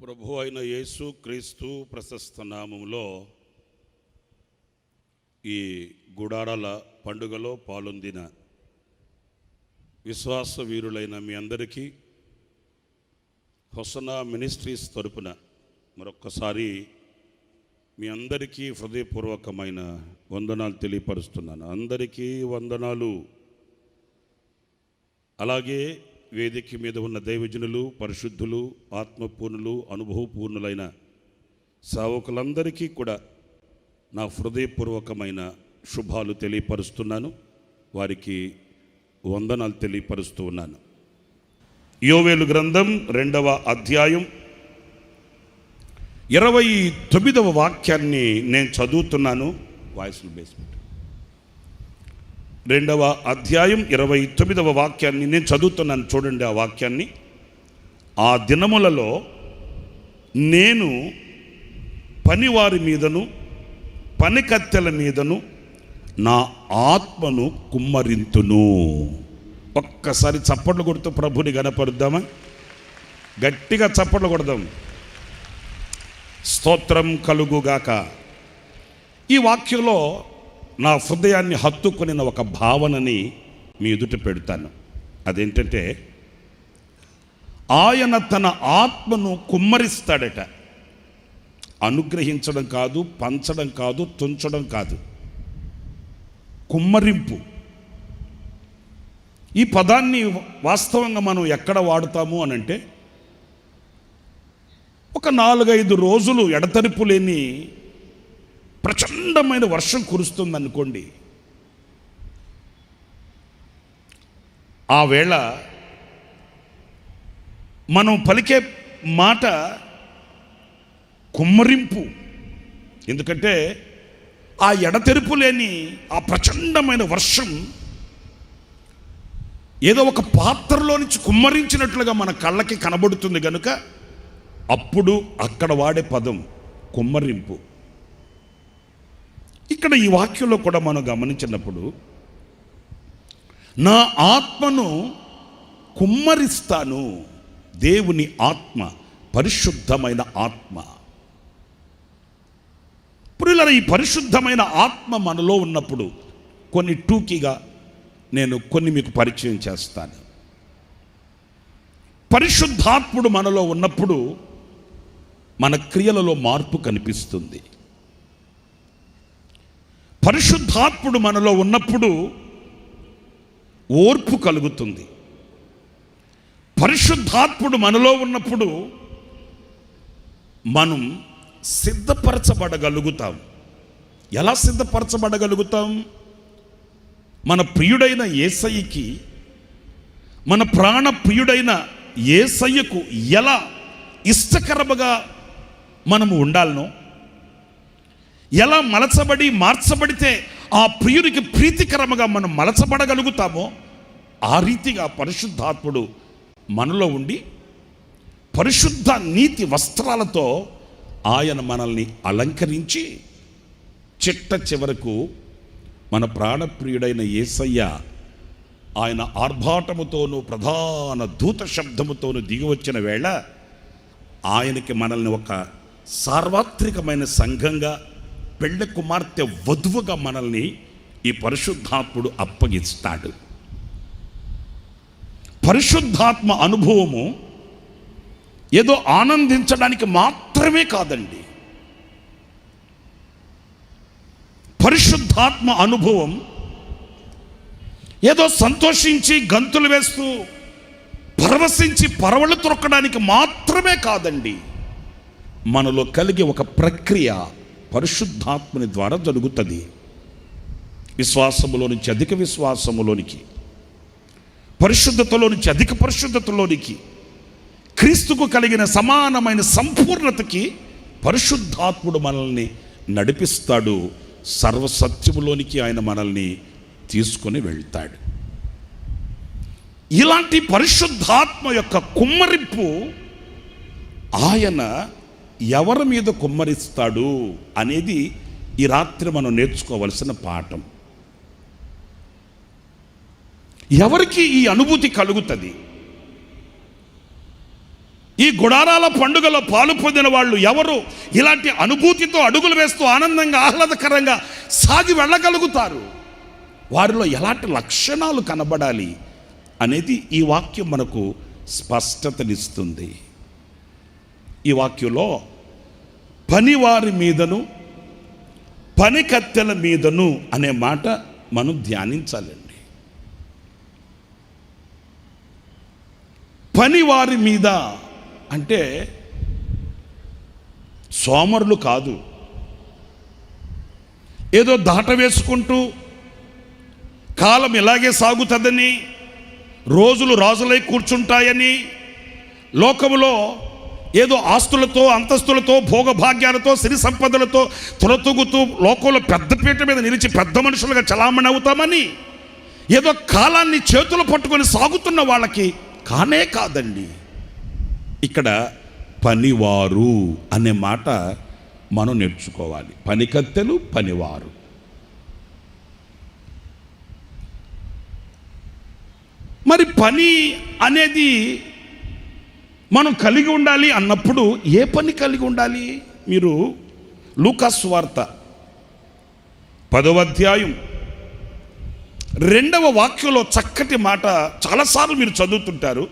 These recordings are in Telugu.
ప్రభు అయిన యేసు క్రీస్తు ప్రశస్త నామములో ఈ గుడారాల పండుగలో పాల్గొందిన విశ్వాస వీరులైన మీ అందరికీ హొసనా మినిస్ట్రీస్ తరపున మరొక్కసారి మీ అందరికీ హృదయపూర్వకమైన వందనాలు తెలియపరుస్తున్నాను. అందరికీ వందనాలు. అలాగే వేదిక మీద ఉన్న దైవజనులు, పరిశుద్ధులు, ఆత్మపూర్ణులు, అనుభవపూర్ణులైన సేవకులందరికీ కూడా నా హృదయపూర్వకమైన శుభాలు తెలియపరుస్తున్నాను. వారికి వందనాలు తెలియపరుస్తూ ఉన్నాను. యోవేలు గ్రంథం 2వ అధ్యాయం 29వ వాక్యాన్ని నేను చదువుతున్నాను. వాయిస్లు బేస్మెంట్ 2వ అధ్యాయం 29వ వాక్యాన్ని నేను చదువుతున్నాను. చూడండి ఆ వాక్యాన్ని. ఆ దినములలో నేను పనివారి మీదను పనికత్తెల మీదను నా ఆత్మను కుమ్మరింతును. ఒక్కసారి చప్పట్లు కొడుతూ ప్రభుని గణపరుద్దామా? గట్టిగా చప్పట్లు కొడదాం. స్తోత్రం కలుగుగాక. ఈ వాక్యంలో నా హృదయాన్ని హత్తుకొనిన ఒక భావనని మీ ఎదుట పెడతాను. అదేంటంటే, ఆయన తన ఆత్మను కుమ్మరిస్తాడట. అనుగ్రహించడం కాదు, పంచడం కాదు, తుంచడం కాదు, కుమ్మరింపు. ఈ పదాన్ని వాస్తవంగా మనం ఎక్కడ వాడుతాము అనంటే, ఒక 4-5 రోజులు ఎడతెరిపి లేని ప్రచండమైన వర్షం కురుస్తుందనుకోండి. ఆ వేళ మనం పలికే మాట కుమ్మరింపు. ఎందుకంటే ఆ ఎడతెరిపి లేని ఆ ప్రచండమైన వర్షం ఏదో ఒక పాత్రలో నుంచి కుమ్మరించినట్లుగా మన కళ్ళకి కనబడుతుంది కనుక అప్పుడు అక్కడ వాడే పదం కుమ్మరింపు. ఇక్కడ ఈ వాక్యంలో కూడా మనం గమనించినప్పుడు, నా ఆత్మను కుమ్మరిస్తాను. దేవుని ఆత్మ, పరిశుద్ధమైన ఆత్మ. ప్రియులారా, ఈ పరిశుద్ధమైన ఆత్మ మనలో ఉన్నప్పుడు కొన్ని టూకీగా నేను కొన్ని మీకు పరిచయం చేస్తాను. పరిశుద్ధాత్ముడు మనలో ఉన్నప్పుడు మన క్రియలలో మార్పు కనిపిస్తుంది. పరిశుద్ధాత్ముడు మనలో ఉన్నప్పుడు ఓర్పు కలుగుతుంది. పరిశుద్ధాత్ముడు మనలో ఉన్నప్పుడు మనం సిద్ధపరచబడగలుగుతాం. ఎలా సిద్ధపరచబడగలుగుతాం? మన ప్రియుడైన యేసయ్యకి, మన ప్రాణ ప్రియుడైన యేసయ్యకు ఎలా ఇష్టకరముగా మనము ఉండాలనో, ఎలా మలచబడి మార్చబడితే ఆ ప్రియునికి ప్రీతికరముగా మనం మలచబడగలుగుతామో ఆ రీతిగా పరిశుద్ధాత్ముడు మనలో ఉండి పరిశుద్ధ నీతి వస్త్రాలతో ఆయన మనల్ని అలంకరించి చిట్ట చివరకు మన ప్రాణప్రియుడైన యేసయ్య ఆయన ఆర్భాటముతోనూ ప్రధాన దూత శబ్దముతోనూ దిగివచ్చిన వేళ ఆయనకి మనల్ని ఒక సార్వత్రికమైన సంఘంగా, పెళ్లి కుమార్తె వధువుగా మనల్ని ఈ పరిశుద్ధాత్ముడు అప్పగిస్తాడు. పరిశుద్ధాత్మ అనుభవము ఏదో ఆనందించడానికి మాత్రమే కాదండి. పరిశుద్ధాత్మ అనుభవం ఏదో సంతోషించి గంతులు వేస్తూ పరవశించి పరవళ్ళు త్రొక్కడానికి మాత్రమే కాదండి. మనలో కలిగే ఒక ప్రక్రియ పరిశుద్ధాత్మని ద్వారా జరుగుతుంది. విశ్వాసములో నుంచి అధిక విశ్వాసములోనికి, పరిశుద్ధతలో నుంచి అధిక పరిశుద్ధతలోనికి, క్రీస్తుకు కలిగిన సమానమైన సంపూర్ణతకి పరిశుద్ధాత్ముడు మనల్ని నడిపిస్తాడు. సర్వసత్యములోనికి ఆయన మనల్ని తీసుకొని వెళ్తాడు. ఇలాంటి పరిశుద్ధాత్మ యొక్క కుమ్మరింపు ఆయన ఎవరి మీద కుమ్మరిస్తాడు అనేది ఈ రాత్రి మనం నేర్చుకోవలసిన పాఠం. ఎవరికి ఈ అనుభూతి కలుగుతుంది? ఈ గుడారాల పండుగలో పాలు పొందిన వాళ్ళు ఎవరు ఇలాంటి అనుభూతితో అడుగులు వేస్తూ ఆనందంగా ఆహ్లాదకరంగా సాగి వెళ్ళగలుగుతారు? వారిలో ఎలాంటి లక్షణాలు కనబడాలి అనేది ఈ వాక్యం మనకు స్పష్టతనిస్తుంది. ఈ వాక్యంలో పనివారి మీదను పని కత్తెల మీదను అనే మాట మనం ధ్యానించాలండి. పనివారి మీద అంటే సోమరులు కాదు, ఏదో దాట వేసుకుంటూ కాలం ఇలాగే సాగుతుందని, రోజులు రాజులై కూర్చుంటాయని, లోకములో ఏదో ఆస్తులతో అంతస్తులతో భోగభాగ్యాలతో సిరి సంపదలతో తులతూగుతూ లోకంలో పెద్దపీట మీద నిలిచి పెద్ద మనుషులుగా చలామణి అవుతామని ఏదో కాలాన్ని చేతులు పట్టుకొని సాగుతున్న వాళ్ళకి కానే కాదండి. ఇక్కడ పనివారు అనే మాట మనం నేర్చుకోవాలి. పనికత్తెలు, పనివారు. మరి పని అనేది మనం కలిగి ఉండాలి అన్నప్పుడు ఏ పని కలిగి ఉండాలి? మీరు లూకా సువార్త 10వ అధ్యాయం 2వ వాక్యంలో చక్కటి మాట చాలాసార్లు మీరు చదువుతుంటారు.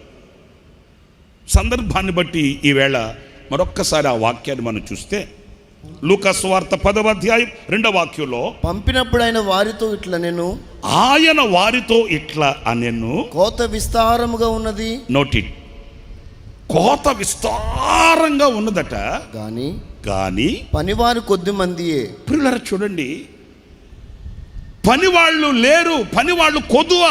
సందర్భాన్ని బట్టి ఈవేళ మరొక్కసారి ఆ వాక్యాన్ని మనం చూస్తే, లూకా సువార్త 10వ అధ్యాయం 2వ వాక్యంలో, పంపినప్పుడు ఆయన వారితో ఇట్లా నేను ఆయన వారితో ఇట్లా అనెను, కోత విస్తారముగా ఉన్నది. నోటిట్, కోత విస్తారంగా ఉన్నదట, కానీ పనివారు కొద్ది మందియే. ప్రియులారా చూడండి, పనివాళ్ళు లేరు, పనివాళ్ళు కొదువ.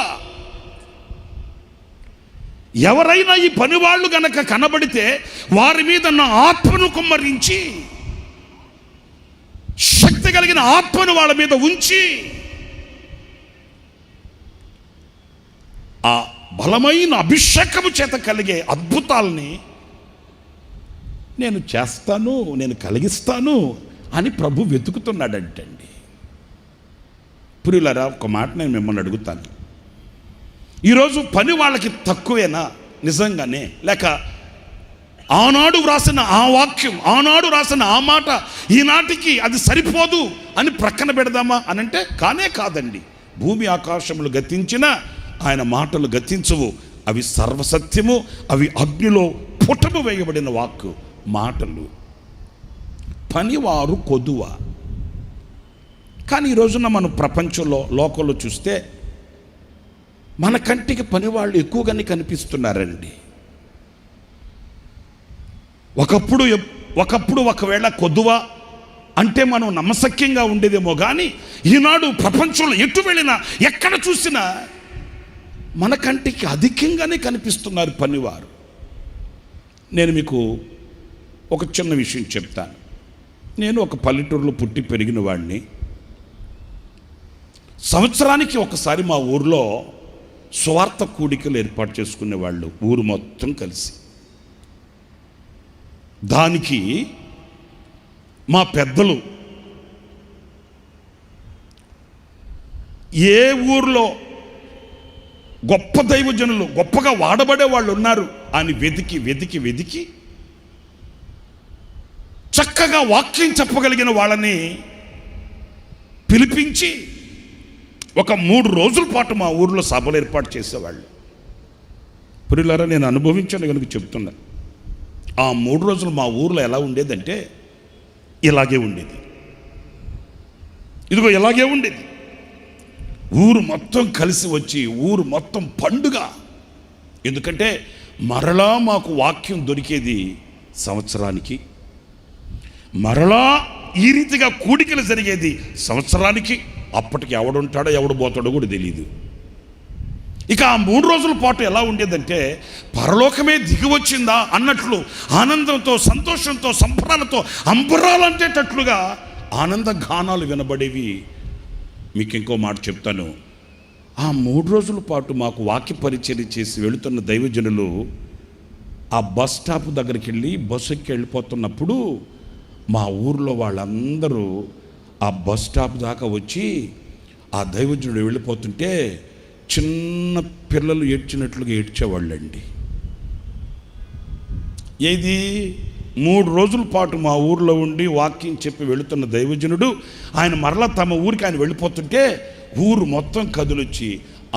ఎవరైనా ఈ పనివాళ్ళు గనక కనబడితే వారి మీద నా ఆత్మను కుమ్మరించి, శక్తి కలిగిన ఆత్మను వాళ్ళ మీద ఉంచి, ఆ బలమైన అభిషేకము చేత కలిగే అద్భుతాలని నేను చేస్తాను, నేను కలిగిస్తాను అని ప్రభు వెతుకుతున్నాడంటండి. ప్రియులారా, ఒక మాట నేను మిమ్మల్ని అడుగుతాను. ఈరోజు పని వాళ్ళకి తక్కువేనా నిజంగానే? లేక ఆనాడు వ్రాసిన ఆ వాక్యం, ఆనాడు రాసిన ఆ మాట ఈనాటికి అది సరిపోదు అని ప్రక్కన పెడదామా అని అంటే కానే కాదండి. భూమి ఆకాశములు గతించిన ఆయన మాటలు గతించవు. అవి సర్వసత్యము, అవి అగ్నిలో పుటము వేయబడిన వాక్కు మాటలు. పనివారు కొదువ. కానీ ఈ రోజున మనం ప్రపంచంలో లోకంలో చూస్తే మన కంటికి పనివాళ్ళు ఎక్కువగానే కనిపిస్తున్నారండి. ఒకప్పుడు ఒకవేళ కొద్దువ అంటే మనం నమ్మశక్యంగా ఉండేదేమో, కానీ ఈనాడు ప్రపంచంలో ఎటు వెళ్ళినా ఎక్కడ చూసినా మన కంటికి అధికంగానే కనిపిస్తున్నారు పనివారు. నేను మీకు ఒక చిన్న విషయం చెప్తాను. నేను ఒక పల్లెటూరులో పుట్టి పెరిగిన వాడిని. సంవత్సరానికి ఒకసారి మా ఊర్లో స్వార్థ కూడికలు ఏర్పాటు చేసుకునేవాళ్ళు, ఊరు మొత్తం కలిసి. దానికి మా పెద్దలు ఏ ఊర్లో గొప్ప దైవజనులు, గొప్పగా వాడబడే వాళ్ళు ఉన్నారు అని వెతికి వెతికి వెతికి చక్కగా వాక్యం చెప్పగలిగిన వాళ్ళని పిలిపించి ఒక 3 రోజుల పాటు మా ఊర్లో సభలు ఏర్పాటు చేసేవాళ్ళు. ప్రియులారా, నేను అనుభవించాను కనుక చెప్తున్నా. ఆ 3 రోజులు మా ఊర్లో ఎలా ఉండేదంటే ఇలాగే ఉండేది. ఇదిగో ఇలాగే ఉండేది. ఊరు మొత్తం కలిసి వచ్చి ఊరు మొత్తం పండుగ. ఎందుకంటే మరలా మాకు వాక్యం దొరికేది సంవత్సరానికి, మరలా ఈ రీతిగా కూడికలు జరిగేది సంవత్సరానికి. అప్పటికి ఎవడుంటాడో ఎవడు పోతాడో కూడా తెలియదు. ఇక ఆ 3 రోజుల పాటు ఎలా ఉండేదంటే పరలోకమే దిగి వచ్చిందా అన్నట్లు ఆనందంతో, సంతోషంతో, సంబరాలతో అంబరాలంటేటట్లుగా ఆనంద గానాలు వినబడేవి. మీకు ఇంకో మాట చెప్తాను. ఆ 3 రోజుల పాటు మాకు వాక్య పరిచర్య చేసి వెళుతున్న దైవజనులు ఆ బస్ స్టాప్ దగ్గరికి వెళ్ళి బస్సు ఎక్కి వెళ్ళిపోతున్నప్పుడు మా ఊర్లో వాళ్ళందరూ ఆ బస్ స్టాప్ దాకా వచ్చి ఆ దైవజనుడు వెళ్ళిపోతుంటే చిన్న పిల్లలు ఏడ్చినట్లుగా ఏడ్చేవాళ్ళండి. ఏది 3 రోజుల పాటు మా ఊర్లో ఉండి వాక్యం చెప్పి వెళుతున్న దైవజనుడు ఆయన మరలా తమ ఊరికి ఆయన వెళ్ళిపోతుంటే ఊరు మొత్తం కదులొచ్చి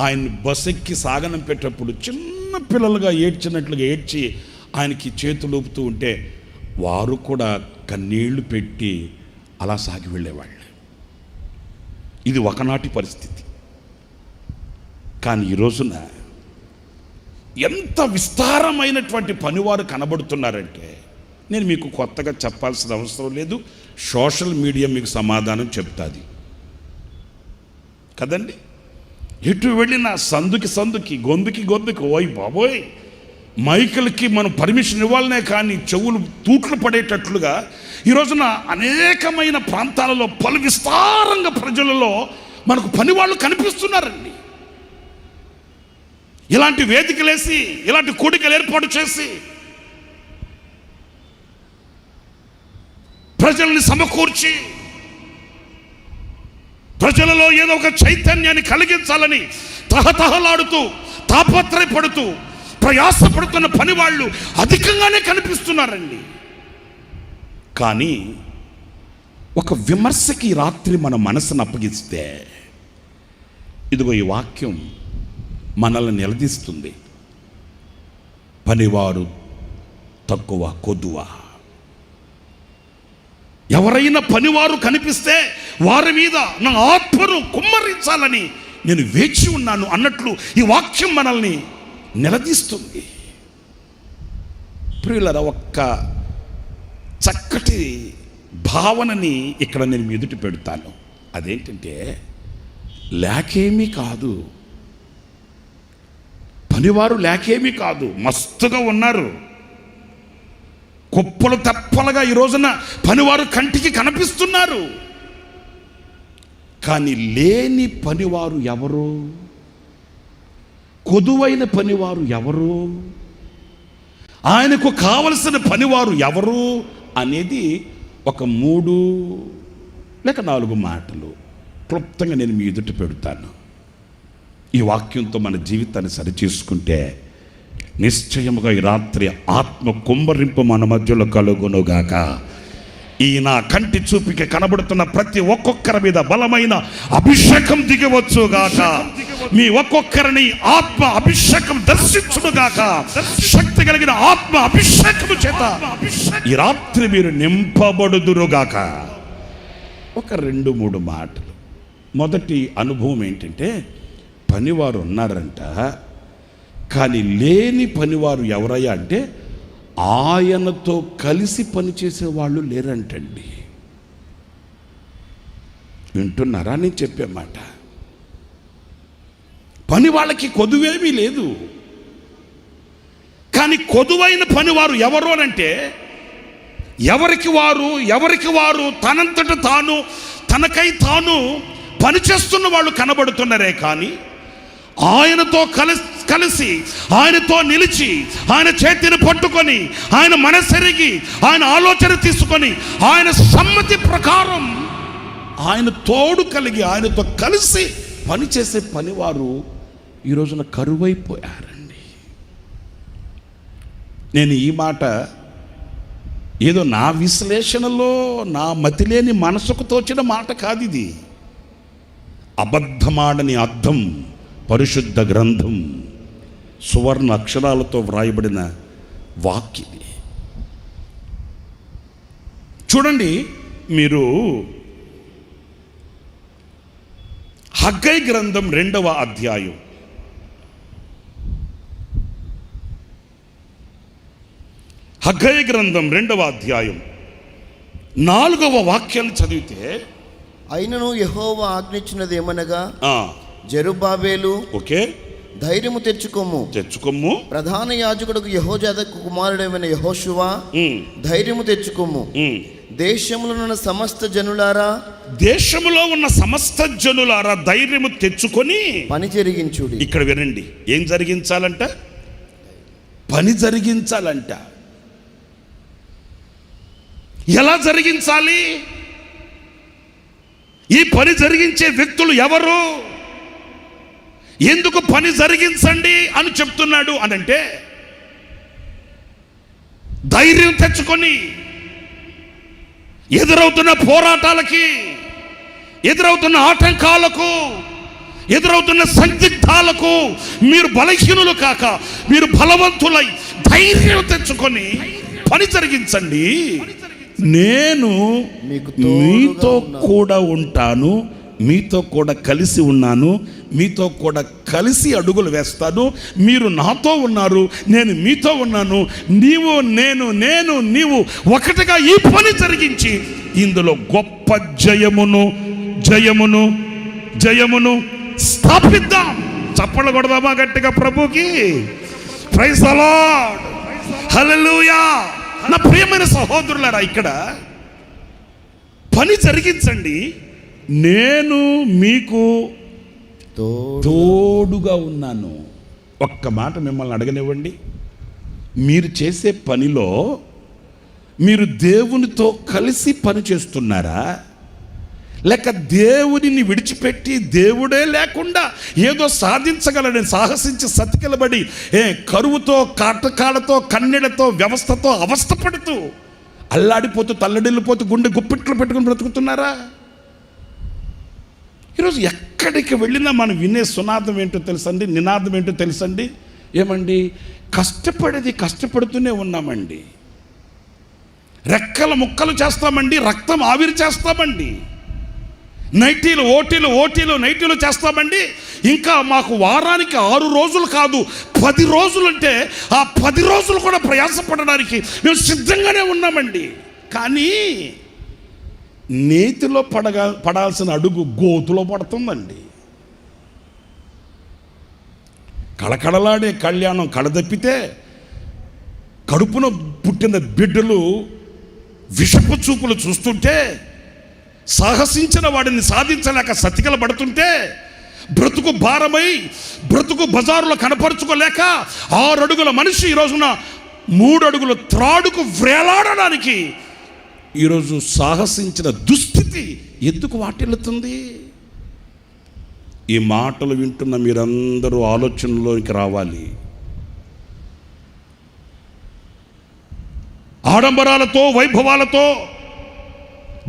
ఆయన్ని బస్ ఎక్కి సాగనం పెట్టేటప్పుడు చిన్న పిల్లలుగా ఏడ్చినట్లుగా ఏడ్చి ఆయనకి చేతులు ఊపుతూ ఉంటే వారు కూడా కన్నీళ్లు పెట్టి అలా సాగి వెళ్ళేవాళ్ళు. ఇది ఒకనాటి పరిస్థితి. కానీ ఈ రోజున ఎంత విస్తారమైనటువంటి పనివారు కనబడుతున్నారంటే నేను మీకు కొత్తగా చెప్పాల్సిన అవసరం లేదు. సోషల్ మీడియా మీకు సమాధానం చెప్తాది కదండి. ఎటు వెళ్ళినా సందుకి గొంతుకి ఓయ్ బాబోయ్, మైకులకి మనం పర్మిషన్ ఇవ్వాలనే కానీ చెవులు తూట్లు పడేటట్లుగా ఈ రోజున అనేకమైన ప్రాంతాలలో పలు విస్తారంగా ప్రజలలో మనకు పనివాళ్ళు కనిపిస్తున్నారండి. ఇలాంటి వేదికలేసి ఇలాంటి కూడికలు ఏర్పాటు చేసి ప్రజల్ని సమకూర్చి ప్రజలలో ఏదో ఒక చైతన్యాన్ని కలిగించాలని తహతహలాడుతూ తాపత్రయపడుతూ ప్రయాసపడుతున్న పని వాళ్ళు అధికంగానే కనిపిస్తున్నారండి. కానీ ఒక విమర్శకి రాత్రి మన మనసును అప్పగిస్తే ఇదిగో ఈ వాక్యం మనల్ని నిలదీస్తుంది. పనివారు తక్కువ కొద్దువ. ఎవరైనా పనివారు కనిపిస్తే వారి మీద నా ఆత్మను కుమ్మరించాలని నేను వేచి ఉన్నాను అన్నట్లు ఈ వాక్యం మనల్ని నిలదీస్తుంది. ప్రియులరా, ఒక్క చక్కటి భావనని ఇక్కడ నేను మీ ఎదుటి పెడతాను. అదేంటంటే లేకేమీ కాదు, పనివారు లేకేమీ కాదు, మస్తుగా ఉన్నారు. కుప్పలు తెప్పలుగా ఈ రోజున పనివారు కంటికి కనిపిస్తున్నారు. కానీ లేని పనివారు ఎవరు? కొదువైన పనివారు ఎవరు? ఆయనకు కావలసిన పనివారు ఎవరు అనేది ఒక 3 లేక 4 మాటలు క్లుప్తంగా నేను మీ ఎదుట పెడతాను. ఈ వాక్యంతో మన జీవితాన్ని సరిచేసుకుంటే నిశ్చయముగా ఈ రాత్రి ఆత్మ కుమ్మరింపు మన మధ్యలో కలుగునుగాక. ఈ నా కంటి చూపుకి కనబడుతున్న ప్రతి ఒక్కొక్కరి మీద బలమైన అభిషేకం దిగవచ్చుగాక. మీ ఒక్కొక్కరిని ఆత్మ అభిషేకం దర్శించునుగాక. శక్తి కలిగిన ఆత్మ అభిషేకము చేత ఈ రాత్రి మీరు నింపబడుదురుగాక. ఒక 2-3 మాటలు. మొదటి అనుభవం ఏంటంటే పనివారు ఉన్నారంట, కానీ లేని పనివారు ఎవరయ్యా అంటే ఆయనతో కలిసి పనిచేసే వాళ్ళు లేరంటండి. వింటున్నారా నేను చెప్పే మాట? పని వాళ్ళకి కొదువేమీ లేదు, కానీ కొదువైన పనివారు ఎవరు అనంటే ఎవరికి వారు తనంతట తాను తనకై తాను పనిచేస్తున్న వాళ్ళు కనబడుతున్నారే, కానీ ఆయనతో కలిసి ఆయనతో నిలిచి ఆయన చేతిని పట్టుకొని ఆయన మనసెరిగి ఆయన ఆలోచన తీసుకొని ఆయన సమ్మతి ప్రకారం ఆయన తోడు కలిగి ఆయనతో కలిసి పనిచేసే పనివారు ఈ రోజున కరువైపోయారండి. నేను ఈ మాట ఏదో నా విశ్లేషణలో నా మతిలేని మనసుకు తోచిన మాట కాదు. ఇది అబద్ధమాడని అర్థం పరిశుద్ధ గ్రంథం సువర్ణ అక్షరాలతో వ్రాయబడిన వాక్యం. చూడండి, మీరు హగ్గై గ్రంథం 2వ అధ్యాయం హగ్గై గ్రంథం 2వ అధ్యాయం 4వ వాక్యాన్ని చదివితే, అయినను యెహోవా ఆజ్ఞించినది ఏమనగా, జెరుబ్బాబెలు ఓకే ధైర్యము తెచ్చుకొమ్ము, ప్రధాన యాజకుడు యెహోజాదా కుమారుడైన యెహోషువ ధైర్యము తెచ్చుకొమ్ము, దేశములో ఉన్న సమస్త జనులారా ధైర్యము తెచ్చుకొని పని జరిగించుడి. ఇక్కడ వినండి, ఏం జరిగించాలంట? పని జరిగించాలంట. ఎలా జరిగించాలి? ఈ పని జరిగించే వ్యక్తులు ఎవరు? ఎందుకు పని జరిగించండి అని చెప్తున్నాడు అనంటే, ధైర్యం తెచ్చుకొని ఎదురవుతున్న పోరాటాలకి, ఎదురవుతున్న ఆటంకాలకు, ఎదురవుతున్న సందిగ్ధాలకు మీరు బలహీనులు కాక మీరు బలవంతులై ధైర్యం తెచ్చుకొని పని జరిగించండి. నేను మీతో కూడా ఉంటాను, మీతో కూడా కలిసి ఉన్నాను, మీతో కూడా కలిసి అడుగులు వేస్తాను. మీరు నాతో ఉన్నారు, నేను మీతో ఉన్నాను. నీవు నేను నీవు ఒకటిగా ఈ పని జరిగించి ఇందులో గొప్ప జయమును స్థాపిద్దాం. చప్పట్లు కొడదామా గట్టిగా ప్రభుకి? ప్రైజ్ ది లార్డ్, హల్లెలూయా. నా ప్రియమైన సహోదరులారా, ఇక్కడ పని జరిగించండి, నేను మీకు తోడుగా ఉన్నాను. ఒక్క మాట మిమ్మల్ని అడగనివ్వండి. మీరు చేసే పనిలో మీరు దేవునితో కలిసి పని చేస్తున్నారా, లేక దేవుడిని విడిచిపెట్టి దేవుడే లేకుండా ఏదో సాధించగలడని సాహసించి సతికిలబడి కరువుతో, కాటకాలతో, కన్నెలతో, వ్యవస్థతో అవస్థపడుతూ అల్లాడిపోతూ తల్లడిల్లిపోతూ గుండె గుప్పిట్లు పెట్టుకుని బ్రతుకుతున్నారా? ఈరోజు ఎక్కడికి వెళ్ళినా మనం వినే సునాదం ఏంటో తెలుసండి, నినాదం ఏంటో తెలుసండి? ఏమండి? కష్టపడేది కష్టపడుతూనే ఉన్నామండి, రెక్కల ముక్కలు చేస్తామండి, రక్తం ఆవిరి చేస్తామండి, ఓటీలు నైటీలు చేస్తామండి. ఇంకా మాకు వారానికి 6 రోజులు కాదు 10 రోజులు అంటే ఆ 10 రోజులు కూడా ప్రయాసపడడానికి మేము సిద్ధంగానే ఉన్నామండి. కానీ నేతిలో పడాల్సిన అడుగు గోతులో పడుతుందండి. కళకళలాడే కళ్యాణం కళదప్పితే కడుపున పుట్టిన బిడ్డలు విషపు చూపులు చూస్తుంటే, సాహసించిన వాడిని సాధించలేక సతికల పడుతుంటే, బ్రతుకు భారమై బ్రతుకు బజారులో కనపరుచుకోలేక 6 అడుగుల మనిషి ఈ రోజున 3 అడుగుల త్రాడుకు వ్రేలాడడానికి ఈరోజు సాహసించిన దుస్థితి ఎందుకు వాటిల్లుతుంది? ఈ మాటలు వింటున్న మీరందరూ ఆలోచనలోకి రావాలి. ఆడంబరాలతో, వైభవాలతో,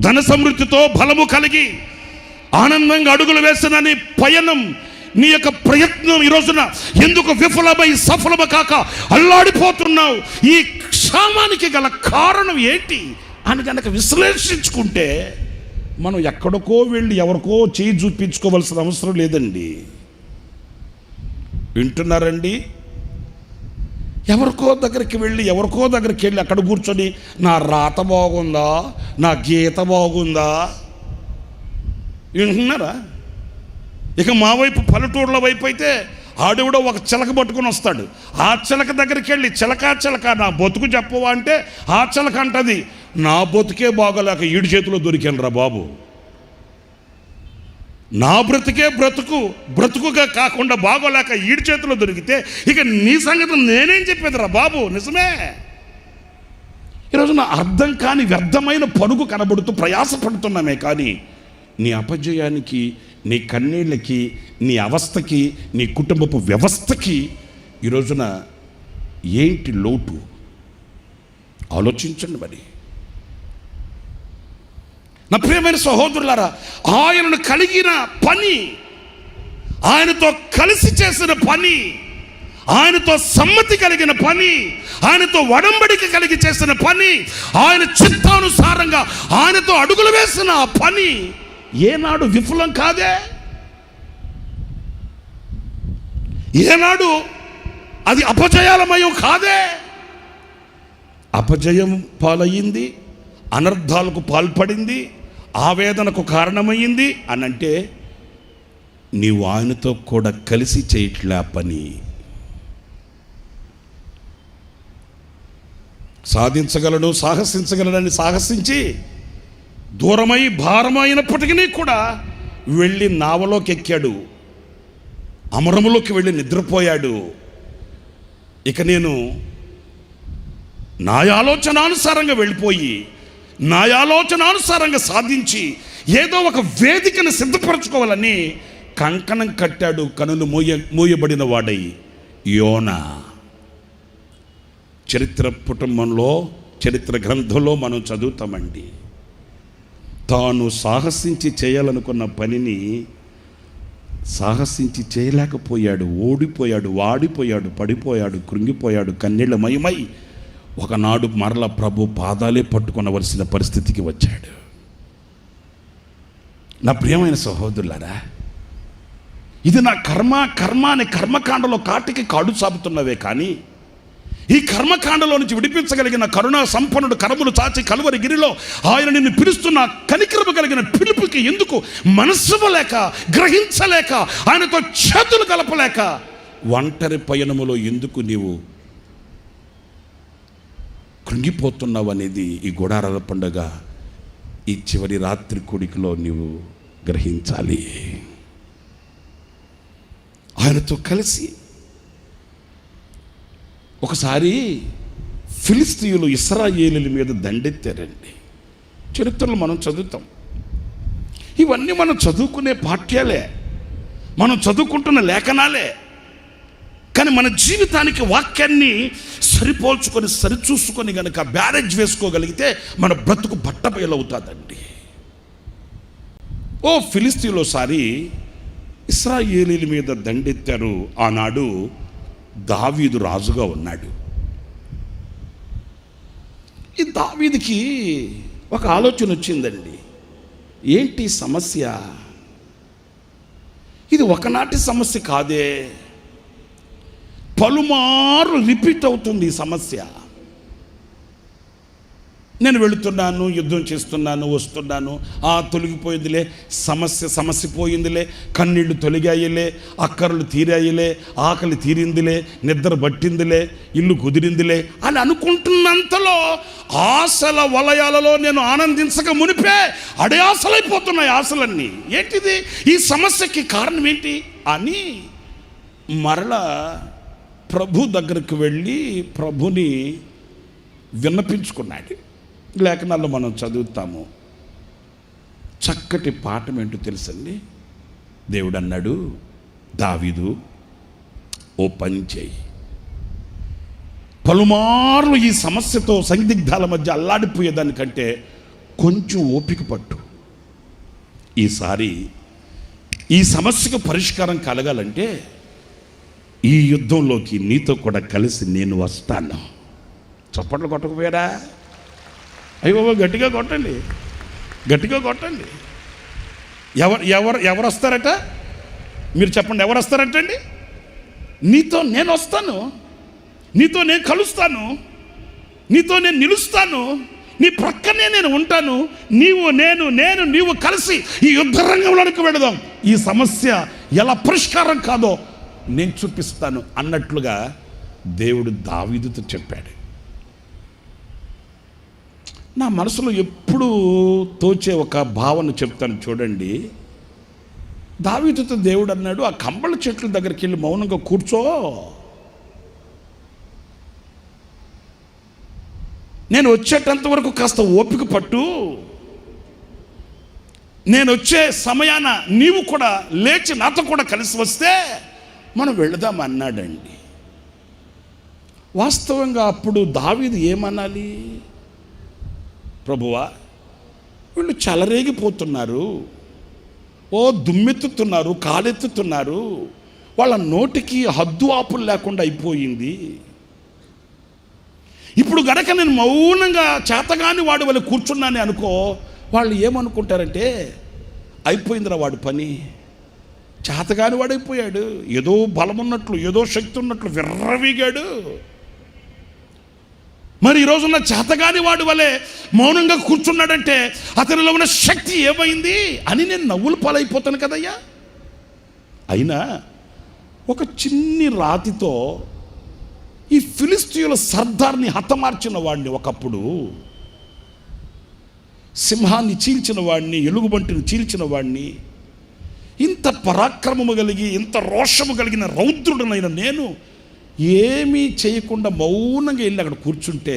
ధన సమృద్ధితో, బలము కలిగి ఆనందంగా అడుగులు వేసినని పయనం, నీ యొక్క ప్రయత్నం ఈ రోజున ఎందుకు విఫలమై సఫలము కాక అల్లాడిపోతున్నావు? ఈ క్షామానికి గల కారణం ఏంటి అని కనుక విశ్లేషించుకుంటే మనం ఎక్కడికో వెళ్ళి ఎవరికో చేయి చూపించుకోవాల్సిన అవసరం లేదండి. వింటున్నారండి? ఎవరికో దగ్గరికి వెళ్ళి అక్కడ కూర్చొని నా రాత బాగుందా, నా గీత బాగుందా వింటున్నారా? ఇక మా వైపు పల్లెటూరుల వైపు అయితే ఆడవిడో ఒక చిలక పట్టుకుని వస్తాడు. ఆ చిలక దగ్గరికి వెళ్ళి చిలక నా బతుకు చెప్పవా అంటే ఆ చిలక అంటది, నా బతుకే బాగోలేక ఈడి చేతిలో దొరికానురా బాబు, నా బ్రతుకే బ్రతుకుగా కాకుండా బాగోలేక ఈడి చేతిలో దొరికితే ఇక నీ సంగతి నేనేం చెప్పేదిరా బాబు? నిజమే. ఈరోజు నా అర్థం కాని వ్యర్థమైన పరుగు కనబడుతూ ప్రయాసపడుతున్నామే, కానీ నీ అపజయానికి, నీ కన్నీళ్ళకి, నీ అవస్థకి, నీ కుటుంబపు వ్యవస్థకి ఈ రోజున ఏంటి లోటు? ఆలోచించండి. మరి నా ప్రియమైన సహోదరులారా, ఆయనను కలిగిన పని, ఆయనతో కలిసి చేసిన పని, ఆయనతో సమ్మతి కలిగిన పని, ఆయనతో ఒడంబడిక కలిగి చేసిన పని, ఆయన చిత్తానుసారంగా ఆయనతో అడుగులు వేసిన ఆ పని ఏనాడు విఫలం కాదే, ఏనాడు అది అపజయాలమయం కాదే. అపజయం పాలయ్యింది, అనర్థాలకు పాల్పడింది, ఆవేదనకు కారణమయ్యింది అని అంటే నీవు ఆయనతో కూడా కలిసి చేయట్లే పని. సాహసించగలనని సాహసించి దూరమై భారమైనప్పటికీ కూడా వెళ్ళి నావలోకి ఎక్కాడు, అమరములోకి వెళ్ళి నిద్రపోయాడు. ఇక నేను నా ఆలోచనానుసారంగా వెళ్ళిపోయి నా ఆలోచనానుసారంగా సాధించి ఏదో ఒక వేదికను సిద్ధపరచుకోవాలని కంకణం కట్టాడు. కనులు మూయబడిన వాడై యోనా. చరిత్ర కుటుంబంలో, చరిత్ర గ్రంథంలో మనం చదువుతామండి. తాను సాహసించి చేయాలనుకున్న పనిని సాహసించి చేయలేకపోయాడు, ఓడిపోయాడు, వాడిపోయాడు, పడిపోయాడు, కృంగిపోయాడు, కన్నీళ్ళ మయమై ఒకనాడు మరల ప్రభు పాదాలే పట్టుకొనవలసిన పరిస్థితికి వచ్చాడు. నా ప్రియమైన సహోదరులారా, ఇది నా కర్మ అనే కర్మకాండలో కాటికి కాడు సాపుతున్నవే కానీ ఈ కర్మకాండలో నుంచి విడిపించగలిగిన కరుణా సంపన్నుడు కరములు చాచి కలువరి గిరిలో ఆయన నిన్ను పిలుస్తున్న కనికరము కలిగిన పిలుపుకి ఎందుకు మనస్సులేక, గ్రహించలేక, ఆయనతో చేతులు కలపలేక ఒంటరి పయనములో ఎందుకు నీవు కృంగిపోతున్నావు అనేది ఈ గుడారాల పండుగ ఈ చివరి రాత్రి కూడికలో నీవు గ్రహించాలి. ఆయనతో కలిసి ఒకసారి ఫిలిస్తీయులు ఇశ్రాయేలీయుల మీద దండెత్తారండి. చరిత్రలో మనం చదువుతాం. ఇవన్నీ మనం చదువుకునే పాఠ్యాలే, మనం చదువుకుంటున్న లేఖనాలే. కానీ మన జీవితానికి వాక్యాన్ని సరిపోల్చుకొని సరిచూసుకొని కనుక బ్యారేజ్ వేసుకోగలిగితే మన బ్రతుకు బట్టబయలవుతుందండి. ఓ ఫిలిస్తీయులు ఒకసారి ఇశ్రాయేలీయుల మీద దండెత్తారు. ఆనాడు దావీదు రాజుగా ఉన్నాడు. ఈ దావీదుకి ఒక ఆలోచన వచ్చిందండి. ఏంటి సమస్య? ఇది ఒకనాటి సమస్య కాదే, పలుమార్లు రిపీట్ అవుతుంది ఈ సమస్య. నేను వెళుతున్నాను, యుద్ధం చేస్తున్నాను, వస్తున్నాను, తొలగిపోయిందిలే, సమస్య పోయిందిలే, కన్నీళ్లు తొలగాయిలే, అక్కర్లు తీరాయిలే, ఆకలి తీరిందిలే, నిద్ర పట్టిందిలే, ఇల్లు కుదిరిందిలే అని అనుకుంటున్నంతలో ఆశల వలయాలలో నేను ఆనందించక మునిపే అడయాసలైపోతున్నాయి ఆశలన్నీ. ఏంటిది? ఈ సమస్యకి కారణం ఏంటి అని మరలా ప్రభు దగ్గరకు వెళ్ళి ప్రభుని విన్నపించుకున్నాడు. లేఖనాల్లో మనం చదువుతాము. చక్కటి పాఠం ఏంటో తెలుసండి. దేవుడు అన్నాడు, దావీదు ఓ పని చేయి, పలుమార్లు ఈ సమస్యతో సందిగ్ధాల మధ్య అల్లాడిపోయేదానికంటే కొంచెం ఓపిక పట్టు. ఈసారి ఈ సమస్యకు పరిష్కారం కలగాలంటే ఈ యుద్ధంలోకి నీతో కూడా కలిసి నేను వస్తాను. చప్పట్లు కొట్టకపోయారా? అయ్యో గట్టిగా కొట్టండి, గట్టిగా కొట్టండి. ఎవరు వస్తారట? మీరు చెప్పండి, ఎవరు వస్తారటండి? నీతో నేను వస్తాను, నీతో నేను కలుస్తాను, నీతో నేను నిలుస్తాను, నీ ప్రక్కనే నేను ఉంటాను. నీవు కలిసి ఈ యుద్ధ రంగంలోనికి వెళదాం. ఈ సమస్య ఎలా పరిష్కారం కాదో నేను చూపిస్తాను అన్నట్లుగా దేవుడు దావీదుతో చెప్పాడు. నా మనసులో ఎప్పుడు తోచే ఒక భావన చెప్తాను చూడండి. దావీదుతో దేవుడు అన్నాడు, ఆ కంబళ చెట్ల దగ్గరికి వెళ్ళి మౌనంగా కూర్చో, నేను వచ్చేటంత వరకు కాస్త ఓపిక పట్టు, నేను వచ్చే సమయాన నీవు కూడా లేచి నాతో కూడా కలిసి వస్తే మనం వెళదాం అన్నాడండి. వాస్తవంగా అప్పుడు దావీదు ఏమనాలి? ప్రభువా, వీళ్ళు చెలరేగిపోతున్నారు, దుమ్మెత్తుతున్నారు, కాలెత్తుతున్నారు, వాళ్ళ నోటికి హద్దు ఆపులు లేకుండా అయిపోయింది. ఇప్పుడు గనక నేను మౌనంగా చేతగాని వాడు వాళ్ళు కూర్చున్నానే అనుకో, వాళ్ళు ఏమనుకుంటారంటే అయిపోయిందిరా వాడి పని, చేతగాని వాడైపోయాడు, ఏదో బలం ఉన్నట్లు, ఏదో శక్తి ఉన్నట్లు విర్రవీగాడు. మరి ఈరోజున్న చేతగాని వాడు వలె మౌనంగా కూర్చున్నాడంటే అతనిలో ఉన్న శక్తి ఏమైంది అని నేను నవ్వులు పాలైపోతాను కదయ్యా. అయినా ఒక చిన్ని రాతితో ఈ ఫిలిస్తీయుల సర్దార్ని హతమార్చిన వాడిని, ఒకప్పుడు సింహాన్ని చీల్చిన వాడిని, ఎలుగుబంటిని చీల్చిన వాడిని, ఇంత పరాక్రమము కలిగి ఇంత రోషము కలిగిన రౌద్రుడనైన నేను ఏమీ చేయకుండా మౌనంగా వెళ్ళి అక్కడ కూర్చుంటే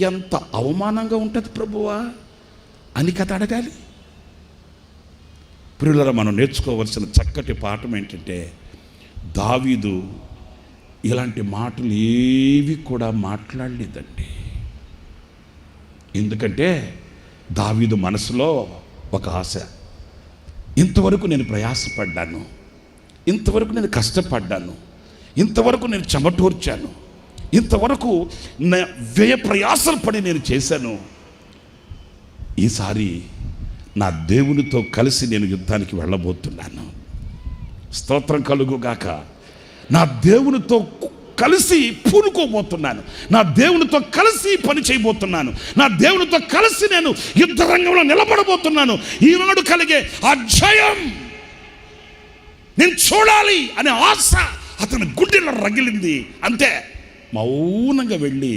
ఎంత అవమానంగా ఉంటుంది ప్రభువా అని కథ అడగాలి. ప్రియులారా, మనం నేర్చుకోవలసిన చక్కటి పాఠం ఏంటంటే దావీదు ఇలాంటి మాటలు ఏవి కూడా మాట్లాడలేదండి. ఎందుకంటే దావీదు మనసులో ఒక ఆశ, ఇంతవరకు నేను ప్రయాసపడ్డాను, ఇంతవరకు నేను కష్టపడ్డాను, ఇంతవరకు నేను చెమటూర్చాను, ఇంతవరకు నా వ్యయ ప్రయాసలు పడి నేను చేశాను. ఈసారి నా దేవునితో కలిసి నేను యుద్ధానికి వెళ్ళబోతున్నాను. స్తోత్రం కలుగుగాక. నా దేవునితో కలిసి పూనుకోబోతున్నాను, నా దేవునితో కలిసి పని చేయబోతున్నాను, నా దేవునితో కలిసి నేను యుద్ధ రంగంలో నిలబడబోతున్నాను. ఈనాడు కలిగే ఆ జయం నేను చూడాలి అనే ఆశ అతని గుండెలో రగిలింది. అంతే, మౌనంగా వెళ్ళి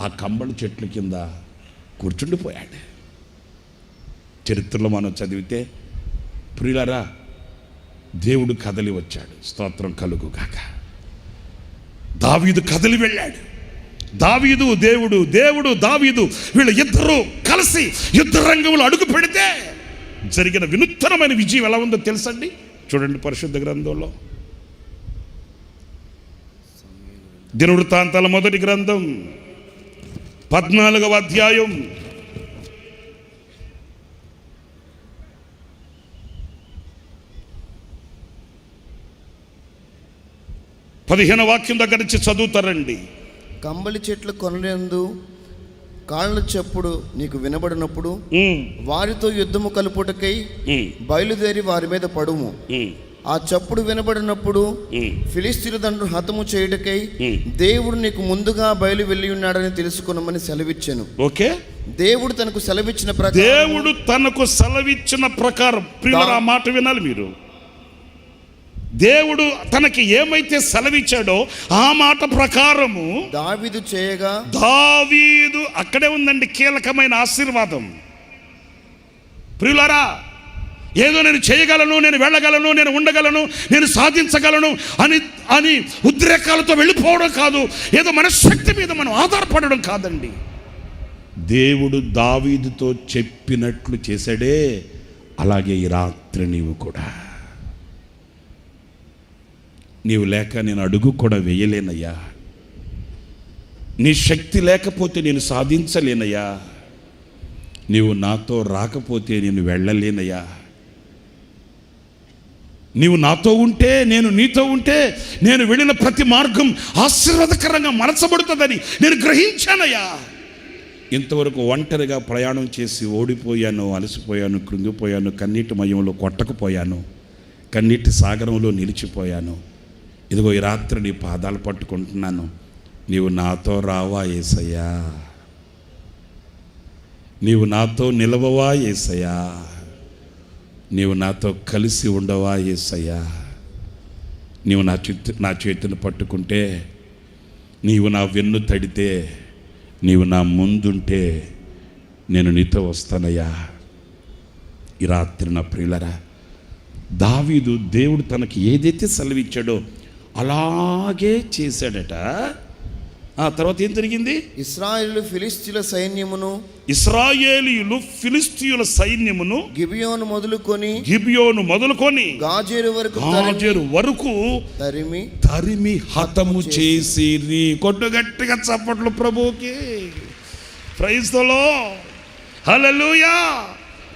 ఆ కంబళ చెట్ల కింద కూర్చుండిపోయాడు. చరిత్రలో మనం చదివితే, ప్రియులారా, దేవుడు కదలి వచ్చాడు. స్తోత్రం కలుగుగాక. దావీదు కదలి వెళ్ళాడు. దావీదు, దేవుడు, దేవుడు, దావీదు, వీళ్ళ ఇద్దరు కలిసి యుద్ధ రంగంలో అడుగు పెడితే జరిగిన వినూత్నమైన విజయం ఎలా ఉందో తెలుసండి. చూడండి పరిశుద్ధ గ్రంథంలో, దినవృత్తాంతాల మొదటి గ్రంథం 14వ అధ్యాయం 15వ వాక్యం దగ్గర నుంచి చదువుతారండి. కంబళి చెట్లు కొనలేందు కాళ్ళ చప్పుడు నీకు వినబడినప్పుడు వారితో యుద్ధము కలుపుటకై బయలుదేరి వారి మీద పడుము. ఆ చప్పుడు వినబడినప్పుడు ఫిలిష్తీయుల దండు హతము చేయుటకై దేవుడు నీకు ముందుగా బయలు వెళ్ళి ఉన్నాడని తెలుసుకున్నామని సెలవిచ్చాను. ఓకే, దేవుడు తనకు సెలవిచ్చిన ప్రకారం, దేవుడు తనకు సెలవిచ్చిన ప్రకారం, ప్రియులారా, ఆ మాట వినాలి మీరు. దేవుడు తనకి ఏమైతే సెలవిచ్చాడో ఆ మాట ప్రకారము దావీదు చేయగా, దావీదు, అక్కడే ఉందండి కీలకమైన ఆశీర్వాదం. ప్రియులారా, ఏదో నేను చేయగలను, నేను వెళ్ళగలను, నేను ఉండగలను, నేను సాధించగలను అని ఉద్రేకాలతో వెళ్ళిపోవడం కాదు, ఏదో మనశ్శక్తి మీద మనం ఆధారపడడం కాదండి. దేవుడు దావీదుతో చెప్పినట్లు చేశాడే, అలాగే ఈ రాత్రి నీవు కూడా, నీవు లేక నేను అడుగు కూడా వేయలేనయ్యా, నీ శక్తి లేకపోతే నేను సాధించలేనయ్యా, నీవు నాతో రాకపోతే నేను వెళ్ళలేనయ్యా, నీవు నాతో ఉంటే, నేను నీతో ఉంటే నేను వెళ్ళిన ప్రతి మార్గం ఆశీర్వాదకరంగా మలచబడుతుందని నేను గ్రహించానయ్యా. ఇంతవరకు ఒంటరిగా ప్రయాణం చేసి ఓడిపోయాను, అలసిపోయాను, కృంగిపోయాను, కన్నీటి మయంలో కొట్టకపోయాను, కన్నీటి సాగరంలో నిలిచిపోయాను. ఇదిగో ఈ రాత్రి నీ పాదాలు పట్టుకుంటున్నాను, నీవు నాతో రావా యేసయ్యా, నీవు నాతో నిలవవా యేసయ్యా, నీవు నాతో కలిసి ఉండవా యేసయ్యా, నీవు నా చేతిని పట్టుకుంటే, నీవు నా వెన్ను తడితే, నీవు నా ముందుంటే నేను నీతో వస్తానయ్యా. ఈ రాత్రి నా ప్రియులరా, దావీదు దేవుడు తనకి ఏదైతే సెలవిచ్చాడో అలాగే చేశాడట. ఆ తర్వాత ఏం జరిగింది? ఇశ్రాయేలు ఫిలిష్తీయుల సైన్యమును గిబియోను మొదలుకొని గాజేరు వరకు తరిమి హతము చేసిరి. కొట్టు గట్టిగా చప్పట్లు ప్రభువుకి. ప్రైజ్ ది లార్డ్, హల్లెలూయా.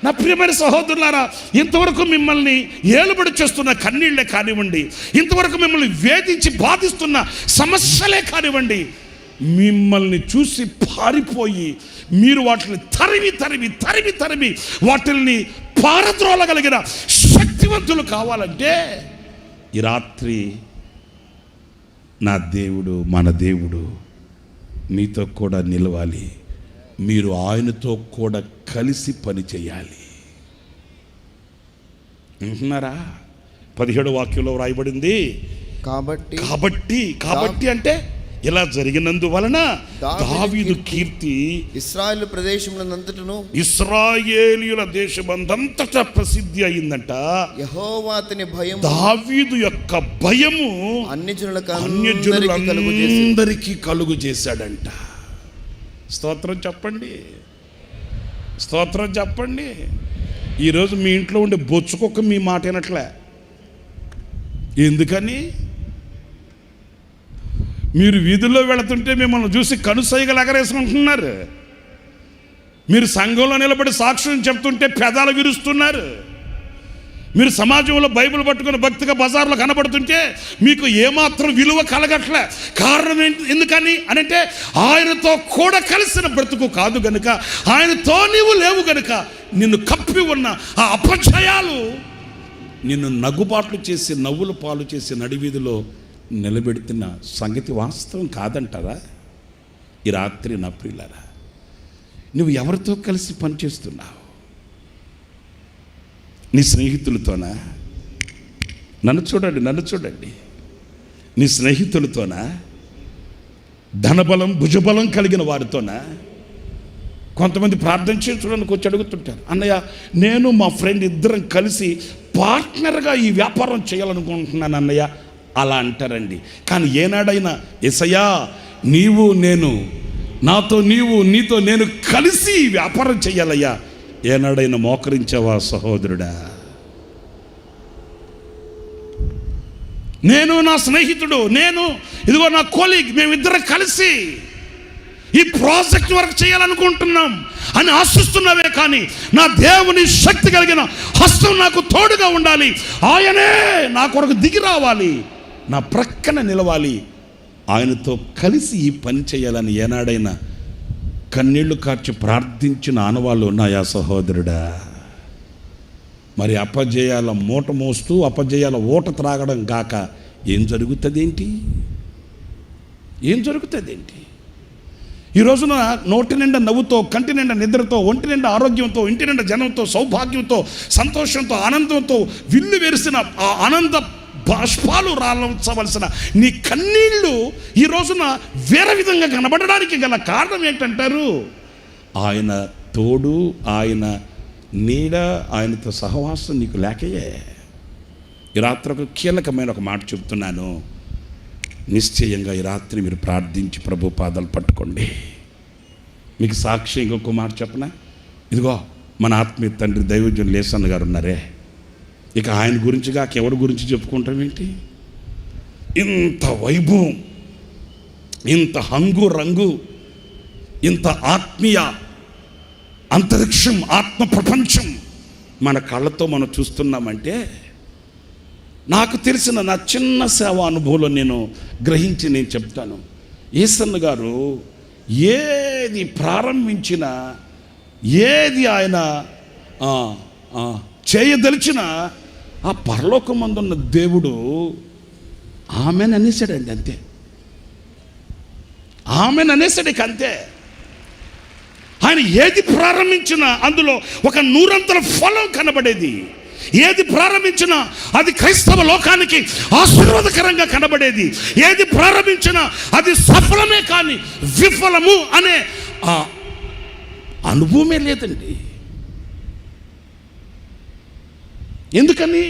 నా ప్రియమైన సహోదరులారా, ఇంతవరకు మిమ్మల్ని ఏలుబడి చేస్తున్న కన్నీళ్లే కానివ్వండి, ఇంతవరకు మిమ్మల్ని వేధించి బాధిస్తున్న సమస్యలే కానివ్వండి, మిమ్మల్ని చూసి పారిపోయి మీరు వాటిని తరిమి వాటిని పారద్రోలగలిగిన శక్తివంతులు కావాలంటే ఈ రాత్రి నా దేవుడు, మన దేవుడు మీతో కూడా నిలవాలి. మీరు ఆయనతో కూడా కలిసి పని చేయాలి. వింటున్నారా? 17వ వాక్యంలో వ్రాయబడింది, కాబట్టి అంటే ఇలా జరిగినందువలన దావీదు కీర్తి ఇశ్రాయేలీయుల దేశమంతటా ప్రసిద్ధి అయిందంట. యెహోవా అతని భయం, దావీదు యొక్క భయము అన్యజనులందరికీ కలుగు చేశాడంట. స్తోత్రం చెప్పండి, స్తోత్రం చెప్పండి. ఈరోజు మీ ఇంట్లో ఉండే బొచ్చుకొక్క మీ మాట వినట్లే. ఎందుకని? మీరు వీధుల్లో వెళుతుంటే మిమ్మల్ని చూసి కనుసైగలు ఎగరేసుకుంటున్నారు. మీరు సంఘంలో నిలబడి సాక్ష్యం చెప్తుంటే పెదాలు విరుస్తున్నారు. మీరు సమాజంలో బైబిల్ పట్టుకుని భక్తిగా బజార్లో కనబడుతుంటే మీకు ఏమాత్రం విలువ కలగట్లే. కారణం ఎందుకని అనంటే ఆయనతో కూడా కలిసిన బ్రతుకు కాదు గనుక, ఆయనతో నీవు లేవు గనుక నిన్ను కప్పి ఉన్న ఆ అపజయాలు నిన్ను నవ్వుబాట్లు చేసి నవ్వులు పాలు చేసి నడివీధిలో నిలబెడుతున్న సంగతి వాస్తవం కాదంటారా? ఈ రాత్రి నా ప్రియులారా, నువ్వు ఎవరితో కలిసి పనిచేస్తున్నావు? నీ స్నేహితులతోనా? నన్ను చూడండి. నీ స్నేహితులతోనా? ధనబలం భుజబలం కలిగిన వారితోనా? కొంతమంది ప్రార్థన చేయడానికి వచ్చి అడుగుతుంటారు, అన్నయ్య నేను మా ఫ్రెండ్ ఇద్దరం కలిసి పార్ట్నర్గా ఈ వ్యాపారం చేయాలనుకుంటున్నాను అన్నయ్య. అలా అంటారండి. కానీ ఏనాడైనా యేసయ్యా నీవు నేను, నాతో నీవు, నీతో నేను కలిసి వ్యాపారం చెయ్యాలయ్యా, ఏనాడైనా మోకరించావా సహోదరుడా? నేను నా స్నేహితుడు, నేను ఇదిగో నా కోలీగ్, మేమిద్దరం కలిసి ఈ ప్రాజెక్ట్ వర్క్ చేయాలనుకుంటున్నాం అని ఆశిస్తున్నావే, కానీ నా దేవుని శక్తి కలిగిన హస్తం నాకు తోడుగా ఉండాలి, ఆయనే నా కొరకు దిగి రావాలి, నా ప్రక్కన నిలవాలి, ఆయనతో కలిసి ఈ పని చేయాలని ఏనాడైనా కన్నీళ్లు కార్చి ప్రార్థించిన ఆనవాళ్ళు ఉన్నాయా సహోదరుడా? మరి అపజయాల మూట మోస్తూ అపజయాల ఓట త్రాగడం కాక ఏం జరుగుతుంది ఏంటి? ఈ రోజున నోటి నిండా నవ్వుతో, కంటి నిండా నిద్రతో, ఒంటి నిండా ఆరోగ్యంతో, ఇంటి నిండా జనంతో, సౌభాగ్యంతో, సంతోషంతో, ఆనందంతో విల్లు వెరిసిన ఆ ఆనంద బాష్పాలు రాల్చవలసిన నీ కన్నీళ్ళు ఈ రోజున వేరే విధంగా కనబడడానికి గల కారణం ఏంటంటారు? ఆయన తోడు, ఆయన నీడ, ఆయనతో సహవాసం నీకు లేకయే. ఈ రాత్రి ఒక కీలకమైన ఒక మాట చెప్తున్నాను. నిశ్చయంగా ఈ రాత్రి మీరు ప్రార్థించి ప్రభు పాదాలు పట్టుకోండి. మీకు సాక్షి ఇంకొక మాట చెప్పనా? ఇదిగో మన ఆత్మీయ తండ్రి దైవజనులు లేసన్న గారు ఉన్నారే, ఇక ఆయన గురించి కాక ఎవరి గురించి చెప్పుకుంటాం ఏంటి? ఇంత వైభవం, ఇంత హంగు రంగు, ఇంత ఆత్మీయ అంతరిక్షం, ఆత్మ ప్రపంచం మన కళ్ళతో మనం చూస్తున్నామంటే, నాకు తెలిసిన నా చిన్న సేవా అనుభవంలో నేను గ్రహించి నేను చెప్తాను. యేసన్న గారు ఏది ప్రారంభించినా, ఏది ఆయన చేయదలిచినా ఆ పరలోకమందున్న దేవుడు ఆమెను అనేసాడండి, అంతే. ఆమెను అనేసాడు, ఇక అంతే. ఆయన ఏది ప్రారంభించినా అందులో ఒక 100 ఫలం కనబడేది. ఏది ప్రారంభించినా అది క్రైస్తవ లోకానికి ఆశీర్వాదకరంగా కనబడేది. ఏది ప్రారంభించినా అది సఫలమే కానీ విఫలము అనే అనుభవమే లేదండి. ఎందుకని?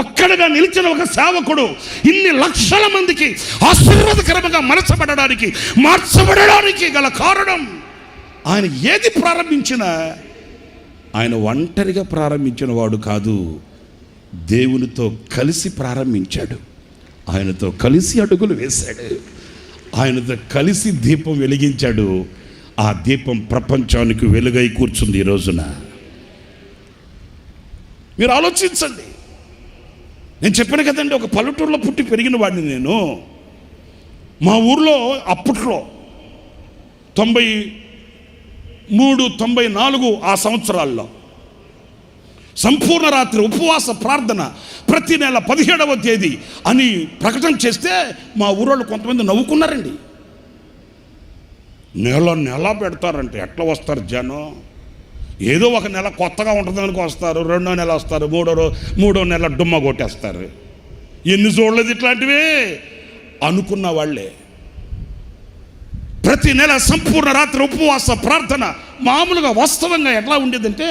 ఒక్కడిగా నిలిచిన ఒక సేవకుడు ఇన్ని లక్షల మందికి ఆశీర్వాదకరంగా మార్చబడడానికి గల కారణం, ఆయన ఏది ప్రారంభించినా ఆయన ఒంటరిగా ప్రారంభించిన వాడు కాదు, దేవునితో కలిసి ప్రారంభించాడు. ఆయనతో కలిసి అడుగులు వేశాడు, ఆయనతో కలిసి దీపం వెలిగించాడు. ఆ దీపం ప్రపంచానికి వెలుగై కూర్చుంది ఈ రోజున. మీరు ఆలోచించండి. నేను చెప్పాను కదండి, ఒక పల్లెటూరులో పుట్టి పెరిగిన వాడిని నేను. మా ఊర్లో అప్పట్లో 93, 94 ఆ సంవత్సరాల్లో సంపూర్ణ రాత్రి ఉపవాస ప్రార్థన ప్రతి నెల 17వ తేదీ అని ప్రకటన చేస్తే మా ఊరోళ్ళు కొంతమంది నవ్వుకున్నారండి. నెల పెడతారంటే ఎట్లా వస్తారు జనం? ఏదో ఒక నెల కొత్తగా ఉంటుందానికి వస్తారు, 2వ నెల వస్తారు, 3వ నెల డుమ్మ కొట్టేస్తారు. ఎన్ని చూడలేదు ఇట్లాంటివి అనుకున్న వాళ్ళే. ప్రతి నెల సంపూర్ణ రాత్రి ఉపవాస ప్రార్థన మామూలుగా వాస్తవంగా ఎట్లా ఉండేదంటే,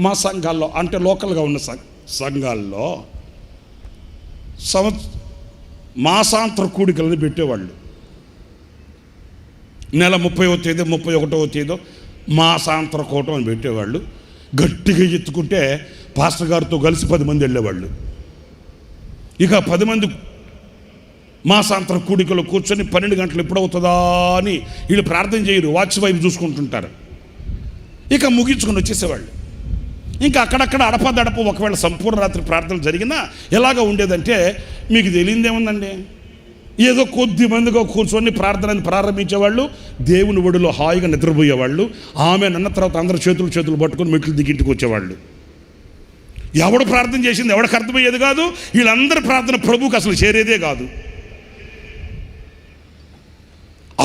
మా సంఘాల్లో అంటే లోకల్గా ఉన్న సంఘాల్లో మాసాంతర కూడికలను పెట్టేవాళ్ళు. నెల 30వ తేదీ 31వ తేదీ మాసాంతర కూటం అని పెట్టేవాళ్ళు. గట్టిగా ఎత్తుకుంటే పాస్టర్ గారితో కలిసి 10 మంది వెళ్ళేవాళ్ళు. ఇక 10 మంది మాసాంతర కూడికలో కూర్చొని 12 గంటలు ఎప్పుడవుతుందా అని వీళ్ళు ప్రార్థన చేయరు, వాచ్ వైపు చూసుకుంటుంటారు. ఇక ముగించుకొని వచ్చేసేవాళ్ళు. ఇంకా అక్కడక్కడ అడపదడప ఒకవేళ సంపూర్ణ రాత్రి ప్రార్థనలు జరిగినా ఎలాగ ఉండేదంటే, మీకు తెలియదేముందండి, ఏదో కొద్ది మందిగా కూర్చొని ప్రార్థనని ప్రారంభించేవాళ్ళు, దేవుని ఒడిలో హాయిగా నిద్రపోయేవాళ్ళు. ఆమె అన్న తర్వాత అందరు చేతులు పట్టుకొని మెట్లు దిగింటికి వచ్చేవాళ్ళు. ఎవడు ప్రార్థన చేసింది ఎవడికి అర్థమయ్యేది కాదు. వీళ్ళందరి ప్రార్థన ప్రభువుకి అసలు చేరేదే కాదు.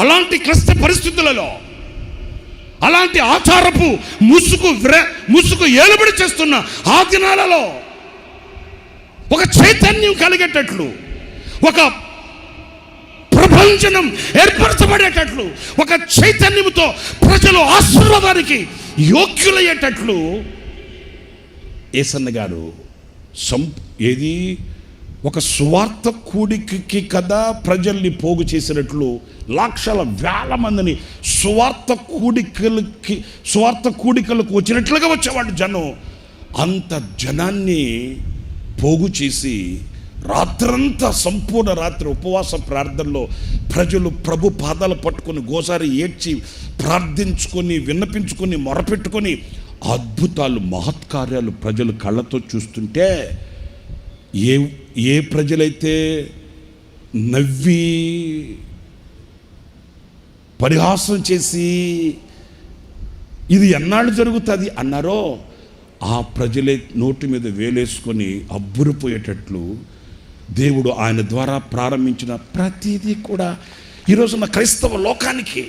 అలాంటి క్లిష్ట పరిస్థితులలో, అలాంటి ఆచారపు ముసుగు ఏలుబడి చేస్తున్న ఆ దినాలలో ఒక చైతన్యం కలిగేటట్లు, ఒక ప్రభంజనం ఏర్పరచబడేటట్లు, ఒక చైతన్యంతో ప్రజలు ఆశీర్వాదానికి యోగ్యులయ్యేటట్లు యేసన్న గారు ఏది ఒక సువార్త కూడికి కదా ప్రజల్ని పోగు చేసినట్లు లక్షల వేల మందిని సువార్త కూడికలకు వచ్చినట్లుగా వచ్చేవాళ్ళు జనం. అంత జనాన్ని పోగు చేసి రాత్రంతా సంపూర్ణ రాత్రి ఉపవాస ప్రార్థనలో ప్రజలు ప్రభు పాదాలు పట్టుకొని గోసారి ఏడ్చి ప్రార్థించుకొని విన్నపించుకొని మొరపెట్టుకొని అద్భుతాలు మహత్కార్యాలు ప్రజలు కళ్ళతో చూస్తుంటే ఏ ప్రజలైతే నవ్వి పరిహాసం చేసి ఇది ఎన్నాళ్ళు జరుగుతుంది అన్నారో ఆ ప్రజలే నోటి మీద వేలేసుకొని అబ్బురిపోయేటట్లు దేవుడు ఆయన ద్వారా ప్రారంభించిన ప్రతిదీ కూడా ఈరోజున్న క్రైస్తవ లోకానికి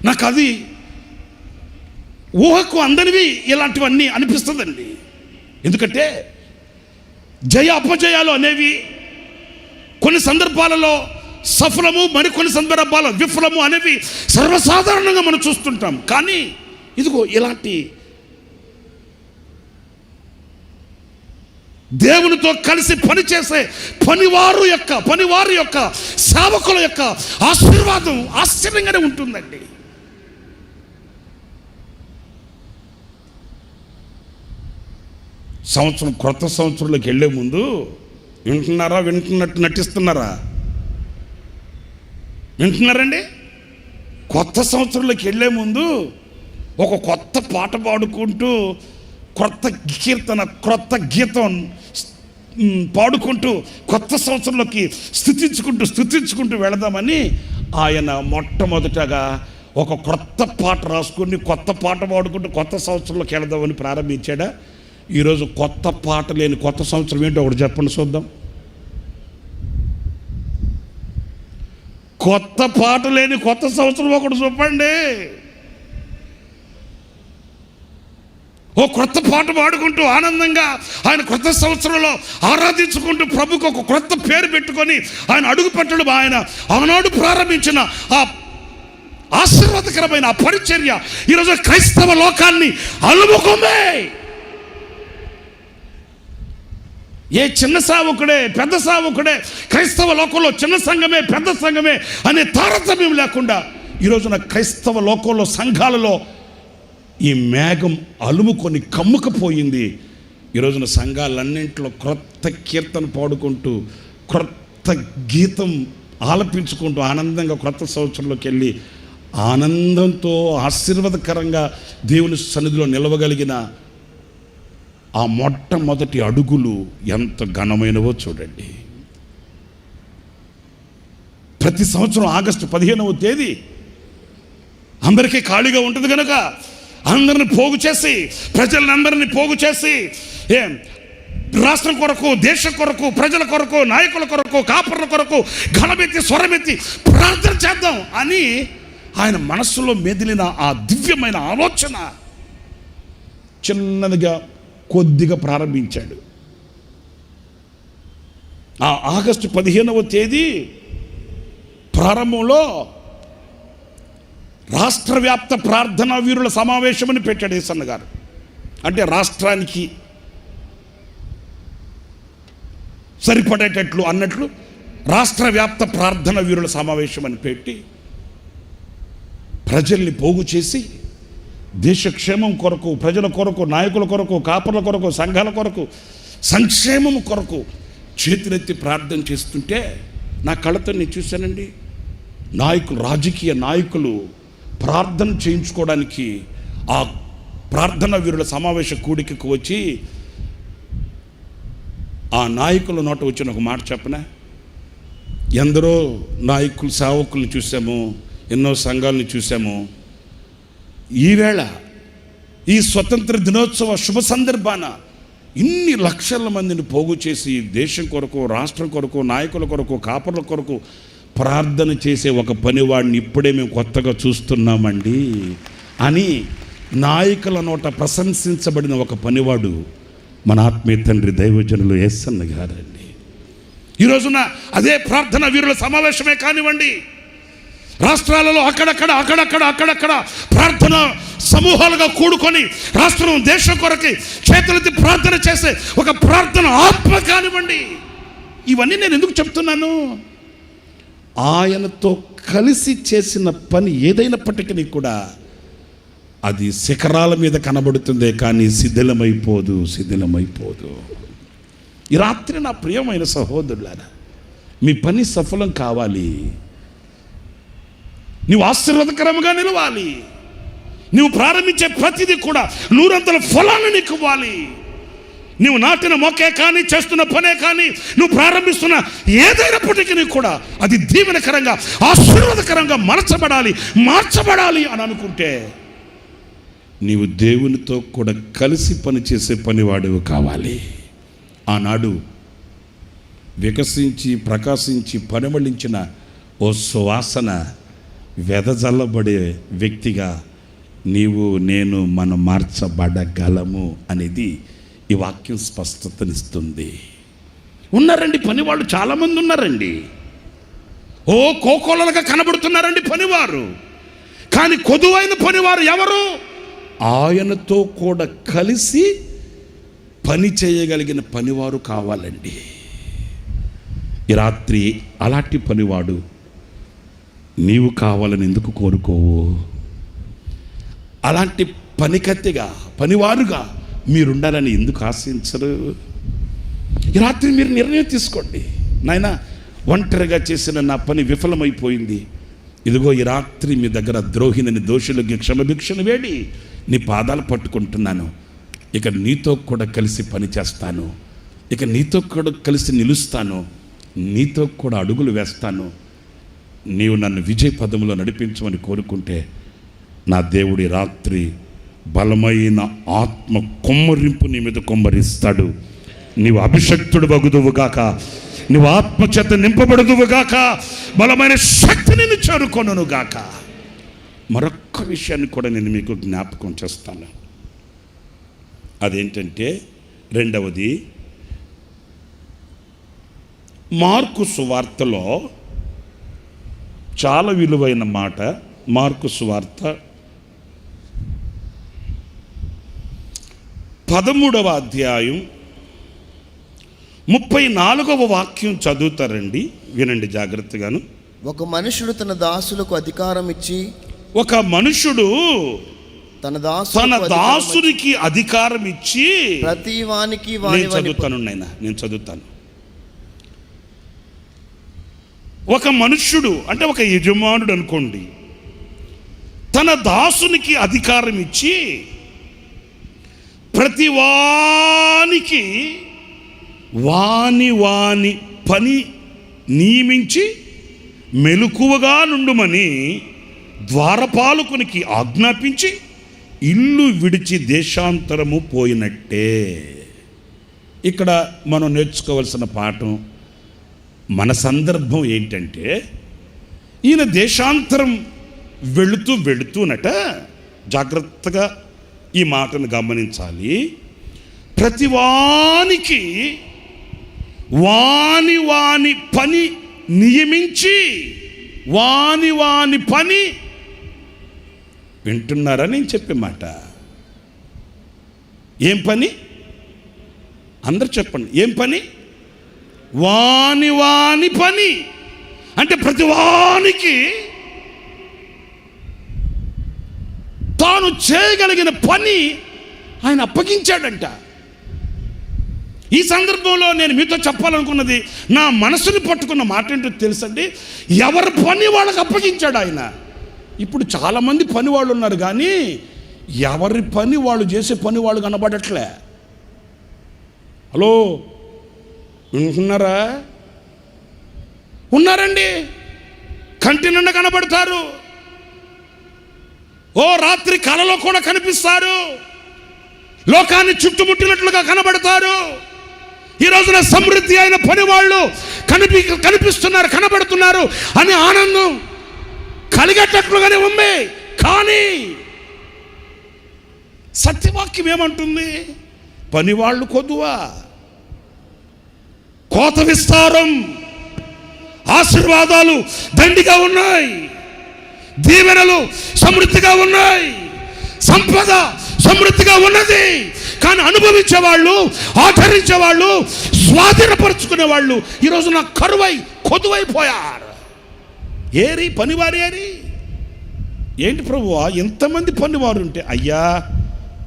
నాకు అది ఊహకు అందనివి ఇలాంటివన్నీ అనిపిస్తుందండి. ఎందుకంటే జయ అపజయాలు అనేవి కొన్ని సందర్భాలలో సఫలము, మరికొన్ని సందర్భాల్లో విఫలము అనేవి సర్వసాధారణంగా మనం చూస్తుంటాం. కానీ ఇదిగో ఇలాంటి దేవునితో కలిసి పనిచేసే పనివారి యొక్క సేవకుల యొక్క ఆశీర్వాదం ఆశ్చర్యంగానే ఉంటుందండి. క్రొత్త సంవత్సరంలోకి వెళ్ళే ముందు వింటున్నట్టు నటిస్తున్నారా? వింటున్నారండి? కొత్త సంవత్సరంలోకి వెళ్ళే ముందు ఒక కొత్త పాట పాడుకుంటూ క్రొత్త గీతం పాడుకుంటూ కొత్త సంవత్సరంలోకి స్థుతించుకుంటూ వెళదామని ఆయన మొట్టమొదటగా ఒక కొత్త పాట రాసుకుని కొత్త పాట పాడుకుంటూ కొత్త సంవత్సరంలోకి వెళదామని ప్రారంభించాడా? ఈరోజు కొత్త పాట లేని కొత్త సంవత్సరం ఏంటో ఒకటి చెప్పండి చూద్దాం. కొత్త పాట లేని కొత్త సంవత్సరం ఒకటి చెప్పండి. ఓ కొత్త పాట పాడుకుంటూ ఆనందంగా ఆయన కొత్త సంవత్సరంలో ఆరాధించుకుంటూ ప్రభుకు ఒక కొత్త పేరు పెట్టుకొని ఆయన అడుగు పెట్టడం, ఆయన ఆనాడు ప్రారంభించిన ఆ ఆశీర్వాదకరమైన ఆ పరిచర్య ఈరోజు క్రైస్తవ లోకాన్ని అలుముకుంది. ఏ చిన్న సావుకుడే పెద్ద సావుకుడే క్రైస్తవ లోకంలో చిన్న సంఘమే పెద్ద సంఘమే అనే తారతమ్యం లేకుండా ఈరోజున క్రైస్తవ లోకంలో సంఘాలలో ఈ మేఘం అలుముకొని కమ్ముకపోయింది. ఈరోజున సంఘాలన్నింటిలో క్రొత్త కీర్తన పాడుకుంటూ క్రొత్త గీతం ఆలపించుకుంటూ ఆనందంగా క్రొత్త సంవత్సరంలోకి వెళ్ళి ఆనందంతో ఆశీర్వాదకరంగా దేవుని సన్నిధిలో నిలవగలిగిన ఆ మొట్టమొదటి అడుగులు ఎంత ఘనమైనవో చూడండి. ప్రతి సంవత్సరం ఆగస్టు 15వ తేదీ అందరికీ ఖాళీగా ఉంటుంది కనుక అందరిని పోగు చేసి ప్రజలందరినీ పోగు చేసి రాష్ట్రం కొరకు, దేశం కొరకు, ప్రజల కొరకు, నాయకుల కొరకు, కాపర్ల కొరకు ఘనమెత్తి స్వరమెత్తి ప్రార్థన చేద్దాం అని ఆయన మనస్సులో మెదిలిన ఆ దివ్యమైన ఆలోచన చిన్నదిగా కొద్దిగా ప్రారంభించాడు. ఆ ఆగస్టు 15వ తేదీ ప్రారంభంలో రాష్ట్ర వ్యాప్త ప్రార్థనా వీరుల సమావేశం అని పెట్టాడు యేసన్న గారు. అంటే రాష్ట్రానికి సరిపడేటట్లు అన్నట్లు రాష్ట్ర వ్యాప్త ప్రార్థనా వీరుల సమావేశం అని పెట్టి ప్రజల్ని పోగు చేసి దేశ క్షేమం కొరకు, ప్రజల కొరకు, నాయకుల కొరకు, కాపర్ల కొరకు, సంఘాల కొరకు, సంక్షేమం కొరకు చేతులెత్తి ప్రార్థన చేస్తుంటే నా కళ్ళతో నేను చూశానండి. నాయకులు, రాజకీయ నాయకులు ప్రార్థన చేయించుకోవడానికి ఆ ప్రార్థనా వీరుల సమావేశ కూడికకు వచ్చి ఆ నాయకుల నోట వచ్చిన ఒక మాట చెప్పనా, ఎందరో నాయకులు, సేవకుల్ని చూసాము, ఎన్నో సంఘాలను చూసాము. ఈవేళ ఈ స్వతంత్ర దినోత్సవ శుభ సందర్భాన ఇన్ని లక్షల మందిని పోగు చేసి దేశం కొరకు, రాష్ట్రం కొరకు, నాయకుల కొరకు, కాపర్ల కొరకు ప్రార్థన చేసే ఒక పనివాడిని ఇప్పుడే మేము కొత్తగా చూస్తున్నామండి అని నాయకుల నోట ప్రశంసించబడిన ఒక పనివాడు మన ఆత్మీయ తండ్రి దైవజనులు యేసన్న గారండి. ఈ రోజున అదే ప్రార్థన వీరుల సమావేశమే కానివ్వండి, రాష్ట్రాలలో అక్కడక్కడ ప్రార్థన సమూహాలుగా కూడుకొని రాష్ట్రం, దేశం కొరకు చేతులెత్తి ప్రార్థన చేసే ఒక ప్రార్థన ఆత్మ కానివ్వండి. ఇవన్నీ నేను ఎందుకు చెప్తున్నాను? ఆయనతో కలిసి చేసిన పని ఏదైనప్పటికీ కూడా అది శిఖరాల మీద కనబడుతుందే కానీ శిథిలమైపోదు. ఈ రాత్రి నా ప్రియమైన సహోదరులారా, మీ పని సఫలం కావాలి, నీవు ఆశీర్వాదకరంగా నిలవాలి, నువ్వు ప్రారంభించే ప్రతిదీ కూడా 100 ఫలాన్ని నీకు ఇవ్వాలి. నువ్వు నాటిన మొక్కే కానీ, చేస్తున్న పనే కానీ, నువ్వు ప్రారంభిస్తున్న ఏదైనప్పటికీ కూడా అది దీవెనకరంగా, ఆశీర్వాదకరంగా మార్చబడాలి అని అనుకుంటే నీవు దేవునితో కూడా కలిసి పనిచేసే పనివాడివి కావాలి. ఆనాడు వికసించి ప్రకాశించి పరిమళించిన ఓ సువాసన వెదజల్లబడే వ్యక్తిగా నీవు నేను మనం మార్చబడగలము అనేది ఈ వాక్యం స్పష్టతనిస్తుంది. ఉన్నారండి పనివాళ్ళు, చాలామంది ఉన్నారండి. ఓ కోకోలలుగా కనబడుతున్నారండి పనివారు. కానీ కొదువైన పనివారు ఎవరు? ఆయనతో కూడా కలిసి పని చేయగలిగిన పనివారు కావాలండి. ఈ రాత్రి అలాంటి పనివాడు నీవు కావాలని ఎందుకు కోరుకోవు? అలాంటి పనికత్తెగా, పనివారుగా మీరుండాలని ఎందుకు ఆశించరు? ఈ రాత్రి మీరు నిర్ణయం తీసుకోండి. నాయనా, ఒంటరిగా చేసిన నా పని విఫలమైపోయింది, ఇదిగో ఈ రాత్రి మీ దగ్గర ద్రోహిణని, దోషులకి క్షమభిక్షను వేడి నీ పాదాలు పట్టుకుంటున్నాను. ఇక నీతో కూడా కలిసి పని చేస్తాను, ఇక నీతో కూడా కలిసి నిలుస్తాను, నీతో కూడా అడుగులు వేస్తాను. నీవు నన్ను విజయ పదములో నడిపించమని కోరుకుంటే నా దేవుడి రాత్రి బలమైన ఆత్మ కొమ్మరింపు నీ మీద కొమ్మరిస్తాడు. నీవు అభిషక్తుడు వగుదువుగాక, నువ్వు ఆత్మచేత నింపబడుదువుగాక, బలమైన శక్తిని నేను చేరుకొనుగాక. మరొక్క విషయాన్ని కూడా నేను మీకు జ్ఞాపకం చేస్తాను. అదేంటంటే, రెండవది, మార్కు సువార్తలో చాలా విలువైన మాట. మార్కు సువార్త 13వ అధ్యాయం 34వ వాక్యం చదువుతారండి, వినండి జాగ్రత్తగాను. ఒక మనుషుడు తన దాసులకు అధికారం ఇచ్చి, ఒక మనుషుడు తన దాసునికి అధికారం ఇచ్చి, ప్రతి వానికి నేను చదువుతాను. ఒక మనుష్యుడు అంటే ఒక యజమానుడు అనుకోండి, తన దాసునికి అధికారం ఇచ్చి ప్రతి వానికి వాని పని నియమించి మెలకువగా నుండుమని ద్వారపాలకునికి ఆజ్ఞాపించి ఇల్లు విడిచి దేశాంతరము పోయినట్టే. ఇక్కడ మనం నేర్చుకోవాల్సిన పాఠం, మన సందర్భం ఏంటంటే, ఈయన దేశాంతరం వెళుతూనట, జాగ్రత్తగా ఈ మాటను గమనించాలి. ప్రతివానికి వాని పని నియమించి, వాని పని, వింటున్నారా నేను చెప్పే మాట? ఏం పని? అందరు చెప్పండి, ఏం పని? వాని పని. అంటే ప్రతివానికి తాను చేయగలిగిన పని ఆయన అప్పగించాడంట. ఈ సందర్భంలో నేను మీతో చెప్పాలనుకున్నది, నా మనసుని పట్టుకున్న మాట ఏంటో తెలుసండి, ఎవరి పని వాళ్ళకి అప్పగించాడు ఆయన. ఇప్పుడు చాలామంది పని వాళ్ళు ఉన్నారు, కానీ ఎవరి పని వాళ్ళు చేసే పని వాళ్ళు కనబడట్లే. హలో, వింటున్నారా? ఉన్నారండి, కంటి నిండా కనబడతారు. ఓ రాత్రి కలలో కూడా కనిపిస్తారు, లోకాన్ని చుట్టుముట్టినట్లుగా కనబడతారు. ఈ రోజున సమృద్ధి అయిన పని వాళ్ళు కనిపిస్తున్నారు, కనబడుతున్నారు అని ఆనందం కలిగేటట్లుగానే ఉంది. కానీ సత్యవాక్యం ఏమంటుంది? పనివాళ్ళు కొద్దువా, కోత విస్తారం, ఆశీర్వాదాలు దండిగా ఉన్నాయి, దీవెనలు సమృద్ధిగా ఉన్నాయి, సంపద సమృద్ధిగా ఉన్నది. కానీ అనుభవించే వాళ్ళు, ఆచరించే వాళ్ళు, స్వాధీనపరుచుకునే వాళ్ళు ఈరోజు నా కరువై కొదువైపోయారు. ఏరి పనివారు ఏరి? ఏంటి ప్రభువా ఎంతమంది పనివారు ఉంటే? అయ్యా,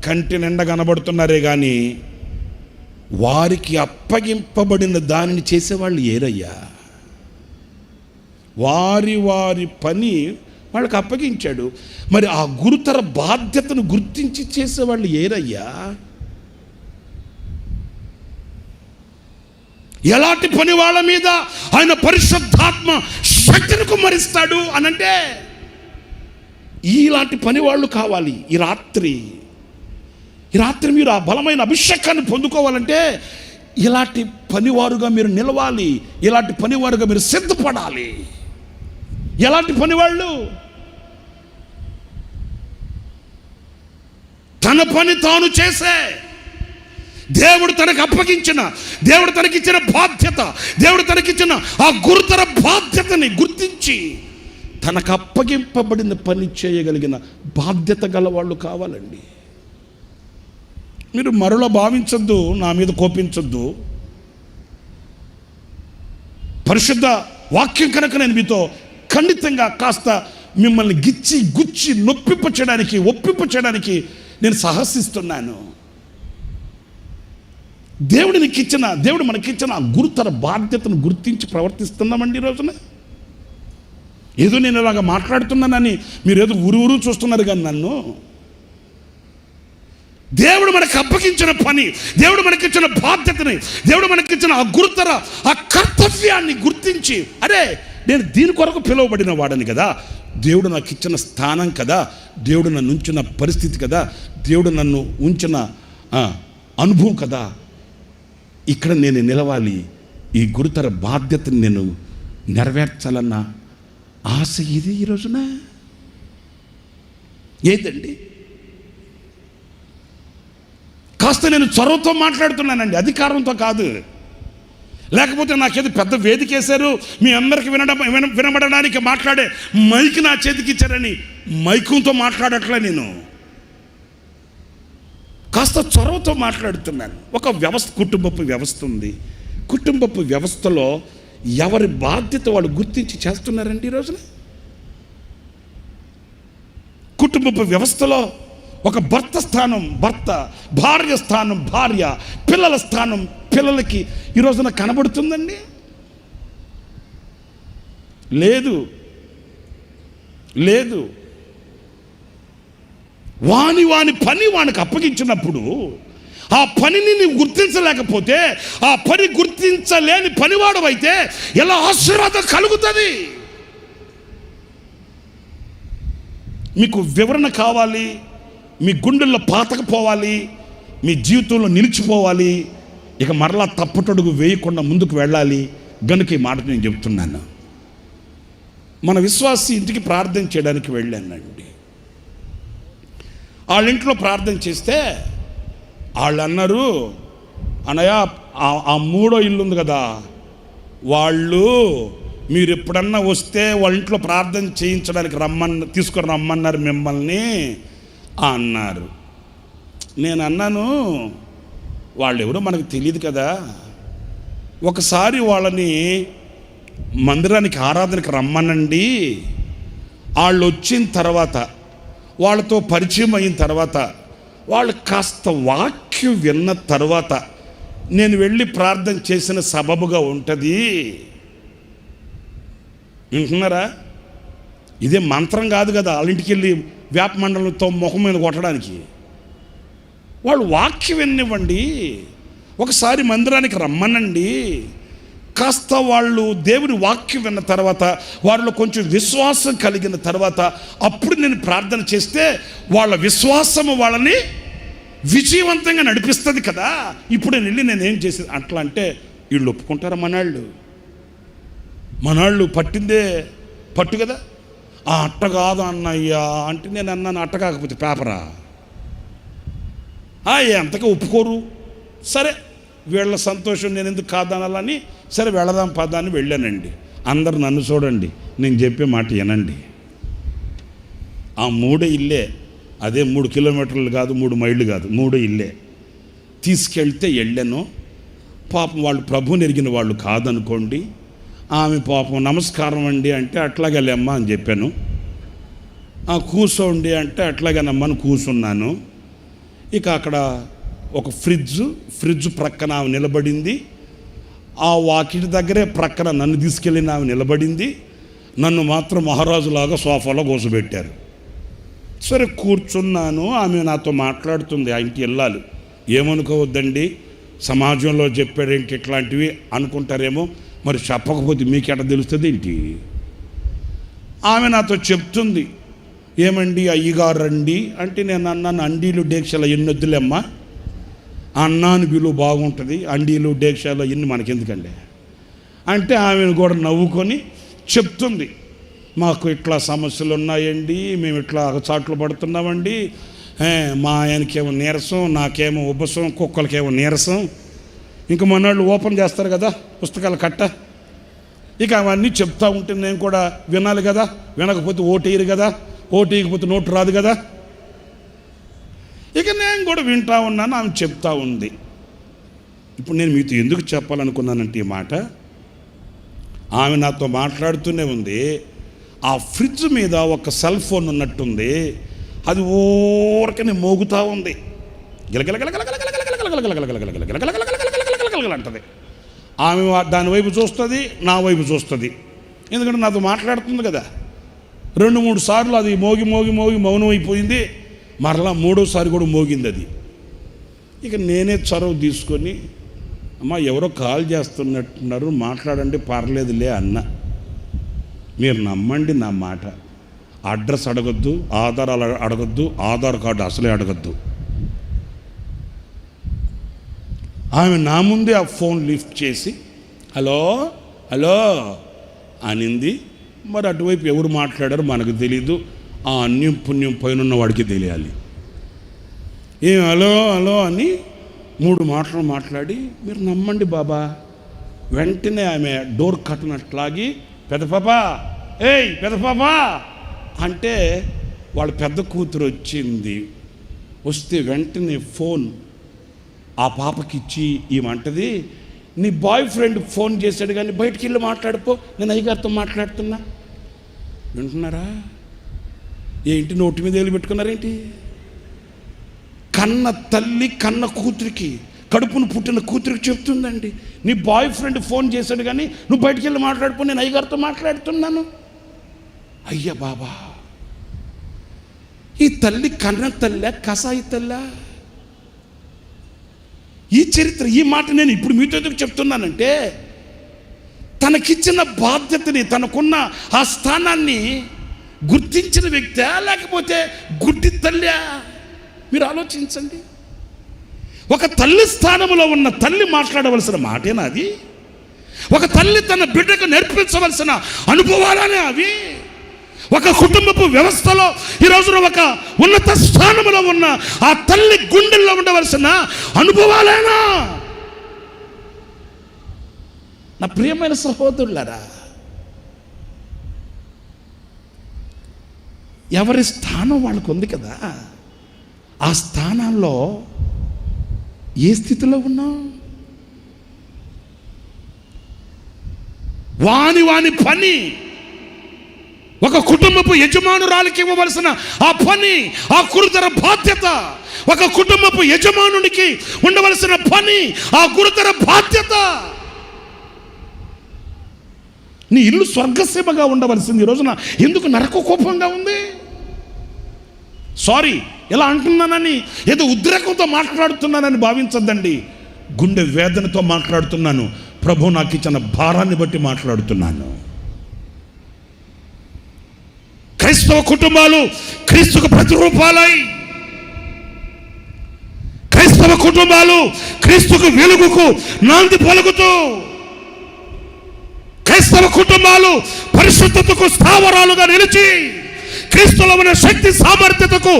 కంటి నిండా కనబడుతున్నారే కానీ వారికి అప్పగింపబడిన దానిని చేసేవాళ్ళు ఏరయ్యా. వారి వారి పని వాళ్ళకి అప్పగించాడు, మరి ఆ గురుతర బాధ్యతను గుర్తించి చేసేవాళ్ళు ఏరయ్యా? ఎలాంటి పని వాళ్ళ మీద ఆయన పరిశుద్ధాత్మ శక్తిని కుమ్మరిస్తాడు అనంటే ఇలాంటి పని వాళ్ళు కావాలి. ఈ రాత్రి మీరు ఆ బలమైన అభిషేకాన్ని పొందుకోవాలంటే ఇలాంటి పనివారుగా మీరు నిలవాలి, ఇలాంటి పనివారుగా మీరు సిద్ధపడాలి. ఎలాంటి పనివాళ్ళు? తన పని తాను చేసే, దేవుడు తనకు అప్పగించిన, దేవుడు తనకిచ్చిన బాధ్యత, దేవుడు తనకిచ్చిన ఆ గురుతర బాధ్యతని గుర్తించి తనకు అప్పగింపబడిన పని చేయగలిగిన బాధ్యత గల వాళ్ళు కావాలండి. మీరు మరలా భావించొద్దు, నా మీద కోపించొద్దు. పరిశుద్ధ వాక్యం కనుక నేను మీతో ఖండితంగా కాస్త మిమ్మల్ని గిచ్చి గుచ్చి నొప్పింపచేయడానికి, ఒప్పింపచేయడానికి నేను సాహసిస్తున్నాను. దేవుడు మనకిచ్చిన ఆ గురుతర బాధ్యతను గుర్తించి ప్రవర్తిస్తున్నామండి ఈ రోజున. ఏదో నేను ఇలాగా మాట్లాడుతున్నానని మీరు ఏదో ఊరు చూస్తున్నారు, కానీ నన్ను దేవుడు మనకు అప్పగించిన పని, దేవుడు మనకిచ్చిన బాధ్యతని, దేవుడు మనకిచ్చిన ఆ గురుతర ఆ కర్తవ్యాన్ని గుర్తించి, అరే నేను దీని కొరకు పిలువబడిన వాడని కదా, దేవుడు నాకు ఇచ్చిన స్థానం కదా, దేవుడు నన్ను ఉంచిన పరిస్థితి కదా, దేవుడు నన్ను ఉంచిన అనుభవం కదా, ఇక్కడ నేను నిలవాలి, ఈ గురుతర బాధ్యతని నేను నెరవేర్చాలన్న ఆశ ఇది ఈ రోజున ఏదండి? కాస్త నేను చొరవతో మాట్లాడుతున్నానండి, అధికారంతో కాదు. లేకపోతే నాకేదో పెద్ద వేదిక వేశారు, మీ అందరికి వినబడడానికి మాట్లాడే మైక్ నా చేతికి ఇచ్చారని మైకంతో మాట్లాడట్లే. నేను కాస్త చొరవతో మాట్లాడుతున్నాను. ఒక వ్యవస్థ, కుటుంబపు వ్యవస్థ ఉంది. కుటుంబపు వ్యవస్థలో ఎవరి బాధ్యత వాళ్ళు గుర్తించి చేస్తున్నారండి ఈ రోజున. కుటుంబపు వ్యవస్థలో ఒక భర్త స్థానం భర్త, భార్య స్థానం భార్య, పిల్లల స్థానం పిల్లలకి ఈ రోజున కనబడుతుందండి? లేదు. వాని పని వానికి అప్పగించినప్పుడు ఆ పనిని నీవు గుర్తించలేకపోతే, ఆ పని గుర్తించలేని పనివాడు అయితే ఎలా ఆశీర్వాదం కలుగుతుంది? మీకు వివరణ కావాలి, మీ గుండెల్లో పాతకపోవాలి, మీ జీవితంలో నిలిచిపోవాలి, ఇక మరలా తప్పుటడుగు వేయకుండా ముందుకు వెళ్ళాలి. గనుక ఈ మాట నేను చెప్తున్నాను. మన విశ్వాసి ఇంటికి ప్రార్థన చేయడానికి వెళ్ళానండి. వాళ్ళ ఇంట్లో ప్రార్థన చేస్తే వాళ్ళు అన్నారు, అన్నయ్య ఆ మూడో ఇల్లు ఉంది కదా, వాళ్ళు మీరు ఎప్పుడన్నా వస్తే వాళ్ళ ఇంట్లో ప్రార్థన చేయించడానికి తీసుకొని రమ్మన్నారు మిమ్మల్ని అన్నారు. నేను అన్నాను, వాళ్ళు ఎవరో మనకు తెలియదు కదా, ఒకసారి వాళ్ళని మందిరానికి ఆరాధనకి రమ్మనండి, వాళ్ళు వచ్చిన తర్వాత, వాళ్ళతో పరిచయం అయిన తర్వాత, వాళ్ళు కాస్త వాక్యం విన్న తర్వాత నేను వెళ్ళి ప్రార్థన చేసిన సబబుగా ఉంటుంది. వింటున్నారా? ఇదే మంత్రం కాదు కదా వాళ్ళ ఇంటికి వెళ్ళి వేప మండలంతో ముఖం మీద కొట్టడానికి. వాళ్ళు వాక్యం వినివ్వండి, ఒకసారి మందిరానికి రమ్మనండి. కాస్త వాళ్ళు దేవుని వాక్యం విన్న తర్వాత వాళ్ళలో కొంచెం విశ్వాసం కలిగిన తర్వాత అప్పుడు నేను ప్రార్థన చేస్తే వాళ్ళ విశ్వాసము వాళ్ళని విజయవంతంగా నడిపిస్తుంది కదా. ఇప్పుడు నేను వెళ్ళి నేనేం చేసేది అట్లా అంటే వీళ్ళు ఒప్పుకుంటారా? మనాళ్ళు పట్టిందే పట్టు కదా. ఆ అట్ట కాదు అన్నయ్యా అంటే నేను అన్నాను, అట్ట కాకపోతే పేపరా? ఎంతగా ఒప్పుకోరు. సరే వీళ్ళ సంతోషం నేను ఎందుకు కాదనాలని సరే వెళదాం పదాన్ని వెళ్ళానండి. అందరు నన్ను చూడండి, నేను చెప్పే మాట వినండి. ఆ 3 ఇల్లే, అదే 3 కిలోమీటర్లు కాదు, 3 మైళ్ళు కాదు, 3 ఇల్లే తీసుకెళ్తే వెళ్ళాను. పాపం వాళ్ళు ప్రభువుని ఎరిగిన వాళ్ళు కాదనుకోండి. ఆమె పాపం నమస్కారం అండి అంటే అట్లాగే లేమ్మా అని చెప్పాను. కూర్చోండి అంటే అట్లాగే నమ్మని కూర్చున్నాను. ఇక అక్కడ ఒక ఫ్రిడ్జ్ ప్రక్కన ఆమె నిలబడింది. ఆ వాకిటి దగ్గరే ప్రక్కన నన్ను తీసుకెళ్ళిన ఆమె నిలబడింది. నన్ను మాత్రం మహారాజులాగా సోఫాలో కూర్చోబెట్టారు. సరే కూర్చున్నాను. ఆమె నాతో మాట్లాడుతుంది. ఆ ఇంటికి వెళ్ళాలి. ఏమనుకోవద్దండి, సమాజంలో చెప్పాడేంటి ఇట్లాంటివి అనుకుంటారేమో, మరి చెప్పకపోతే మీకెట తెలుస్తుంది ఏంటి? ఆమె నాతో చెప్తుంది, ఏమండి అయ్యగారు రండి అంటే నేను అన్నాను, అండీలు డేక్షల ఎన్నొద్దులేమ్మా, అన్నాను విలువ బాగుంటుంది, అండీలు డేక్షాలు ఎన్ని మనకెందుకండి అంటే ఆమెను కూడా నవ్వుకొని చెప్తుంది, మాకు ఇట్లా సమస్యలు ఉన్నాయండి, మేము ఇట్లా చాట్లు పడుతున్నామండి, మా ఆయనకేమో నీరసం, నాకేమో ఉబ్బసం, కుక్కలకేమో నీరసం, ఇంకా మొన్నాళ్ళు ఓపెన్ చేస్తారు కదా పుస్తకాల కట్ట. ఇక అవన్నీ చెప్తా ఉంటే నేను కూడా వినాలి కదా, వినకపోతే ఓటేయరు కదా, ఓటేయకపోతే నోటు రాదు కదా. ఇక నేను కూడా వింటా ఉన్నాను, ఆమె చెప్తా ఉంది. ఇప్పుడు నేను మీతో ఎందుకు చెప్పాలనుకున్నానంటే ఈ మాట, ఆమె నాతో మాట్లాడుతూనే ఉంది. ఆ ఫ్రిడ్జ్ మీద ఒక సెల్ ఫోన్ ఉన్నట్టుంది, అది ఊరకనే మోగుతూ ఉంది, అంటది. ఆమె దాని వైపు చూస్తుంది, నా వైపు చూస్తుంది, ఎందుకంటే నాతో మాట్లాడుతుంది కదా. 2-3 సార్లు అది మోగి మౌనం అయిపోయింది. మరలా 3వసారి కూడా మోగింది అది. ఇక నేనే చొరవ తీసుకొని, అమ్మ ఎవరో కాల్ చేస్తున్నట్టున్నారు, మాట్లాడండి పర్లేదులే అన్న. మీరు నమ్మండి నా మాట, అడ్రస్ అడగొద్దు, ఆధారాలు అడగొద్దు, ఆధార్ కార్డు అసలే అడగొద్దు. ఆమె నా ముందే ఆ ఫోన్ లిఫ్ట్ చేసి హలో అనింది. మరి అటువైపు ఎవరు మాట్లాడారో మనకు తెలీదు, ఆ అన్యం పుణ్యం పైన వాడికి తెలియాలి. హలో అని 3 మాటలు మాట్లాడి, మీరు నమ్మండి బాబా, వెంటనే ఆమె డోర్ కట్టినట్లాగి పెద్ద పాపా అంటే వాళ్ళ పెద్ద కూతురు వచ్చింది. వస్తే వెంటనే ఫోన్ ఆ పాపకి ఇచ్చి ఏమంటది, నీ బాయ్ ఫ్రెండ్ ఫోన్ చేశాడు కానీ బయటికి వెళ్ళి మాట్లాడిపో, నేను అయ్యగారితో మాట్లాడుతున్నా. వింటున్నారా? ఏంటి నోటి మీద వేలు పెట్టుకున్నారేంటి? కన్న తల్లి కన్న కూతురికి, కడుపును పుట్టిన కూతురికి చెప్తుందండి, నీ బాయ్ ఫ్రెండ్ ఫోన్ చేశాడు కానీ నువ్వు బయటికి వెళ్ళి మాట్లాడిపో, నేను అయ్యగారితో మాట్లాడుతున్నాను. అయ్య బాబా, ఈ తల్లి కన్న తల్లా కసాయి తల్లా? ఈ చరిత్ర, ఈ మాట నేను ఇప్పుడు మీతో ఎందుకు చెప్తున్నానంటే, తనకిచ్చిన బాధ్యతని, తనకున్న ఆ స్థానాన్ని గుర్తించిన వ్యక్తి లేకపోతే గుడ్డి తల్లి? మీరు ఆలోచించండి. ఒక తల్లి స్థానంలో ఉన్న తల్లి మాట్లాడవలసిన మాటేనా అది? ఒక తల్లి తన బిడ్డకు నేర్పించవలసిన అనుభవాలనే అవి? ఒక కుటుంబపు వ్యవస్థలో ఈ రోజున ఒక ఉన్నత స్థానంలో ఉన్న ఆ తల్లి గుండెల్లో ఉండవలసిన అనుభవాలేనా? నా ప్రియమైన సహోదరులారా, ఎవరి స్థానం వాళ్ళకు ఉంది కదా. ఆ స్థానాల్లో ఏ స్థితిలో ఉన్నాం? వాని పని ఒక కుటుంబపు యజమానురాలికి ఇవ్వవలసిన ఆ పని, ఆ గురుతర బాధ్యత, ఒక కుటుంబపు యజమానునికి ఉండవలసిన పని, ఆ గురుతర బాధ్యత. నీ ఇల్లు స్వర్గసీమగా ఉండవలసింది ఈ రోజున ఎందుకు నరక కోపంగా ఉంది? సారీ, ఇలా అంటున్నానని ఏదో ఉద్రేకంతో మాట్లాడుతున్నానని భావించద్దండి. గుండె వేదనతో మాట్లాడుతున్నాను. ప్రభు నాకు ఇచ్చిన భారాన్ని బట్టి మాట్లాడుతున్నాను. క్రైస్తవ కుటుంబాలు క్రీస్తుకు ప్రతిరూపాలై, క్రైస్తవ కుటుంబాలు క్రీస్తుకు వెలుగుకు నాంది పలుకుతూ, క్రైస్తవ కుటుంబాలు పరిశుద్ధతకు స్థావరాలుగా నిలిచి, క్రీస్తులో ఉన్న శక్తి సామర్థ్యతకు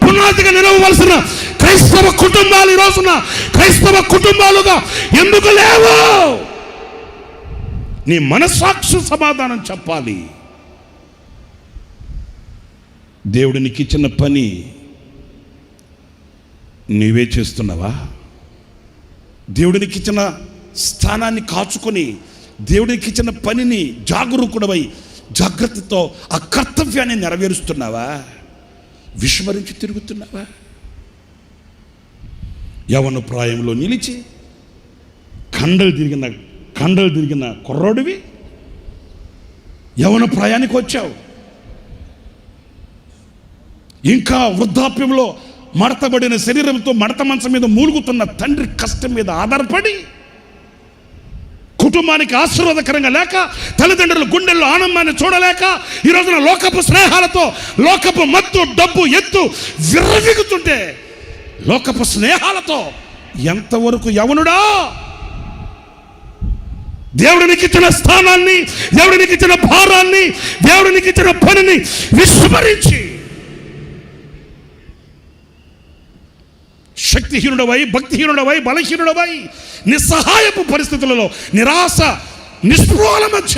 పునాదిగా నిలవవలసిన క్రైస్తవ కుటుంబాలు ఈ రోజున క్రైస్తవ కుటుంబాలుగా ఎందుకు లేవు? నీ మనస్సాక్షి సమాధానం చెప్పాలి. దేవుడు నీకు ఇచ్చిన పని నీవే చేస్తున్నావా? దేవుడికి ఇచ్చిన స్థానాన్ని కాచుకొని, దేవుడికి ఇచ్చిన పనిని జాగరూకుడవై జాగ్రత్తతో ఆ కర్తవ్యాన్ని నెరవేరుస్తున్నావా? విస్మరించి తిరుగుతున్నావా? యవన ప్రాయంలో నిలిచి కండలు తిరిగిన కుర్రోడివి యవన ప్రాయానికి వచ్చావు. ఇంకా వృద్ధాప్యంలో మడతబడిన శరీరంతో మడత మంచం మీద మూలుగుతున్న తండ్రి కష్టం మీద ఆధారపడి, కుటుంబానికి ఆశీర్వాదకరంగా లేక, తల్లిదండ్రుల గుండెల్లో ఆనందాన్ని చూడలేక, ఈ రోజున లోకపు స్నేహాలతో, లోకపు మత్తు, డబ్బు, ఎత్తు విర్రవిగుతుంటే, లోకపు స్నేహాలతో ఎంతవరకు యవనుడా దేవుడికి ఇచ్చిన స్థానాన్ని, దేవుడికి ఇచ్చిన భారాన్ని, దేవుడికి ఇచ్చిన పనిని విస్మరించి శక్తిహీనుడవై, భక్తిహీనుడవై, బలహీనుడవై, నిస్సహాయపు పరిస్థితులలో, నిరాశ నిస్పృహల మధ్య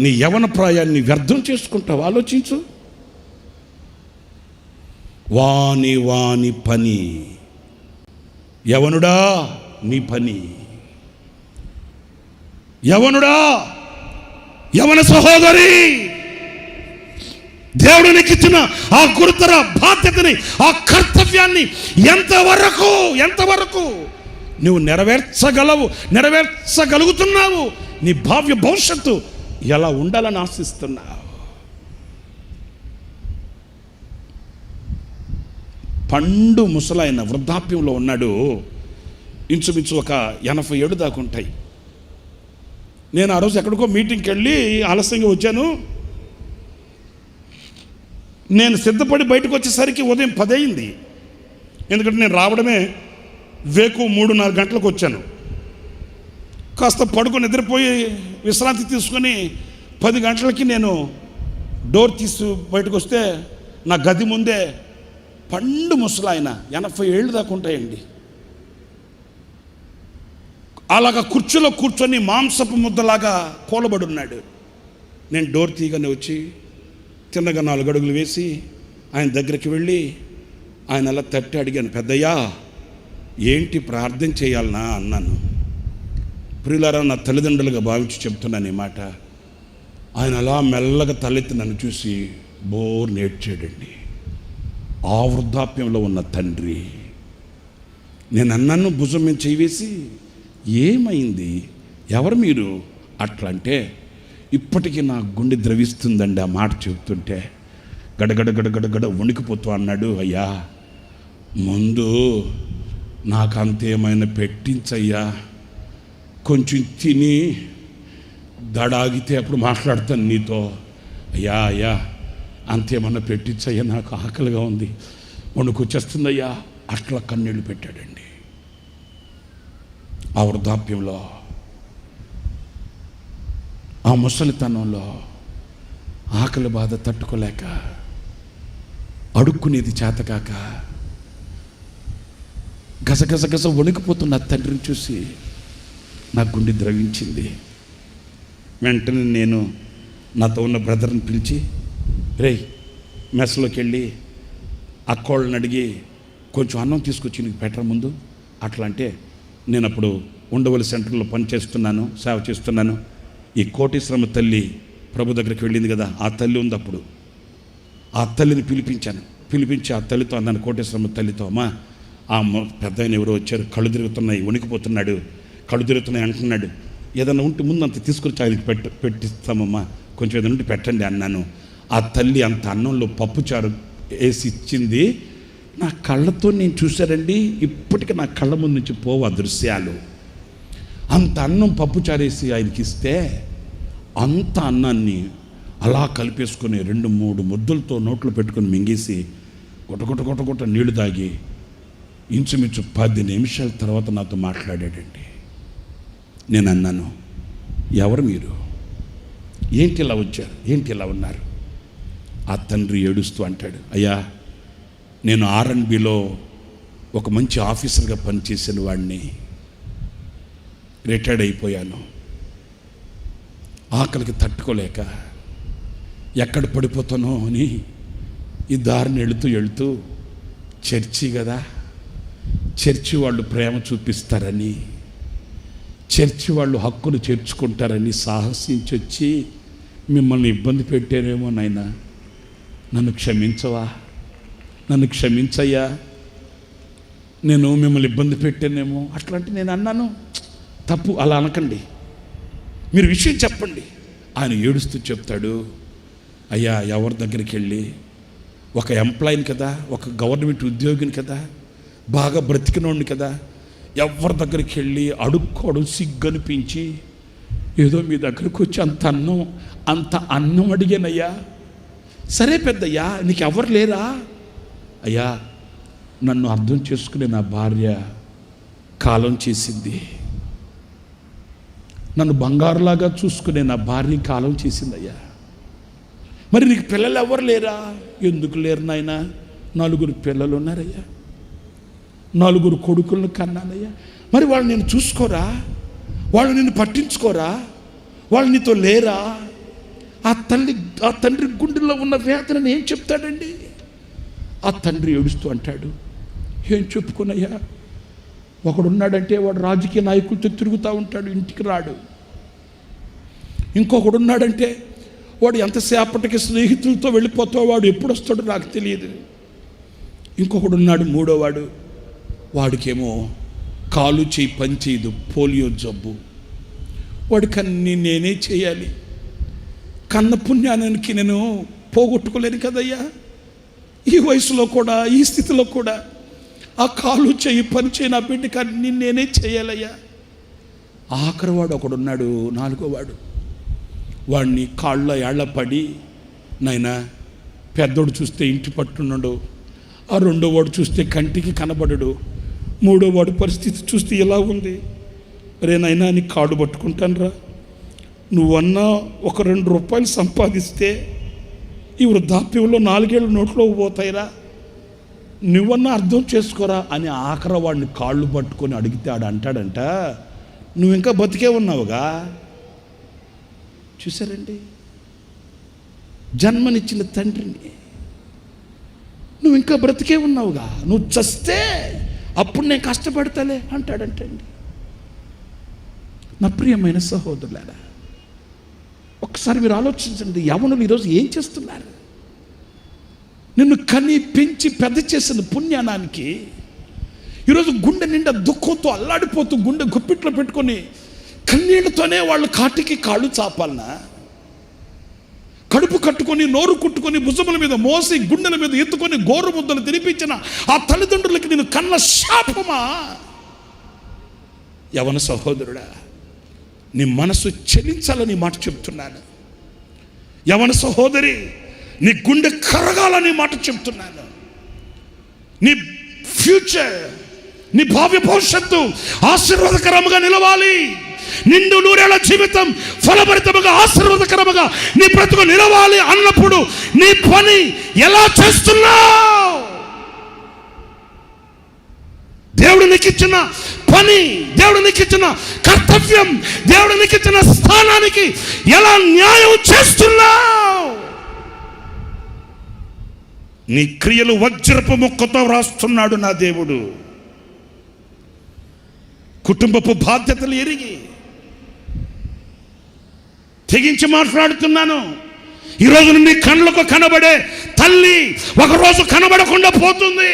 నీ యవన ప్రాయాన్ని వ్యర్థం చేసుకుంటావు. ఆలోచించు. వాని పని, యవనుడా నీ పని. యవనుడా, యవన సహోదరి, దేవుడు నీకు ఇచ్చిన ఆ గురుతర బాధ్యతని, ఆ కర్తవ్యాన్ని ఎంతవరకు నువ్వు నెరవేర్చగలుగుతున్నావు? నీ భావ్య భవిష్యత్తు ఎలా ఉండాలని ఆశిస్తున్నావు? పండు ముసలాయన వృద్ధాప్యంలో ఉన్నాడు. ఇంచుమించు ఒక 87 దాకా ఉంటాయి. నేను ఆ రోజు ఎక్కడికో మీటింగ్కి వెళ్ళి ఆలస్యంగా వచ్చాను. నేను సిద్ధపడి బయటకు వచ్చేసరికి ఉదయం 10 అయింది. ఎందుకంటే నేను రావడమే వేకు 3-4 గంటలకు వచ్చాను. కాస్త పడుకొని నిద్రపోయి విశ్రాంతి తీసుకొని 10 గంటలకి నేను డోర్ తీసి బయటకు వస్తే నా గది ముందే పండు ముసలాయన 87 దాకా ఉంటాయండి. అలాగా కుర్చీలో కూర్చొని మాంసపు ముద్దలాగా కూలబడి ఉన్నాడు. నేను డోర్ తీయగానే వచ్చి తిన్నగా 4 అడుగులు వేసి ఆయన దగ్గరికి వెళ్ళి ఆయన అలా తట్టి అడిగాను, పెద్దయ్యా ఏంటి ప్రార్థన చేయాలనా అన్నాను. ప్రియులారా, నా తల్లిదండ్రులుగా భావించి చెప్తున్నాను ఈ మాట. ఆయన అలా మెల్లగా తలెత్తి నన్ను చూసి బోర్ నేడ్చాడండి. ఆ వృద్ధాప్యంలో ఉన్న తండ్రి. నేను అన్నాను భుజం మీద చేసి, ఏమైంది, ఎవరు మీరు అట్లా అంటే, ఇప్పటికీ నా గుండె ద్రవిస్తుందండి ఆ మాట చెబుతుంటే. గడగడ వణికిపోతూ అన్నాడు, అయ్యా ముందు నాకు అంతేమైనా పెట్టించయ్యా, కొంచెం తిని దడాగితే అప్పుడు మాట్లాడతాను నీతో. అయ్యా అంతేమన్నా పెట్టించయ్యా, నాకు ఆకలిగా ఉంది, వణుకొచ్చేస్తుందయ్యా. అట్లా కన్నీళ్ళు పెట్టాడండి. ఆ వృద్ధాప్యంలో, ఆ ముసలితనంలో ఆకలి బాధ తట్టుకోలేక, అడుక్కునేది చేతకాక గజగజ వణికిపోతున్న తండ్రిని చూసి నా గుండె ద్రవించింది. వెంటనే నేను నాతో ఉన్న బ్రదర్ని పిలిచి, రేయ్ మెస్లోకి వెళ్ళి అక్కోళ్ళని అడిగి కొంచెం అన్నం తీసుకొచ్చి నీకు పెట్టరా ముందు అట్లా అంటే, నేను అప్పుడు ఉండవల్లి సెంటర్లో సేవ చేస్తున్నాను. ఈ కోటీశ్వరమ్మ తల్లి ప్రభు దగ్గరికి వెళ్ళింది కదా, ఆ తల్లి ఉంది. అప్పుడు ఆ తల్లిని పిలిపించి ఆ తల్లితో అన్నాను, కోటేశ్వరమ్మ తల్లితో, అమ్మా ఆ పెద్ద ఆయన ఎవరో వచ్చారు, కళ్ళు తిరుగుతున్నాయి, వణికిపోతున్నాడు, కళ్ళు తిరుగుతున్నాయి అంటున్నాడు, ఏదైనా ఉంటే ముందు అంత తీసుకొచ్చి ఆయనకి పెట్టిస్తామమ్మా, కొంచెం ఏదైనా ఉంటే పెట్టండి అన్నాను. ఆ తల్లి అంత అన్నంలో పప్పుచారు వేసి ఇచ్చింది. నా కళ్ళతో నేను చూశానండి, ఇప్పటికీ నా కళ్ళ ముందు నుంచి పోవు ఆ దృశ్యాలు. అంత అన్నం పప్పుచారేసి ఆయనకి ఇస్తే అంత అన్నాన్ని అలా కలిపేసుకొని 2-3 ముద్దలతో నోట్లో పెట్టుకొని మింగేసి కొట్ట నీళ్లు తాగి ఇంచుమించు 10 నిమిషాల తర్వాత నాతో మాట్లాడాడండి. నేను అన్నాను, ఎవరు మీరు, ఏంటి ఇలా వచ్చారు, ఏంటి ఇలా ఉన్నారు? ఆ తండ్రి ఏడుస్తూ అంటాడు, అయ్యా నేను R&Bలో ఒక మంచి ఆఫీసర్గా పనిచేసిన వాడిని, రిటైర్డ్ అయిపోయాను. ఆకలికి తట్టుకోలేక ఎక్కడ పడిపోతానో అని ఈ దారిని వెళుతూ చర్చి కదా, చర్చి వాళ్ళు ప్రేమ చూపిస్తారని, చర్చి వాళ్ళు హక్కును చేర్చుకుంటారని సాహసించి వచ్చి మిమ్మల్ని ఇబ్బంది పెట్టానేమో నాయనా, నన్ను క్షమించవా, నన్ను క్షమించయ్యా, నేను మిమ్మల్ని ఇబ్బంది పెట్టానేమో. అట్లాంటి నేను అన్నాను, తప్పు, అలా అనకండి, మీరు విషయం చెప్పండి. ఆయన ఏడుస్తూ చెప్తాడు, అయ్యా ఎవరి దగ్గరికి వెళ్ళి, ఒక ఎంప్లాయీని కదా, ఒక గవర్నమెంట్ ఉద్యోగిని కదా, బాగా బ్రతికినోడిని కదా, ఎవరి దగ్గరికి వెళ్ళి అడుక్కోవడం సిగ్గనిపించి ఏదో మీ దగ్గరకు వచ్చి అంత అన్నం అడిగానయ్యా. సరే పెద్దయ్యా, నీకు ఎవరు లేరా? అయ్యా నన్ను అర్థం చేసుకునే నా భార్య కాలం చేసింది, నన్ను బంగారులాగా చూసుకునే నా భార్య కాలం చేసిందయ్యా. మరి నీకు పిల్లలు ఎవరు లేరా? ఎందుకు లేరు నాయనా, 4 పిల్లలు ఉన్నారయ్యా, 4 కొడుకులను కన్నానయ్యా. మరి వాళ్ళు నేను చూసుకోరా, వాళ్ళు నిన్ను పట్టించుకోరా, వాళ్ళు నీతో లేరా? ఆ తండ్రి గుండెల్లో ఉన్న వేదనని ఏం చెప్తాడండి? ఆ తండ్రి ఏడుస్తూ అంటాడు, ఏం చెప్పుకున్నయ్యా, ఒకడున్నాడంటే వాడు రాజకీయ నాయకులతో తిరుగుతూ ఉంటాడు, ఇంటికి రాడు. ఇంకొకడున్నాడంటే వాడు ఎంతసేపటికి స్నేహితులతో వెళ్ళిపోతావు, వాడు ఎప్పుడు వస్తాడో నాకు తెలియదు. ఇంకొకడున్నాడు, 3వ వాడికేమో కాలు చేయి పని చేయదు, పోలియో జబ్బు. వాడికి అన్నీ నేనే చేయాలి. కన్న పుణ్యానికి నేను పోగొట్టుకోలేను కదయ్యా. ఈ వయసులో కూడా, ఈ స్థితిలో కూడా ఆ కాలు చేయి పని చేయి నా బిడ్డకి అన్నీ నేనే చేయాలయ్యా. ఆఖరి వాడు ఒకడున్నాడు, 4వ వాడిని కాళ్ళ ఏళ్ల పడి, నాయనా పెద్దోడు చూస్తే ఇంటి పట్టున్నాడు, ఆ 2వ చూస్తే కంటికి కనబడడు, 3వ పరిస్థితి చూస్తే ఇలా ఉంది. రే నాయనా నీ కాడు పట్టుకుంటాను రా, నువ్వన్నా ఒక 2 రూపాయలు సంపాదిస్తే ఈ వృద్ధాప్యంలో 4 ఏళ్ళు నోట్లో పోతాయిరా, నువ్వన్నా అర్థం చేసుకోరా అని ఆఖరి వాడిని కాళ్ళు పట్టుకొని అడిగితే ఆడు అంటాడంట, నువ్వు ఇంకా బతికే ఉన్నావుగా. చూసారండి, జన్మనిచ్చిన తండ్రిని, నువ్వు ఇంకా బ్రతికే ఉన్నావుగా, నువ్వు చస్తే అప్పుడు నేను కష్టపడతాలే అంటాడంటండి. నా ప్రియమైన సహోదరులారా, ఒక్కసారి మీరు ఆలోచించండి, యవనులు ఈరోజు ఏం చేస్తున్నారు? నిన్ను కని పెంచి పెద్ద చేసిన పుణ్యానానికి ఈరోజు గుండె నిండా దుఃఖంతో అల్లాడిపోతూ గుండె గుప్పిట్లో పెట్టుకొని కన్నీళ్లతోనే వాళ్ళు కాటికి కాళ్ళు చాపాలనా? కడుపు కట్టుకొని, నోరు కుట్టుకొని, భుజముల మీద మోసి, గుండెల మీద ఎత్తుకొని గోరు ముద్దలు తినిపించిన ఆ తల్లిదండ్రులకి నేను కన్న శాపమా? యవన సహోదరుడా, నీ మనసు చెలించాలని మాట చెప్తున్నాను. యవన సహోదరి, నీ గుండె కరగాలని మాట చెప్తున్నాను. నీ ఫ్యూచర్, నీ భావి భవిష్యత్తు ఆశీర్వాదకరముగా నిలవాలి. నిండు 100 ఏళ్ల జీవితం ఫలభరితముగా, ఆశీర్వాదకరముగా నీ బ్రతుకు నిలవాలి అన్నప్పుడు నీ పని ఎలా చేస్తున్నావు? దేవుడు నీకు ఇచ్చిన పని, దేవుడు నీకు ఇచ్చిన కర్తవ్యం, దేవుడు నీకు ఇచ్చిన స్థానానికి ఎలా న్యాయం చేస్తున్నావు? నీ క్రియలు వజ్రపు ముక్కతో వ్రాస్తున్నాడు నా దేవుడు. కుటుంబపు బాధ్యతలు ఎరిగి, తెగించి మాట్లాడుతున్నాను. ఈరోజు నీ కళ్ళకు కనబడే తల్లి ఒకరోజు కనబడకుండా పోతుంది.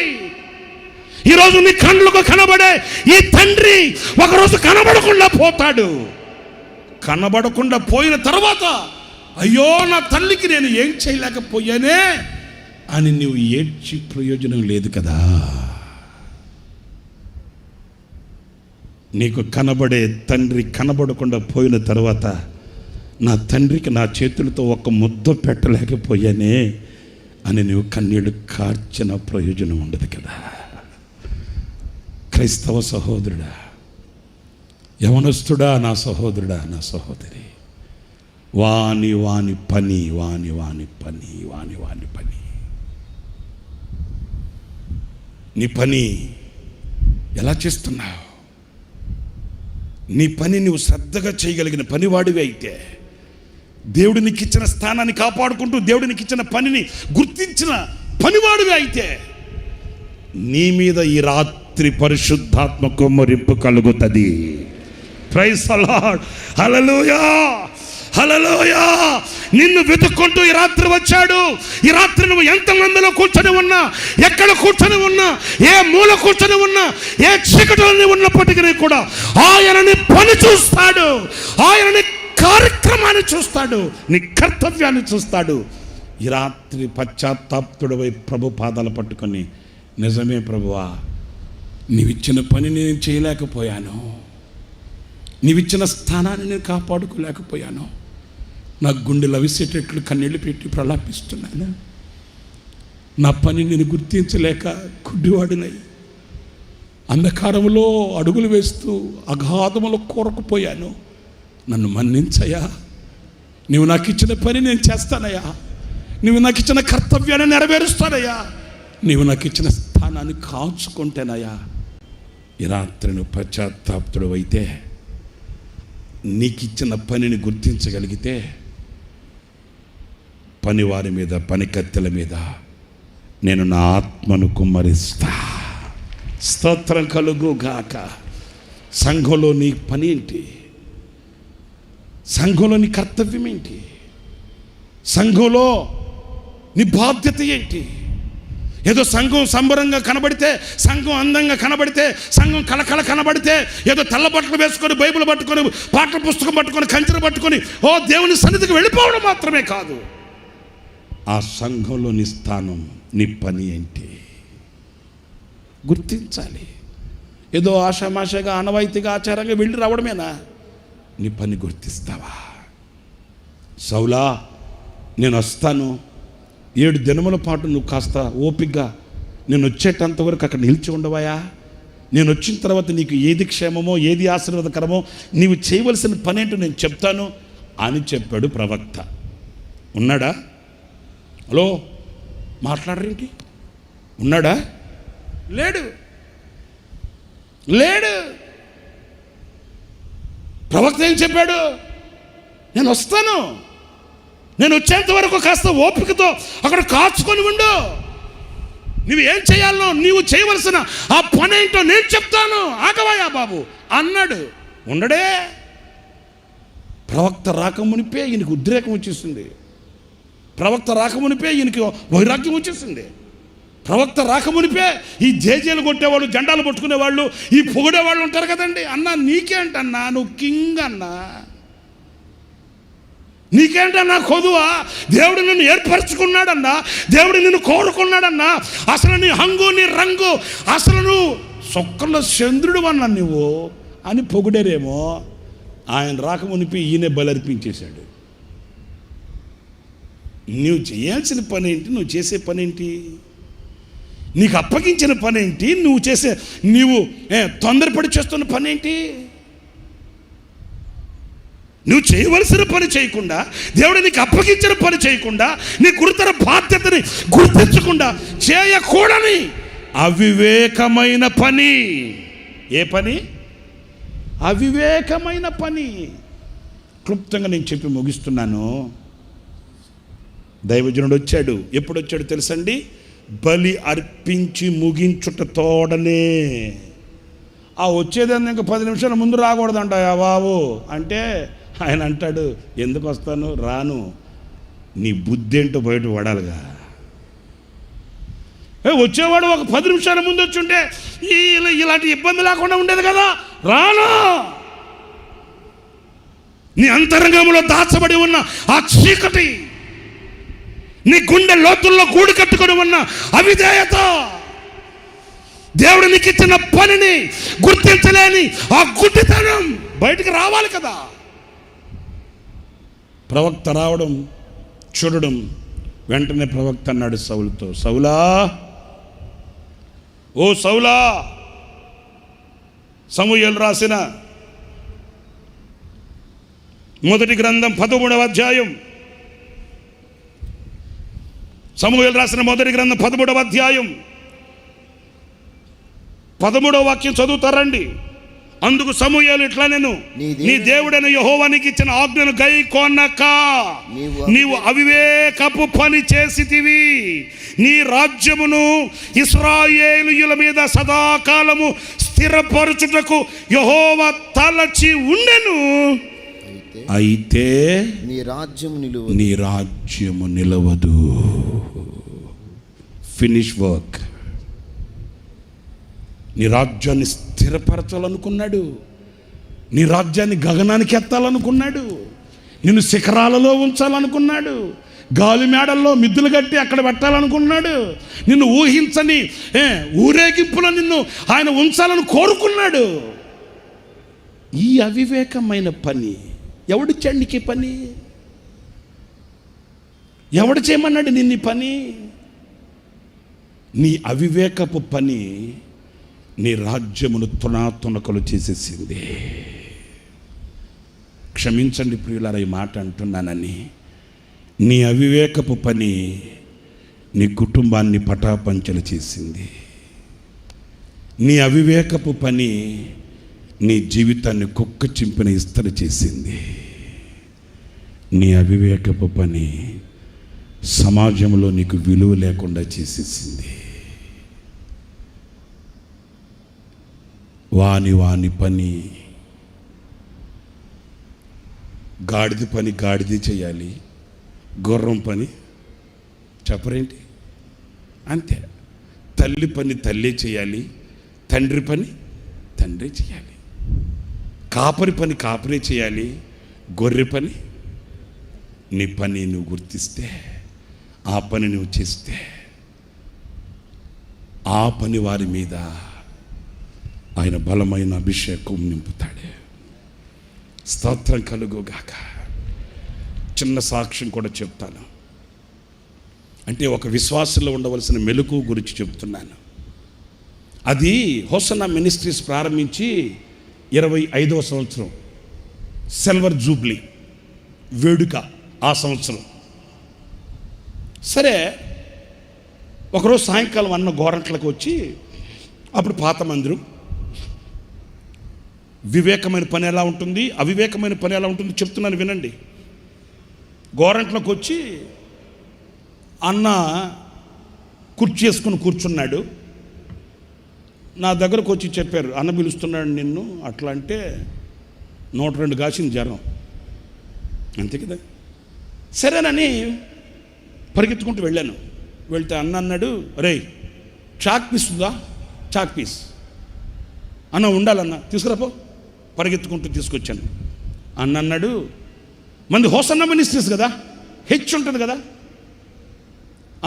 ఈరోజు నీ కళ్ళకు కనబడే ఈ తండ్రి ఒకరోజు కనబడకుండా పోతాడు. కనబడకుండా పోయిన తర్వాత అయ్యో నా తల్లికి నేను ఏం చేయలేకపోయానే అని నువ్వు ఏడ్చి ప్రయోజనం లేదు కదా. నీకు కనబడే తండ్రి కనబడకుండా పోయిన తర్వాత నా తండ్రికి నా చేతులతో ఒక ముద్ద పెట్టలేకపోయానే అని నువ్వు కన్నీళ్ళు కార్చిన ప్రయోజనం ఉండదు కదా. క్రైస్తవ సహోదరుడా, యవనస్తుడా, నా సహోదరుడా, నా సహోదరి, వాని వాని పని, వాని వాని పని, వాని వాని పని. నీ పని ఎలా చేస్తున్నావు? నీ పని నువ్వు శ్రద్ధగా చేయగలిగిన పనివాడివి అయితే, దేవుడు నీకు ఇచ్చిన స్థానాన్ని కాపాడుకుంటూ దేవుడు నీకు ఇచ్చిన పనిని గుర్తించిన పనివాడివి అయితే, నీ మీద ఈ రాత్రి పరిశుద్ధాత్మ కుమ్మరింపు కలుగుతుంది. ప్రైజ్ ది లార్డ్, హల్లెలూయా, హల్లెలూయా. నిన్ను వెతుక్కుంటూ ఈ రాత్రి వచ్చాడు. ఈ రాత్రి నువ్వు ఎంతమందిలో కూర్చొని ఉన్నా, ఎక్కడ కూర్చొని ఉన్నా, ఏ మూల కూర్చొని ఉన్నా, ఏ చీకటిలో ఉన్నప్పటికీ కూడా ఆయనని పని చూస్తాడు, ఆయనని కార్యక్రమాన్ని చూస్తాడు, నీ కర్తవ్యాన్ని చూస్తాడు. ఈ రాత్రి పశ్చాత్తాప్తుడవై ప్రభు పాదాలు పట్టుకొని, నిజమే ప్రభువా, నీవిచ్చిన పని నేను చేయలేకపోయాను, నీవిచ్చిన స్థానాన్ని నేను కాపాడుకోలేకపోయాను, నా గుండెలు అవిసేటట్లు కన్నీళ్ళు పెట్టి ప్రలాపిస్తున్నాను, నా పని నేను గుర్తించలేక గుడ్డివాడినై అంధకారంలో అడుగులు వేస్తూ అగాధములో కూరకుపోయాను, నన్ను మన్నించయ్యా, నువ్వు నాకు ఇచ్చిన పని నేను చేస్తానయ్యా, నువ్వు నాకు ఇచ్చిన కర్తవ్యాన్ని నెరవేరుస్తానయ్యా, నీవు నాకు ఇచ్చిన స్థానాన్ని కాచుకుంటేనయ్యా. ఈ రాత్రి నువ్వు పశ్చాత్తాప్తుడు అయితే, నీకు ఇచ్చిన పనిని గుర్తించగలిగితే, పనివారి మీద, పని కత్తెల మీద నేను నా ఆత్మను కుమ్మరిస్తా. స్తోత్రం కలుగుగాక. సంఘంలో నీ పని ఏంటి? సంఘంలో నీ కర్తవ్యం ఏంటి? సంఘంలో నీ బాధ్యత ఏంటి? ఏదో సంఘం సంబరంగా కనబడితే, సంఘం అందంగా కనబడితే, సంఘం కళకళ కనబడితే, ఏదో తెల్ల బట్టలు వేసుకొని, బైబిల్ పట్టుకొని, పాటల పుస్తకం పట్టుకొని, కంచెలు పట్టుకొని ఓ దేవుని సన్నిధికి వెళ్ళిపోవడం మాత్రమే కాదు. ఆ సంఘంలో నీ స్థానం, నీ పని ఏంటి గుర్తించాలి. ఏదో ఆషామాషగా, ఆనవాయితీగా, ఆచారంగా వెళ్ళి రావడమేనా? నీ పని గుర్తిస్తావా? సౌలా, నేను వస్తాను, 7 దినముల పాటు నువ్వు కాస్త ఓపికగా నేను వచ్చేటంతవరకు అక్కడ నిలిచి ఉండవాయా? నేను వచ్చిన తర్వాత నీకు ఏది క్షేమమో, ఏది ఆశీర్వాదకరమో, నీవు చేయవలసిన పని ఏంటో నేను చెప్తాను అని చెప్పాడు ప్రవక్త. ఉన్నాడా? హలో, మాట్లాడరేంటి? ఉన్నాడా? లేడు, లేడు. ప్రవక్త ఏం చెప్పాడు? నేను వస్తాను, నేను వచ్చేంత వరకు కాస్త ఓపికతో అక్కడ కాచుకొని ఉండు, నువ్వు ఏం చేయాలనో, నీవు చేయవలసిన ఆ పని ఏంటో నేను చెప్తాను, ఆగవాయా బాబు అన్నాడు. ఉండడే. ప్రవక్త రాకమునిపే ఈయనకి ఉద్రేకం వచ్చేసింది. ప్రవక్త రాకమునిపే ఈయనకి వైరాగ్యం వచ్చేసింది. ప్రవక్త రాకమునిపే ఈ జేజేలు కొట్టేవాళ్ళు, జెండాలు పట్టుకునేవాళ్ళు, ఈ పొగిడేవాళ్ళు ఉంటారు కదండి. అన్నా నీకేంటన్నా, నువ్వు కింగ్ అన్నా, నీకేంటన్నా కొదువా? దేవుడు నిన్ను ఏర్పరచుకున్నాడన్నా, దేవుడు నిన్ను కోరుకున్నాడన్నా, అసలు నీ హంగు, నీ రంగు, అసలు నువ్వు సొక్కల చంద్రుడు అన్నా నువ్వు అని పొగిడేరేమో. ఆయన రాకమునిపి ఈయనే బలర్పించేశాడు. నువ్వు చేయాల్సిన పని ఏంటి? నువ్వు చేసే పని ఏంటి? నీకు అప్పగించిన పని ఏంటి? నీవు తొందరపడి చేస్తున్న పని ఏంటి? నువ్వు చేయవలసిన పని చేయకుండా, దేవుడు నీకు అప్పగించిన పని చేయకుండా, నీ గురుతర బాధ్యతని గుర్తించకుండా చేయకూడని అవివేకమైన పని. ఏ పని? అవివేకమైన పని. క్లుప్తంగా నేను చెప్పి ముగిస్తున్నాను. దైవజనుడు వచ్చాడు. ఎప్పుడు వచ్చాడు తెలుసండి? బలి అర్పించి ముగించుట తోడనే. ఆ వచ్చేదాన్ని ఇంకా 10 నిమిషాల ముందు రాకూడదంట బాబు అంటే ఆయన అంటాడు, ఎందుకు వస్తాను, రాను, నీ బుద్ధి ఏంటో బయట పడాలిగా. వచ్చేవాడు ఒక 10 నిమిషాల ముందు వచ్చి ఉంటే ఇలాంటి ఇబ్బంది లేకుండా ఉండేది కదా. రాను, నీ అంతరంగంలో దాచబడి ఉన్న ఆ చీకటి, నీ గుండె లోతుల్లో గూడు కట్టుకొని ఉన్న అవిధేయత, దేవుడు నీకు ఇచ్చిన పనిని గుర్తించలేని ఆ గుడ్డితనం బయటికి రావాలి కదా. ప్రవక్త రావడం చూడడం, వెంటనే ప్రవక్త అన్నాడు సౌలుతో, సౌలా, ఓ సౌలా. సమూయేలు రాసిన మొదటి గ్రంథం 13వ అధ్యాయం, సమూయేలు రాసిన మొదటి గ్రంథం 13వ అధ్యాయం 13వ వాక్యం చదువుతారండి. అందుకు సమూయేలు ఇట్లా, నేను నీ దేవుడైన యెహోవానికి ఇచ్చిన ఆజ్ఞను గైకొనక నీవు అవివేకపు పని చేసితివి. నీ రాజ్యమును ఇశ్రాయేలీయుల మీద సదాకాలము స్థిరపరచుటకు యెహోవా తలచి ఉండెను. అయితే నీ రాజ్యము నిలవదు. Finish work. నీ రాజ్యాన్ని స్థిరపరచాలనుకున్నాడు, నీ రాజ్యాన్ని గగనానికి ఎత్తాలనుకున్నాడు, నిన్ను శిఖరాలలో ఉంచాలనుకున్నాడు, గాలి మేడల్లో మిద్దులు కట్టి అక్కడ పెట్టాలనుకున్నాడు, నిన్ను ఊహించని ఊరేగింపులో నిన్ను ఆయన ఉంచాలని కోరుకున్నాడు. ఈ అవివేకమైన పని ఎవడిచ్చాడు నీకు? పని ఎవడు చేయమన్నాడు నిన్ను పని? నీ అవివేకపు పని నీ రాజ్యమును తునాతునకలు చేసేసింది. క్షమించండి ప్రియులారా, ఈ మాట అంటున్నానని. నీ అవివేకపు పని నీ కుటుంబాన్ని పటాపంచలు చేసింది. నీ అవివేకపు పని నీ జీవితాన్ని కుక్క చింపిన ఇస్తరి చేసింది. నీ అవివేకపు పని సమాజంలో నీకు విలువ లేకుండా చేసేసింది. వాని పని, గాడిద పని గాడిదే చేయాలి, గుర్రం పని చెప్పరేంటి, అంతే. తల్లి పని తల్లే చేయాలి, తండ్రి పని తండ్రి చేయాలి, కాపరి పని కాపరే చేయాలి, గొర్రె పని నీ పని నువ్వు గుర్తిస్తే, ఆ పని నువ్వు చేస్తే, ఆ పని వారి మీద ఆయన బలమైన అభిషేకం నింపుతాడు. స్తోత్రం కలుగుగాక. చిన్న సాక్ష్యం కూడా చెప్తాను. అంటే ఒక విశ్వాసంలో ఉండవలసిన మెలకువ గురించి చెప్తున్నాను. అది హోసన్నా మినిస్ట్రీస్ ప్రారంభించి 25వ సంవత్సరం, సిల్వర్ జూబ్లీ వేడుక ఆ సంవత్సరం. సరే, ఒకరోజు సాయంకాలం అన్న గోరంట్లకు వచ్చి, అప్పుడు పాత మందిరం, వివేకమైన పని ఎలా ఉంటుంది, అవివేకమైన పని ఎలా ఉంటుంది చెప్తున్నాను వినండి. గోరంట్లోకి వచ్చి అన్న కుర్చీ వేసుకుని కూర్చున్నాడు. నా దగ్గరకు వచ్చి చెప్పారు, అన్న పిలుస్తున్నాడు నిన్ను. అట్లా అంటే 102 కాసిన జ్వరం, అంతే కదా. సరేనని పరిగెత్తుకుంటూ వెళ్ళాను. వెళ్తే అన్న అన్నాడు, రే చాక్ పీస్ ఉందా, చాక్ పీస్ అన్న ఉండాలన్న, తీసుకురాపో. పరిగెత్తుకుంటూ తీసుకొచ్చాను. అన్న అన్నాడు, మంది హోసన్నా మినిస్ట్రీస్ కదా, హెచ్ ఉంటుంది కదా.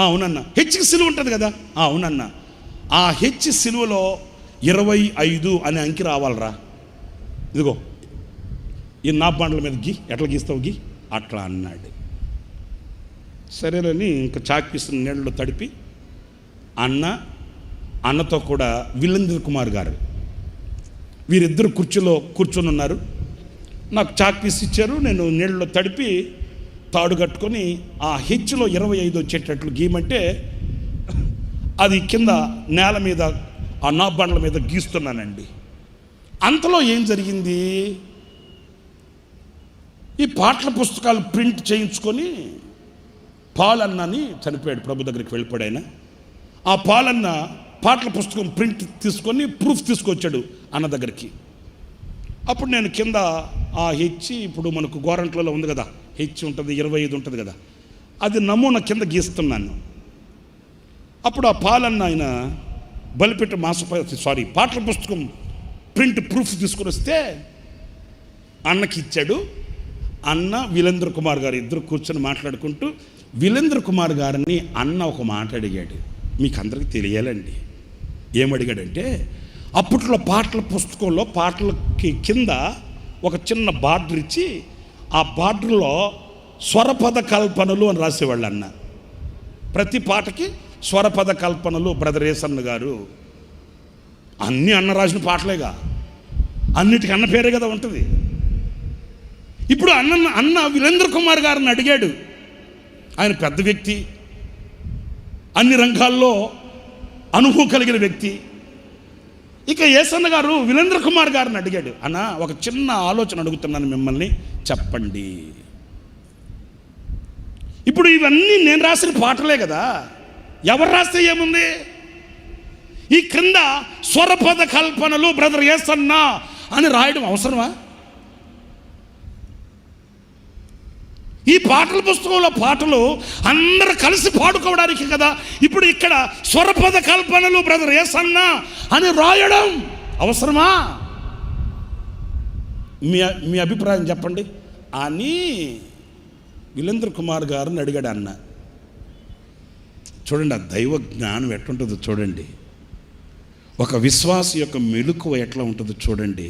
అవునన్నా. హెచ్కి సిలువ ఉంటుంది కదా. అవునన్నా. ఆ హెచ్ సిలువలో 25 అనే అంకి రావాలరా, ఇదిగో ఈ నా బండ్ల మీద గీ, ఎట్లా గీస్తావు గీ, అట్లా అన్నాడు. సరేనని ఇంకా చాక్ పీస్ నీళ్ళలో తడిపి అన్నతో కూడా వీరేంద్ర కుమార్ గారు, వీరిద్దరు కుర్చీలో కూర్చొని ఉన్నారు. నాకు చాక్ పీస్ ఇచ్చారు. నేను నీళ్ళలో తడిపి తాడు కట్టుకొని ఆ హెచ్లో 25 వచ్చేటట్లు గీయమంటే అది కింద నేల మీద ఆ నా బండ్ల మీద గీస్తున్నానండి. అంతలో ఏం జరిగింది, ఈ పాటల పుస్తకాలు ప్రింట్ చేయించుకొని పాలన్నని చనిపోయాడు, ప్రభు దగ్గరికి వెళ్ళిపోయాడు ఆయన. ఆ పాలన్న పాటల పుస్తకం ప్రింట్ తీసుకొని ప్రూఫ్ తీసుకొచ్చాడు అన్న దగ్గరికి. అప్పుడు నేను కింద ఆ హెచ్ ఇప్పుడు మనకు గోరంట్లలో ఉంది కదా, హెచ్ ఉంటుంది, 25 ఉంటుంది కదా, అది నమూనా కింద గీస్తున్నాను. అప్పుడు ఆ పాలన్న ఆయన బలిపెట్ట పాటల పుస్తకం ప్రింట్ ప్రూఫ్ తీసుకుని వస్తే అన్నకి ఇచ్చాడు. అన్న వీరేంద్ర కుమార్ గారు ఇద్దరు కూర్చొని మాట్లాడుకుంటూ, వీరేంద్ర కుమార్ గారిని అన్న ఒక మాట అడిగాడు, మీకు అందరికీ తెలియాలండి. ఏమడిగాడంటే, అప్పట్లో పాటల పుస్తకంలో పాటలకి కింద ఒక చిన్న బార్డర్ ఇచ్చి ఆ బార్డర్లో స్వరపద కల్పనలు అని రాసేవాళ్ళు అన్న. ప్రతి పాటకి స్వరపద కల్పనలు బ్రదర్ ఏసన్న గారు. అన్నీ అన్న రాసిన పాటలేగా, అన్నిటికీ అన్న పేరే కదా ఉంటుంది. ఇప్పుడు అన్న వీరేంద్ర కుమార్ గారిని అడిగాడు. ఆయన పెద్ద వ్యక్తి, అన్ని రంగాల్లో అనుభవం కలిగిన వ్యక్తి. ఇక ఏసన్న గారు వీరేంద్ర కుమార్ గారిని అడిగాడు, అన్న ఒక చిన్న ఆలోచన అడుగుతున్నాను మిమ్మల్ని, చెప్పండి. ఇప్పుడు ఇవన్నీ నేను రాసిన పాటలే కదా, ఎవరు రాస్తే ఏముంది? ఈ క్రింద స్వరపద కల్పనలు బ్రదర్ ఏసన్న అని రాయడం అవసరమా? ఈ పాటల పుస్తకంలో పాటలు అందరూ కలిసి పాడుకోవడానికి కదా. ఇప్పుడు ఇక్కడ స్వరపద కల్పనలు బ్రదర్ ఏసన్న అని రాయడం అవసరమా? మీ అభిప్రాయం చెప్పండి అని వీరేంద్ర కుమార్ గారిని అడిగాడు అన్న. చూడండి, ఆ దైవ జ్ఞానం ఎట్లుంటుందో చూడండి, ఒక విశ్వాస యొక్క మెలకువ ఎట్లా ఉంటుందో చూడండి.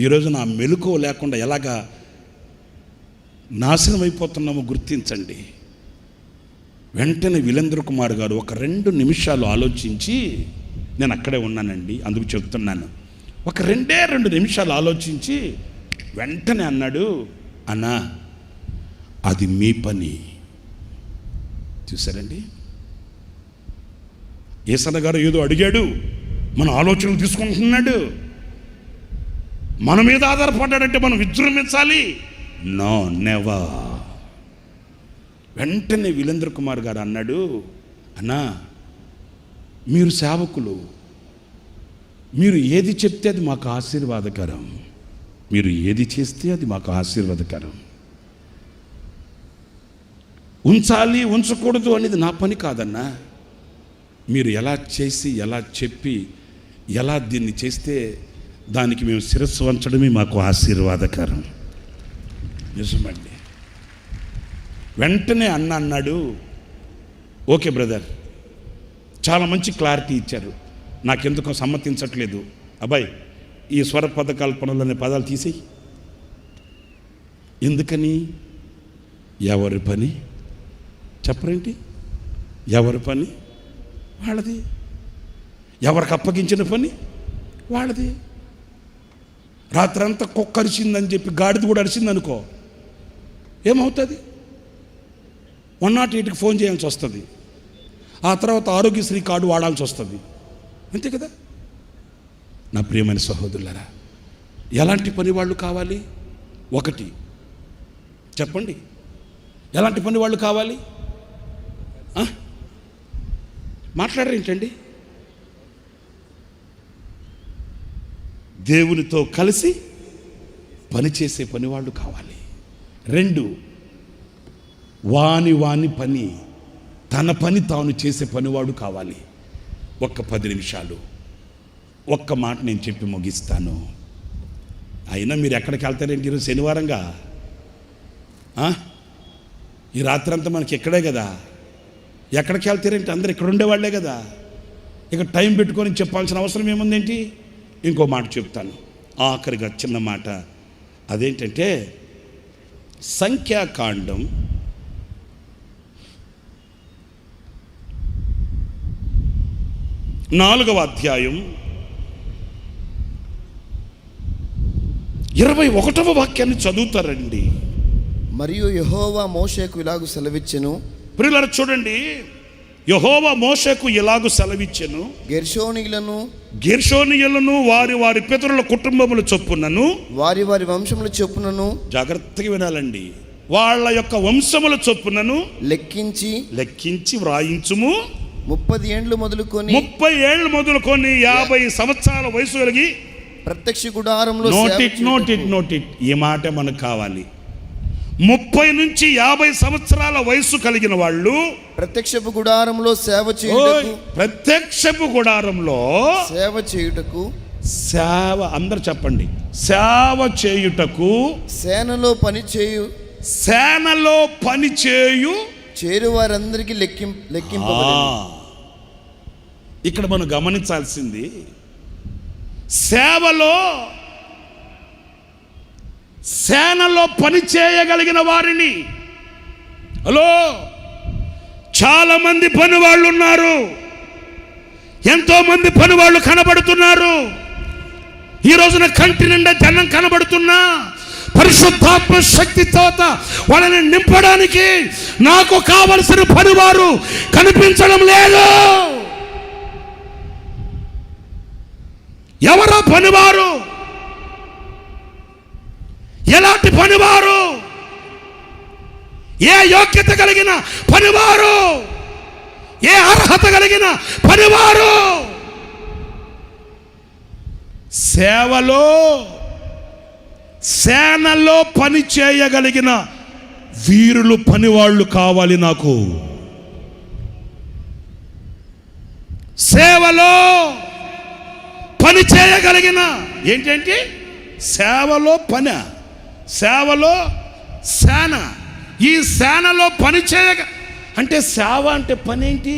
ఈరోజు నా మెలకువ లేకుండా ఎలాగా నాశనం అయిపోతున్నామో గుర్తించండి. వెంటనే వీరేంద్ర కుమార్ గారు ఒక 2 నిమిషాలు ఆలోచించి, నేను అక్కడే ఉన్నానండి అందుకు చెప్తున్నాను, ఒక 2 నిమిషాలు ఆలోచించి వెంటనే అన్నాడు, అన్నా అది మీ పని. చూసారండి, ఏసన్న గారు ఏదో అడిగాడు, మన ఆలోచనలు తీసుకుంటున్నాడు, మన మీద ఆధారపడ్డాడంటే మనం విజృంభించాలి. No, never. వెంటనే వీరేంద్ర కుమార్ గారు అన్నాడు, అన్నా మీరు సేవకులు, మీరు ఏది చెప్తే అది మాకు ఆశీర్వాదకరం, మీరు ఏది చేస్తే అది మాకు ఆశీర్వాదకరం. ఉంచాలి ఉంచకూడదు అనేది నా పని కాదన్నా. మీరు ఎలా చేసి, ఎలా చెప్పి, ఎలా దీన్ని చేస్తే దానికి మేము శిరస్సు వంచడమే మాకు ఆశీర్వాదకరం. నిజమండి. వెంటనే అన్న అన్నాడు, ఓకే బ్రదర్, చాలా మంచి క్లారిటీ ఇచ్చారు, నాకెందుకో సమ్మతించట్లేదు. అబ్బాయి, ఈ స్వరపద కల్పనలు అనే పదాలు తీసేయి. ఎందుకని? ఎవరి పని చెప్పరేంటి? ఎవరి పని వాళ్ళది, ఎవరికి అప్పగించిన పని వాళ్ళది. రాత్రంతా కుక్క అరిచిందని చెప్పి గాడిద కూడా అరిచింది అనుకో, ఏమవుతుంది? 108కి ఫోన్ చేయాల్సి వస్తుంది, ఆ తర్వాత ఆరోగ్యశ్రీ కార్డు వాడాల్సి వస్తుంది, అంతే కదా. నా ప్రియమైన సహోదరులారా, ఎలాంటి పని వాళ్ళు కావాలి? ఒకటి చెప్పండి, ఎలాంటి పని వాళ్ళు కావాలి? మాట్లాడరేంటండి? దేవునితో కలిసి పనిచేసే పని వాళ్ళు కావాలి. 2, వాని పని, తన పని తాను చేసే పనివాడు కావాలి. ఒక్క 10 నిమిషాలు ఒక్క మాట నేను చెప్పి ముగిస్తాను. అయినా మీరు ఎక్కడికి వెళ్తారేంటి? ఈరోజు శనివారంగా, ఈ రాత్రంతా మనకి ఎక్కడే కదా, ఎక్కడికి వెళ్తారేంటి? అందరు ఇక్కడ ఉండేవాళ్లే కదా. ఇక టైం పెట్టుకొని చెప్పాల్సిన అవసరం ఏముందేంటి? ఇంకో మాట చెప్తాను, ఆఖరిగా చిన్న మాట. అదేంటంటే, సంఖ్యాకాండం 4వ అధ్యాయం 21వ వాక్యాన్ని చదువుతారండి. మరియు యెహోవా మోషేకు ఇలాగు సెలవిచ్చెను. ప్రియులారా చూడండి, యెహోవా మోషేకు ఇలాగు సెలవిచ్చెను, గెర్షోనీయులను వారి వారి పితరుల కుటుంబముల చొప్పునను, వారి వారి వంశముల చొప్పునను, జాగ్రత్తగా వినాలండి, వాళ్ళ యొక్క వంశముల చొప్పునను లెక్కించి వ్రాయించుము. 30 ఏండ్లు మొదలుకొని 50 సంవత్సరాల వయసు కలిగి ప్రత్యక్ష గుడారంలో నోట్ ఇట్ ఈ మాట మనకు కావాలి. 30 నుంచి 50 సంవత్సరాల వయసు కలిగిన వాళ్ళు ప్రత్యక్షపు గుడారంలో సేవ చేయుటకు, ప్రత్యక్షపు గుడారంలో సేవ చేయుటకు, సేవ అందరు చెప్పండి, సేవ చేయుటకు, సేనలో పని చేయు చేరు వారందరికీ లెక్కింపబడెను. ఇక్కడ మనం గమనించాల్సింది, సేనలో పని చేయగలిగిన వారిని, హలో, చాలా మంది పని వాళ్ళు ఉన్నారు, ఎంతో మంది పని వాళ్ళు కనబడుతున్నారు. ఈ రోజున కంటి నిండా జనం కనబడుతున్నా పరిశుద్ధాత్మ శక్తితో వాళ్ళని నింపడానికి నాకు కావలసిన పనివారు కనిపించడం లేదు. ఎవరో పనివారు? ఎలాంటి పనివారు? ఏ యోగ్యత కలిగిన పనివారు? ఏ అర్హత కలిగిన పనివారు? సేనలో పని చేయగలిగిన వీరులు పనివాళ్ళు కావాలి నాకు. సేవలో పని చేయగలిగిన ఏంటంటే సేవలో పని, సేవలో సేన. ఈ సేనలో పని అంటే సేవ అంటే పని ఏంటి?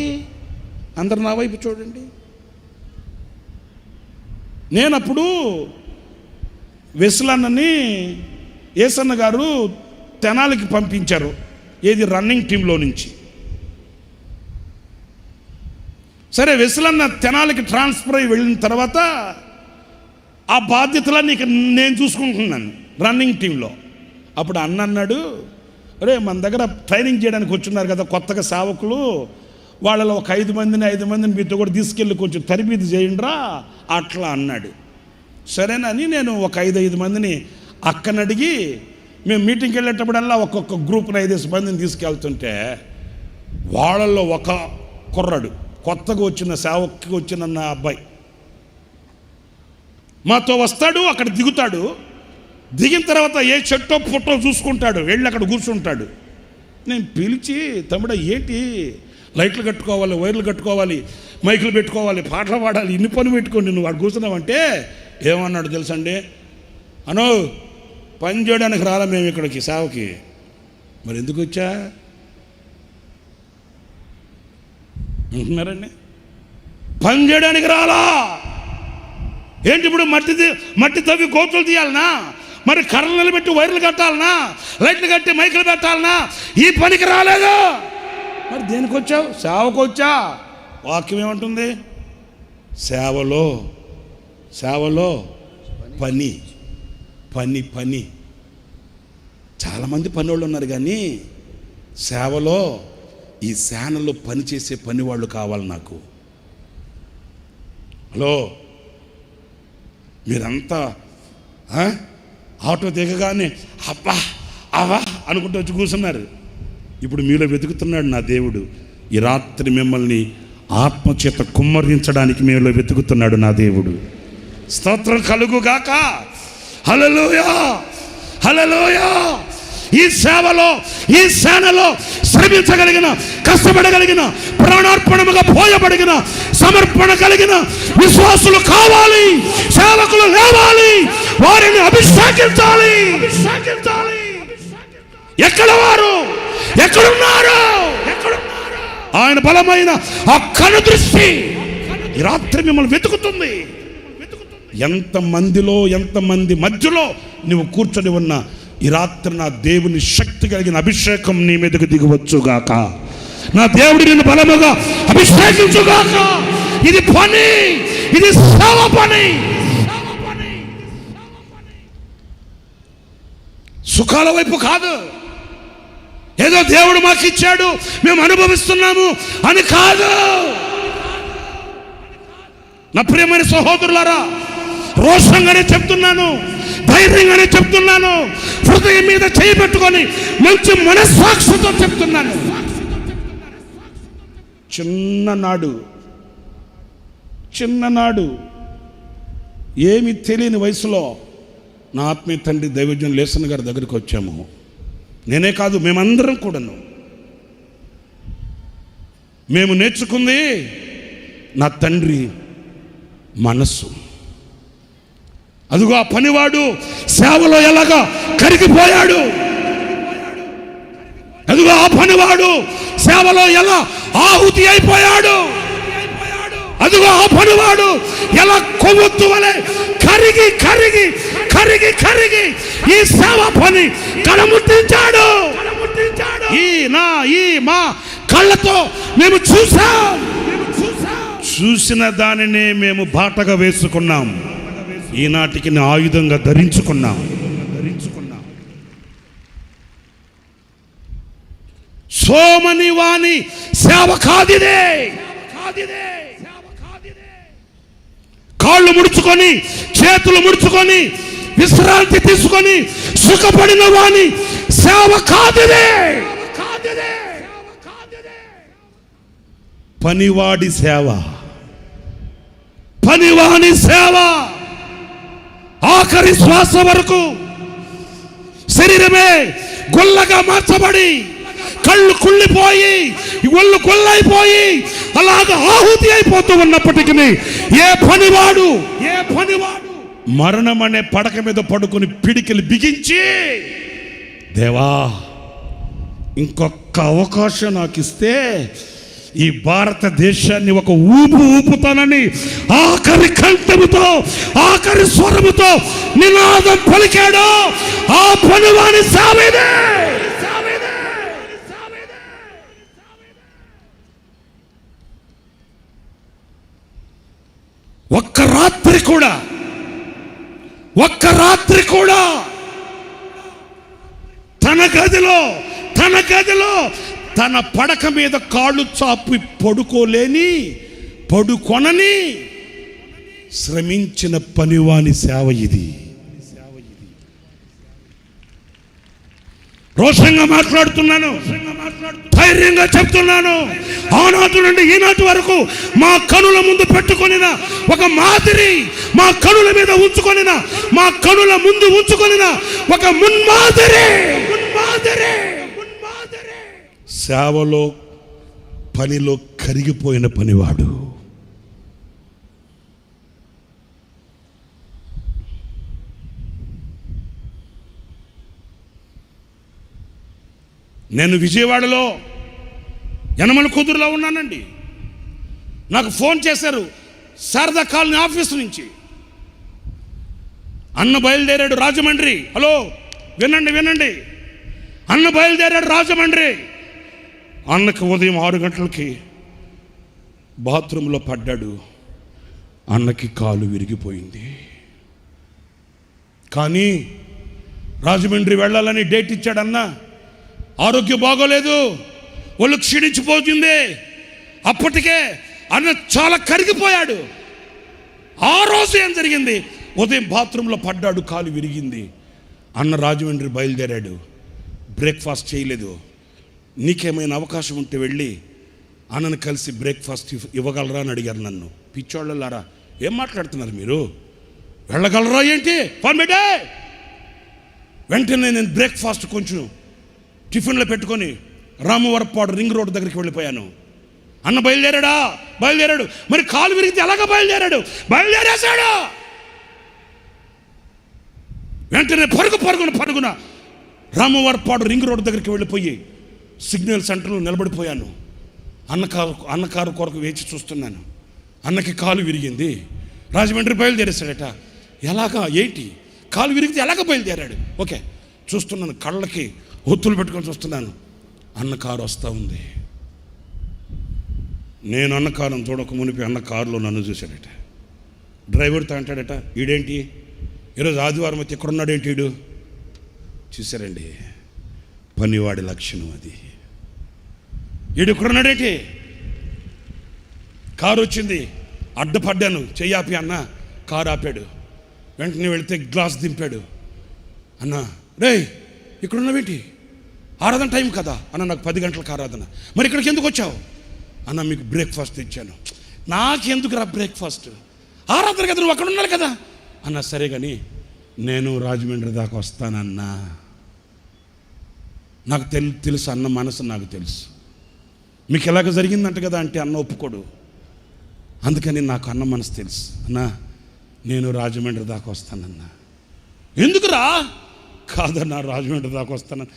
అందరు నా వైపు చూడండి. నేనప్పుడు వెసులన్నని ఏసన్న గారు తెనాలికి పంపించారు, ఏది రన్నింగ్ టీంలో నుంచి. సరే, వెసులన్న తెనాలికి ట్రాన్స్ఫర్ అయ్యి వెళ్ళిన తర్వాత ఆ బాధ్యతలన్నీ ఇక నేను చూసుకుంటున్నాను రన్నింగ్ టీంలో. అప్పుడు అన్న అన్నాడు, అరే మన దగ్గర ట్రైనింగ్ చేయడానికి వచ్చున్నారు కదా కొత్తగా సేవకులు, వాళ్ళలో ఒక 5 మందిని మీతో కూడా తీసుకెళ్ళి కొంచెం తరబీదు చేయండిరా అట్లా అన్నాడు. సరేనని నేను ఒక 5 మందిని అక్కని అడిగి, మేము మీటింగ్కి వెళ్ళేటప్పుడల్లా ఒక్కొక్క గ్రూప్ని 5 మందిని తీసుకెళ్తుంటే వాళ్ళల్లో ఒక కుర్రాడు, కొత్తగా వచ్చిన సేవకి వచ్చిన అబ్బాయి మాతో వస్తాడు. అక్కడ దిగుతాడు, దిగిన తర్వాత ఏ చెట్టో పుట్టో చూసుకుంటాడు, వెళ్ళి అక్కడ కూర్చుంటాడు. నేను పిలిచి, తమ్ముడా ఏంటి, లైట్లు కట్టుకోవాలి, వైర్లు కట్టుకోవాలి, మైకులు పెట్టుకోవాలి, పాటలు పాడాలి, ఇన్ని పని పెట్టుకోండి, నువ్వు వాడు కూర్చున్నావంటే ఏమన్నాడు తెలుసండి, అనో పని చేయడానికి రాలా మేము ఇక్కడికి సేవకి. మరి ఎందుకు వచ్చా అంటున్నారండి? పని చేయడానికి రాలా ఏంటి? ఇప్పుడు మట్టి తవ్వి గోతులు తీయాలనా, మరి కర్రలు నిలబెట్టి వైర్లు కట్టాలనా, లైట్లు కట్టి మైకులు పెట్టాలనా? ఈ పనికి రాలేదు. మరి దేనికి వచ్చావు? సేవకు వచ్చా. వాక్యం ఏమంటుంది? సేవలో పని. చాలామంది పనివాళ్ళు ఉన్నారు, కానీ సేవలో ఈ సేనలో పనిచేసే పని వాళ్ళు కావాలి నాకు. హలో, మీరంతా ఆటో దిగగానే అవ్వా అనుకుంటూ వచ్చి కూర్చున్నారు. ఇప్పుడు మీలో వెతుకుతున్నాడు నా దేవుడు. ఈ రాత్రి మిమ్మల్ని ఆత్మచేత కుమ్మరించడానికి మీలో వెతుకుతున్నాడు నా దేవుడు. స్తోత్రం కలుగుగాక. హల్లెలూయా, హల్లెలూయా. ఈ సేవలో, ఈ సేనలో శ్రమించగలిగిన, కష్టపడగలిగిన, ప్రాణార్పణముగా పోయబడిన, సమర్పణ కలిగిన విశ్వాసులు కావాలి. సేవకులు లేవాలి, వారిని అభిషేకించాలి. ఎక్కడ వారు, ఎక్కడున్నారు? ఆయన బలమైన ఆ కను దృష్టి ఈ రాత్రి మిమ్మల్ని వెతుకుతుంది. ఎంతమంది మధ్యలో నువ్వు కూర్చొని ఉన్న ఈ రాత్రి నా దేవుని శక్తి కలిగిన అభిషేకం నీ మీదకు దిగవచ్చుగాక. నా దేవుడి నిన్ను బలముగా అభిషేకించుగాక. ఇది పని, ఇది సేవ పని. సుఖాల వైపు కాదు, ఏదో దేవుడు మాకు ఇచ్చాడు మేము అనుభవిస్తున్నాము అని కాదు. నా ప్రియమైన సహోదరులారా, రోషంగానే చెప్తున్నాను, ధైర్యంగానే చెప్తున్నాను, హృదయం మీద చేయి పెట్టుకొని మంచి మనస్సాక్షితో చెప్తున్నాను. చిన్ననాడు ఏమి తెలియని వయసులో నా ఆత్మీయ తండ్రి దైవజ్ఞ లేసన్ గారి దగ్గరికి వచ్చాము. నేనే కాదు, మేమందరం కూడాను. మేము నేర్చుకుంది నా తండ్రి మనస్సు. అదిగో ఆ పనివాడు సేవలో ఎలాగా కరిగిపోయాడు. అదిగో ఆ పనివాడు సేవలో ఎలా ఆహుతి అయిపోయాడు. అదిగో ఆ పనివాడు ఎలా కొవ్వొత్తు వలె కరిగి కరిగి కరిగి కరిగి ఈ సేవ పని కడముట్టించాడు. ఈ మా కళ్ళతో మేము చూసిన దానినే మేము బాటగా వేసుకున్నాం. ఈనాటికి ఆయుధంగా ధరించుకున్నాం. సోమని వాణి సేవ కాదిదే. కాళ్ళు ముడుచుకొని చేతులు ముడుచుకొని విశ్రాంతి తీసుకొని సుఖపడిన వాణి సేవ కాదిదే. పనివాడి సేవ, పనివాని సేవ ఆఖరి శ్వాస వరకు శరీరమే గొల్లగా మార్చబడి కళ్ళు కుళ్ళిపోయి ఒళ్ళు గొల్లైపోయి అలాగ ఆహుతి అయిపోతూ ఉన్నప్పటికీ ఏ పనివాడు మరణం అనే పడక మీద పడుకుని పిడికిలు బిగించి, దేవా ఇంకొక అవకాశం నాకు ఇస్తే ఈ భారతదేశాన్ని ఒక ఊపుతానని ఆఖరి కంఠముతో ఆఖరి స్వరముతో నినాదం పలికాడు. ఆ పనివాని సేవనే. ఒక్క రాత్రి కూడా తన గదిలో తన పడక మీద కాళ్ళు చాపి పడుకొనని శ్రమించిన పనివాని సేవ ఇది. రోషంగా మాట్లాడుతున్నాను, ధైర్యంగా చెప్తున్నాను. ఆనాటి నుండి ఈనాటి వరకు మా కనుల ముందు పెట్టుకొనిన ఒక మాదిరి, మా కనుల మీద ఉంచుకొనిన, మా కనుల ముందు ఉంచుకొనిన ఒక మున్మాదిరి. సేవలో పనిలో కరిగిపోయిన పనివాడు. నేను విజయవాడలో యనమల కుదురులో ఉన్నానండి. నాకు ఫోన్ చేశారు శారదా కాలనీ ఆఫీస్ నుంచి. అన్న బయలుదేరాడు రాజమండ్రి. హలో, వినండి. అన్న బయలుదేరాడు రాజమండ్రి. అన్నకు ఉదయం 6 గంటలకి బాత్రూంలో పడ్డాడు. అన్నకి కాలు విరిగిపోయింది. కానీ రాజమండ్రి వెళ్ళాలని డేట్ ఇచ్చాడు అన్న. ఆరోగ్యం బాగోలేదు, ఒళ్ళు క్షీణించిపోతుంది. అప్పటికే అన్న చాలా కరిగిపోయాడు. ఆ రోజు ఏం జరిగింది? ఉదయం బాత్రూంలో పడ్డాడు, కాలు విరిగింది. అన్న రాజమండ్రి బయలుదేరాడు, బ్రేక్ఫాస్ట్ చేయలేదు. నీకేమైనా అవకాశం ఉంటే వెళ్ళి అన్నను కలిసి బ్రేక్ఫాస్ట్ ఇవ్వగలరా అని అడిగారు నన్ను. పిచ్చోళ్ళలారా, ఏం మాట్లాడుతున్నారు మీరు? వెళ్ళగలరా ఏంటి? ఫోన్ పెట్టే. వెంటనే నేను బ్రేక్ఫాస్ట్ కొంచెం టిఫిన్లో పెట్టుకొని రామవరపాడు రింగ్ రోడ్ దగ్గరికి వెళ్ళిపోయాను. అన్న బయలుదేరాడు. మరి కాలు విరిగితే ఎలాగ బయలుదేరేశాడు. వెంటనే పరుగున రామవరపాడు రింగ్ రోడ్ దగ్గరికి వెళ్ళిపోయి సిగ్నల్ సెంటర్లో నిలబడిపోయాను. అన్న కారు కొరకు వేచి చూస్తున్నాను. అన్నకి కాలు విరిగింది. రాజమండ్రి బయలుదేరేశాడట. ఎలాగా ఏంటి? కాలు విరిగితే ఎలాగ బయలుదేరాడు? ఓకే, చూస్తున్నాను, కళ్ళకి ఒత్తులు పెట్టుకొని చూస్తున్నాను. అన్న కారు వస్తూ ఉంది. నేను అన్న కారును చూడక మునిపి అన్న కారులో నన్ను చూశాడట. డ్రైవర్తో అంటాడట, ఈడేంటి ఈరోజు ఆదివారం వచ్చి ఎక్కడున్నాడేంటి ఈడు? చూశారండి, పనివాడి లక్షణం అది. ఈడు ఎక్కడున్నాడేంటి? కారు వచ్చింది, అడ్డపడ్డాను, చెయ్యాపి అన్న. కారు ఆపాడు. వెంటనే వెళితే గ్లాస్ దింపాడు. అన్న, రే ఇక్కడున్నావేంటి? ఆరాధన టైం కదా అన్న. నాకు 10 గంటలకు ఆరాధన. మరి ఇక్కడికి ఎందుకు వచ్చావు? అన్న, మీకు బ్రేక్ఫాస్ట్ ఇచ్చాను. నాకెందుకు రా బ్రేక్ఫాస్ట్? ఆరాధన కదా, నువ్వు అక్కడ ఉండాలి కదా. అన్న సరే కానీ నేను రాజమండ్రి దాకా వస్తానన్నా. నాకు తెలుసు అన్న మనసు నాకు తెలుసు. మీకు ఎలాగ జరిగిందంట కదా అంటే అన్న ఒప్పుకోడు. అందుకని నాకు అన్న మనసు తెలుసు. అన్నా నేను రాజమండ్రి దాకా వస్తానన్నా. ఎందుకురా? కాదన్నా రాజమండ్రి దాకా వస్తానన్నా.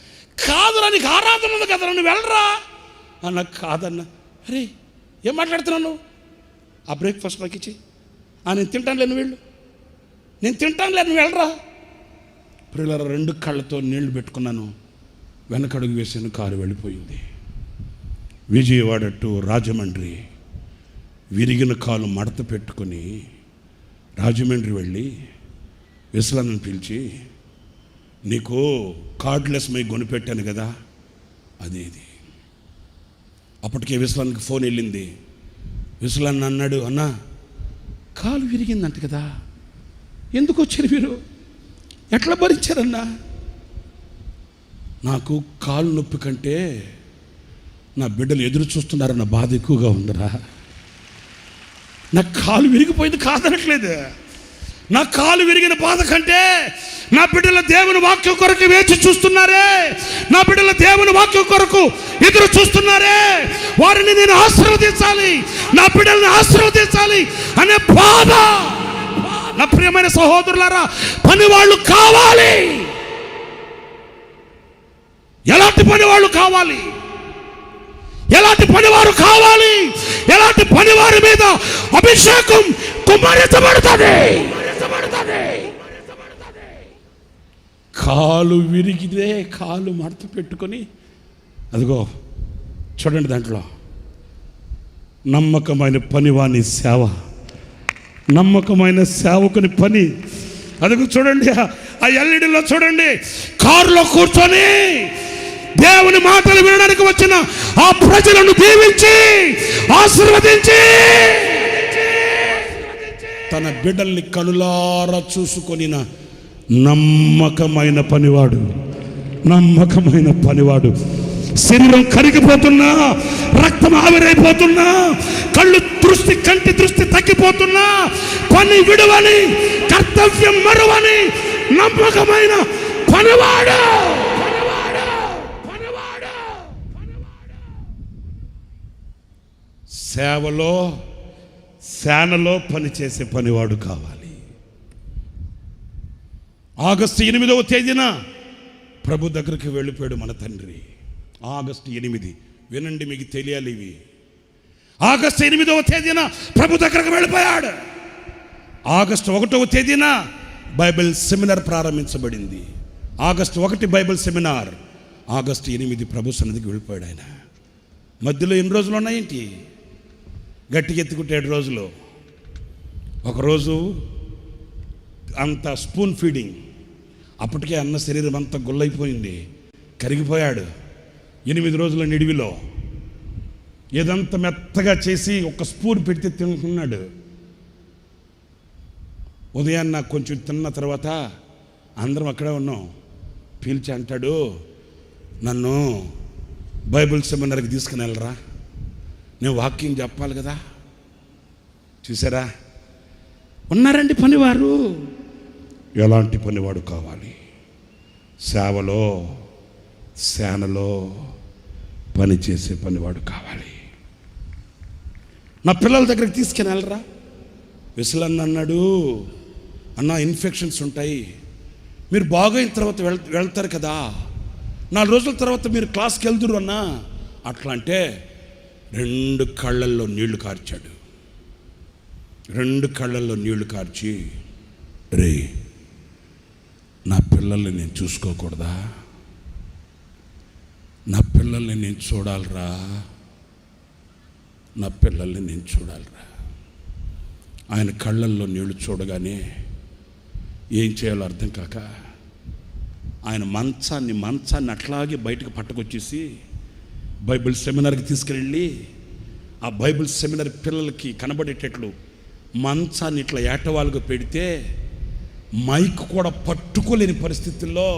కాదురా, నీకు ఆరాధన ఉంది కదరా, నువ్వు వెళ్ళరా అన్న. కాదన్నా. అరే ఏం మాట్లాడుతున్నావు? ఆ బ్రేక్ఫాస్ట్ నాకు ఇచ్చి. నేను తింటానులే, నువ్వు వెళ్ళు. నేను తింటానులే, నువ్వు వెళ్ళరా. పిల్లల 2 కళ్ళతో నీళ్లు పెట్టుకున్నాను, వెనకడుగు వేసాను, కారు వెళ్ళిపోయింది. విజయవాడ టు రాజమండ్రి విరిగిన కాలు మడత పెట్టుకొని రాజమండ్రి వెళ్ళి విశ్వనాథ్ని పిలిచి, నీకు కార్డ్లెస్ మై కొనిపెట్టాను కదా, అది ఇది. అప్పటికే విశ్వనాథ్కి ఫోన్ వెళ్ళింది. విశ్వనాథ్ అన్నాడు, అన్నా కాలు విరిగిందంట కదా, ఎందుకు వచ్చారు మీరు, ఎట్లా భరించారన్నా? నాకు కాలు నొప్పి కంటే నా బిడ్డలు ఎదురు చూస్తున్నారన్న బాధ ఎక్కువగా ఉందిరా. నా కాలు విరిగిపోయింది కాదనట్లేదు. నా కాలు విరిగిన బాధ కంటే నా బిడ్డల దేవుని వాక్యం కొరకు వేచి చూస్తున్నారే, నా బిడ్డల దేవుని వాక్యం కొరకు ఎదురు చూస్తున్నారే, వారిని నేను ఆశీర్వదించాలి, నా బిడ్డల్ని ఆశీర్వదించాలి అనే బాధ. నా ప్రియమైన సహోదరులారా, పనివాళ్ళు కావాలి. ఎలాంటి పనివాళ్ళు కావాలి? ఎలాంటి పనివారు కావాలి? ఎలాంటి పనివారి మీద అభిషేకం కుమ్మరించబడుతుంది? కాలు విరిగితే కాలు మడత పెట్టుకొని, అదిగో చూడండి, దాంట్లో నమ్మకమైన పనివాని సేవ, నమ్మకమైన సేవకుని పని. అదిగో చూడండి, ఆ ఎల్ఈడిలో చూడండి, కారులో కూర్చొని దేవుని మాటలు వినడానికి వచ్చిన ఆ ప్రజలను దీవించి ఆశీర్వదించి తన బిడ్డల్ని కనులారా చూసుకొనిన నమ్మకమైన పనివాడు, నమ్మకమైన పనివాడు. శరీరం కరిగిపోతున్నా, రక్తం ఆవిరైపోతున్నా, కంటి దృష్టి తగ్గిపోతున్నా, పని విడువని, కర్తవ్యం మరువని నమ్మకమైన పనివాడు. సేవలో సేనలో పనిచేసే పనివాడు కావాలి. ఆగస్టు 8వ తేదీన ప్రభు దగ్గరికి వెళ్ళిపోయాడు మన తండ్రి. ఆగస్టు 8, వినండి, మీకు తెలియాలి ఇవి. ఆగస్టు 8వ తేదీన ప్రభు దగ్గరకు వెళ్ళిపోయాడు. ఆగస్టు 1వ తేదీన బైబిల్ సెమినార్ ప్రారంభించబడింది. ఆగస్టు 1 బైబిల్ సెమినార్, ఆగస్టు 8 ప్రభు సన్నిధికి వెళ్ళిపోయాడు ఆయన. మధ్యలో ఎన్ని రోజులు ఉన్నాయేంటి? గట్టిగా ఎత్తుకుంటే 7 రోజులు. ఒకరోజు అంత స్పూన్ ఫీడింగ్, అప్పటికే అన్న శరీరం అంతా గుల్లైపోయింది, కరిగిపోయాడు. 8 రోజుల నిడివిలో ఏదంతా మెత్తగా చేసి ఒక స్పూన్ పెడితే తింటున్నాడు. ఉదయాన్న కొంచెం తిన్న తర్వాత అందరం అక్కడే ఉన్నాం. పీల్చి అంటాడు, నన్ను బైబిల్ సెమినార్కి తీసుకుని వెళ్ళరా, నేను వాక్యం చెప్పాలి కదా. చూసారా, ఉన్నారండి పనివారు. ఎలాంటి పనివాడు కావాలి? సేవలో సేనలో పనిచేసే పనివాడు కావాలి. నా పిల్లల దగ్గరికి తీసుకుని వెళ్ళరా. విసలన్న అన్నాడు, అన్న ఇన్ఫెక్షన్స్ ఉంటాయి, మీరు బాగైన తర్వాత వెళ్తారు కదా, 4 రోజుల తర్వాత మీరు క్లాస్కి వెళ్తురు అన్నా. అట్లా అంటే 2 కళ్ళల్లో నీళ్లు కార్చాడు. 2 కళ్ళల్లో నీళ్లు కార్చి, రే నా పిల్లల్ని నేను చూసుకోకూడదా? నా పిల్లల్ని నేను చూడాలిరా, నా పిల్లల్ని నేను చూడాలిరా. ఆయన కళ్ళల్లో నీళ్లు చూడగానే ఏం చేయాలో అర్థం కాక ఆయన మంచాన్ని అట్లాగే బయటకు పట్టుకొచ్చేసి బైబిల్ సెమినార్కి తీసుకెళ్ళి, ఆ బైబిల్ సెమినార్ పిల్లలకి కనబడేటట్లు మంచాన్ని ఇట్లా ఏటవాలుగా పెడితే మైక్ కూడా పట్టుకోలేని పరిస్థితుల్లో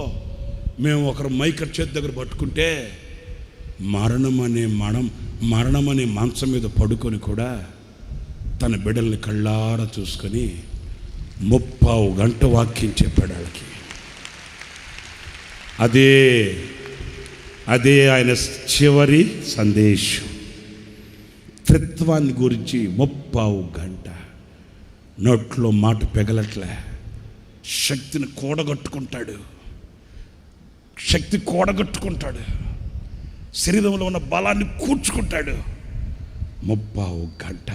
మేము ఒకరు మైక్ చేతి దగ్గర పట్టుకుంటే మరణం అనే మంచం మీద పడుకొని కూడా తన బిడ్డల్ని కళ్ళారా చూసుకొని ముప్పావు గంట వాక్యం చెప్పాడు వాళ్ళకి. అదే ఆయన చివరి సందేశం. త్రిత్వాన్ని గురించి ముప్పావు గంట. నోట్లో మాట పెగలట్లే. శక్తిని కూడగట్టుకుంటాడు. శరీరంలో ఉన్న బలాన్ని కూర్చుకుంటాడు. ముప్పావు గంట.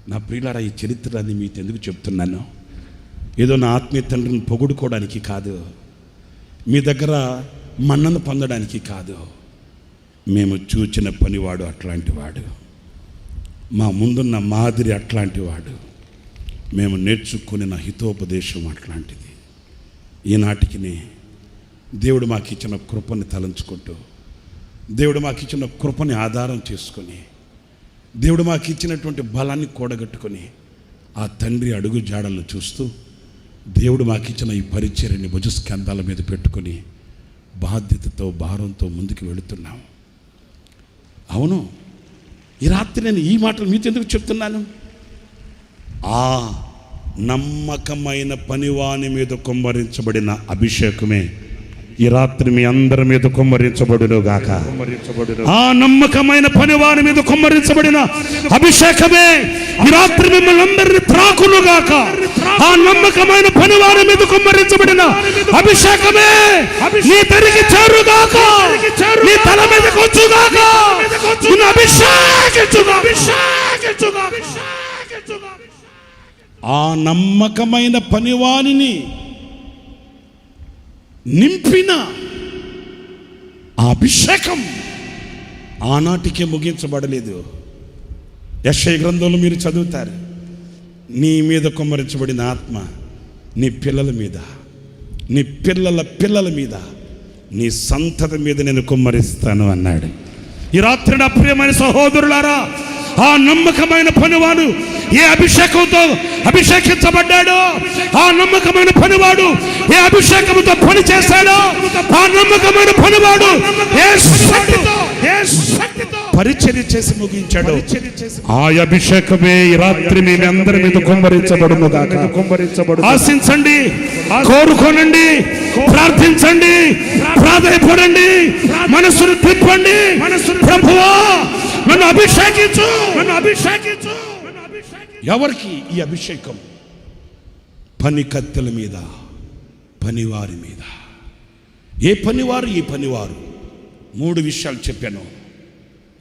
నా ప్రియులారా, ఈ చరిత్రని మీకు ఎందుకు చెప్తున్నాను? ఏదో నా ఆత్మీయ తండ్రిని పొగుడుకోవడానికి కాదు, మీ దగ్గర మన్నను పొందడానికి కాదు. మేము చూచిన పనివాడు అట్లాంటి వాడు, మా ముందున్న మాదిరి అట్లాంటి వాడు, మేము నేర్చుకున్న హితోపదేశం అట్లాంటిది. ఈనాటికి దేవుడు మాకు ఇచ్చిన కృపని తలంచుకుంటూ, దేవుడు మాకు ఇచ్చిన కృపని ఆధారం చేసుకొని, దేవుడు మాకు ఇచ్చినటువంటి బలాన్ని కూడగట్టుకొని, ఆ తండ్రి అడుగు జాడలను చూస్తూ, దేవుడు మాకు ఇచ్చిన ఈ పరిచర్యని భుజస్కంధాల మీద పెట్టుకొని బాధ్యతతో భారంతో ముందుకు వెళుతున్నాం. అవును, ఈ రాత్రి నేను ఈ మాటలు మీతో ఎందుకు చెప్తున్నాను? ఆ నమ్మకమైన పనివాని మీద కుమ్మరించబడిన అభిషేకమే ఈ రాత్రి మీ అందరి మీద కుమ్మరించబడును గాక. ఆ నమ్మకమైన పనివాని మీద కుమ్మరించబడిన అభిషేకమే ఈ రాత్రి మిమ్మల్ని అందరినీ త్రాకును గాక. ఆ నమ్మకమైన పనివాని మీద కుమ్మరించబడిన అభిషేకమే నీ తరికి చేరుగాక, నీ తల మీదకి వచ్చుగాక. ఆ నమ్మకమైన పనివానిని నింపిన ఆ అభిషేకం ఆనాటికే ముగించబడలేదు. యెషయా గ్రంథంలో మీరు చదువుతారు, నీ మీద కుమ్మరించబడిన ఆత్మ నీ పిల్లల మీద, నీ పిల్లల పిల్లల మీద, నీ సంతతి మీద నేను కుమ్మరిస్తాను అన్నాడు. ఈ రాత్రి నా ప్రియమైన సహోదరులారా, ఆ నమ్మకమైన పనివాడు ఏ అభిషేకంతో అభిషేకించబడ్డాడో, ఆ నమ్మకమైన పనివాడు ఏ అభిషేకంతో పని చేశాడో, ఆ నమ్మకమైన పనివాడు ఏ శక్తితో పరిచర్య చేసి ముగించాడు. ఆ అభిషేకమే ఈ రాత్రి మీ అందరి మీద కుమ్మరించబడును గాక. ఆశించండి, కోరుకోనండి, ప్రార్థించండి, ప్రాధాయపడండి, మనసును తిప్పండి. ప్రభువా నన్ను అభిషేకించు. ఎవరికి ఈ అభిషేకం? పని కత్తెల మీద, పనివారి మీద. ఏ పనివారు? ఈ పనివారు 3 విషయాలు చెప్పాను.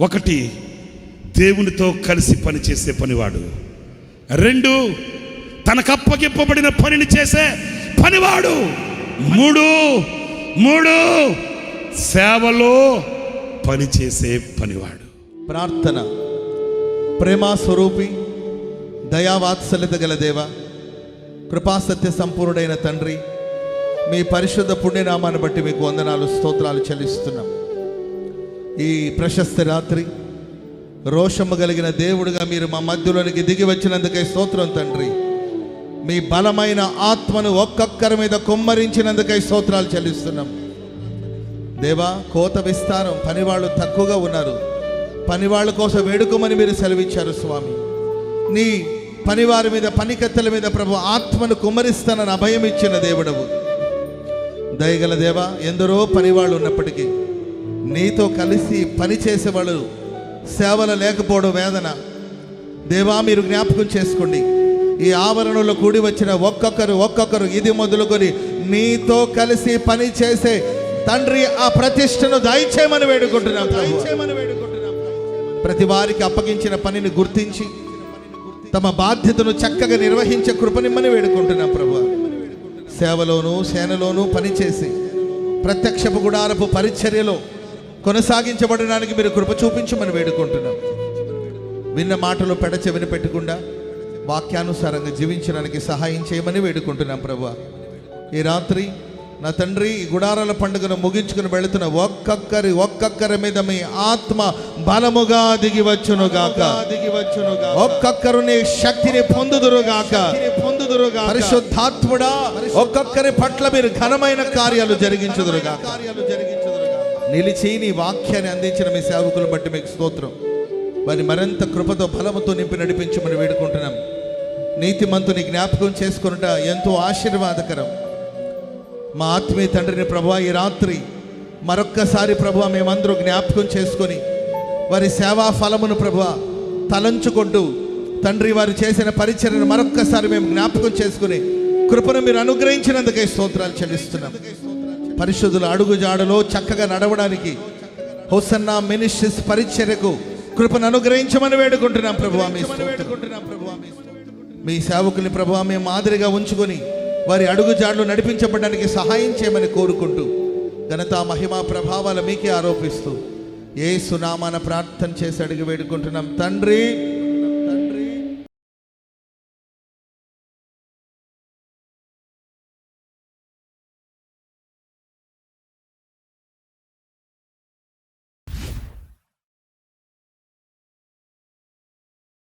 1, దేవునితో కలిసి పనిచేసే పనివాడు. 2, తనకు అప్పగింపబడిన పనిని చేసే పనివాడు. 3 సేవలో పనిచేసే పనివాడు. ప్రార్థన. ప్రేమ స్వరూపి, దయావాత్సల్యత గల దేవ, కృపాసత్య సంపూర్ణుడైన తండ్రి, మీ పరిశుద్ధ పుణ్యనామాన్ని బట్టి మీకు వందనాలు, స్తోత్రాలు చెల్లిస్తున్నాం. ఈ ప్రశస్త రాత్రి రోషము కలిగిన దేవుడిగా మీరు మా మధ్యలోనికి దిగి వచ్చినందుకే స్తోత్రం తండ్రి. మీ బలమైన ఆత్మను ఒక్కొక్కరి మీద కుమ్మరించినందుకై స్తోత్రాలు చెల్లిస్తున్నాం దేవా. కోత విస్తారం, పనివాళ్ళు తక్కువగా ఉన్నారు. పనివాళ్ళ కోసం వేడుకోమని మీరు సెలవిచ్చారు స్వామి. నీ పనివారి మీద, పనికత్తెల మీద ప్రభు ఆత్మను కుమ్మరిస్తానని అభయం ఇచ్చిన దేవుడవు. దయగల దేవా, ఎందరో పనివాళ్ళు ఉన్నప్పటికీ నీతో కలిసి పని చేసేవాళ్ళు సేవలు లేకపోవడం వేదన. దేవా, మీరు జ్ఞాపకం చేసుకోండి. ఈ ఆవరణలో కూడి వచ్చిన ఒక్కొక్కరు ఇది మొదలుకొని నీతో కలిసి పని చేసే తండ్రి ఆ ప్రతిష్టను దయచేయమని వేడుకుంటున్నాం. ప్రతి వారికి అప్పగించిన పనిని గుర్తించి తమ బాధ్యతను చక్కగా నిర్వహించే కృపనిమ్మని వేడుకుంటున్నాం ప్రభు. సేవలోనూ సేనలోనూ పనిచేసి ప్రత్యక్షపు గుడారపు పరిచర్యలో కొనసాగించబడడానికి మీరు కృప చూపించమని వేడుకుంటున్నాం. విన్న మాటలు పెడచెవిని పెట్టకుండా వాక్యానుసారంగా జీవించడానికి సహాయం చేయమని వేడుకుంటున్నాం ప్రభు. ఈ రాత్రి నా తండ్రి, ఈ గుడారాల పండుగను ముగించుకుని వెళుతున్న ఒక్కొక్కరి మీద మీ ఆత్మ బలముగా దిగివచ్చునుగాక. ఒక్కొక్కరు నీ శక్తిని పొందుదురుగాక. పరిశుద్ధాత్ముడా, ఒక్కొక్కరి పట్ల మీరు ఘనమైన కార్యాలు జరిగించుదురుగాక. నిలిచి నీ వాక్యాన్ని అందించిన మీ సేవకులను బట్టి మీకు స్తోత్రం. వారి మరింత కృపతో బలముతో నింపి నడిపించమని వేడుకుంటున్నాం. నీతిమంతుని జ్ఞాపకం చేసుకునుట ఎంతో ఆశీర్వాదకరం. మా ఆత్మీయ తండ్రిని ప్రభువా, ఈ రాత్రి మరొక్కసారి ప్రభువా మేమందరూ జ్ఞాపకం చేసుకొని వారి సేవా ఫలమును ప్రభువా తలంచుకుంటూ తండ్రి వారు చేసిన పరిచర్యను మరొక్కసారి మేము జ్ఞాపకం చేసుకుని కృపను మీరు అనుగ్రహించినందుకే స్తోత్రాలు చెల్లిస్తున్నాం. పరిశుద్ధుల అడుగుజాడలో చక్కగా నడవడానికి హోసన్నా మినిస్ట్రీస్ పరిచర్యకు కృపను అనుగ్రహించమని వేడుకుంటున్నాం ప్రభువా. మీ సేవకుని ప్రభువా మేము మాదిరిగా ఉంచుకొని వారి అడుగుజాడలు నడిపించబడడానికి సహాయం చేయమని కోరుకుంటూ ఘనత మహిమా ప్రభావాలు మీకే ఆరోపిస్తూ యేసు నామాన ప్రార్థన చేసి అడిగి వేడుకుంటున్నాం తండ్రి.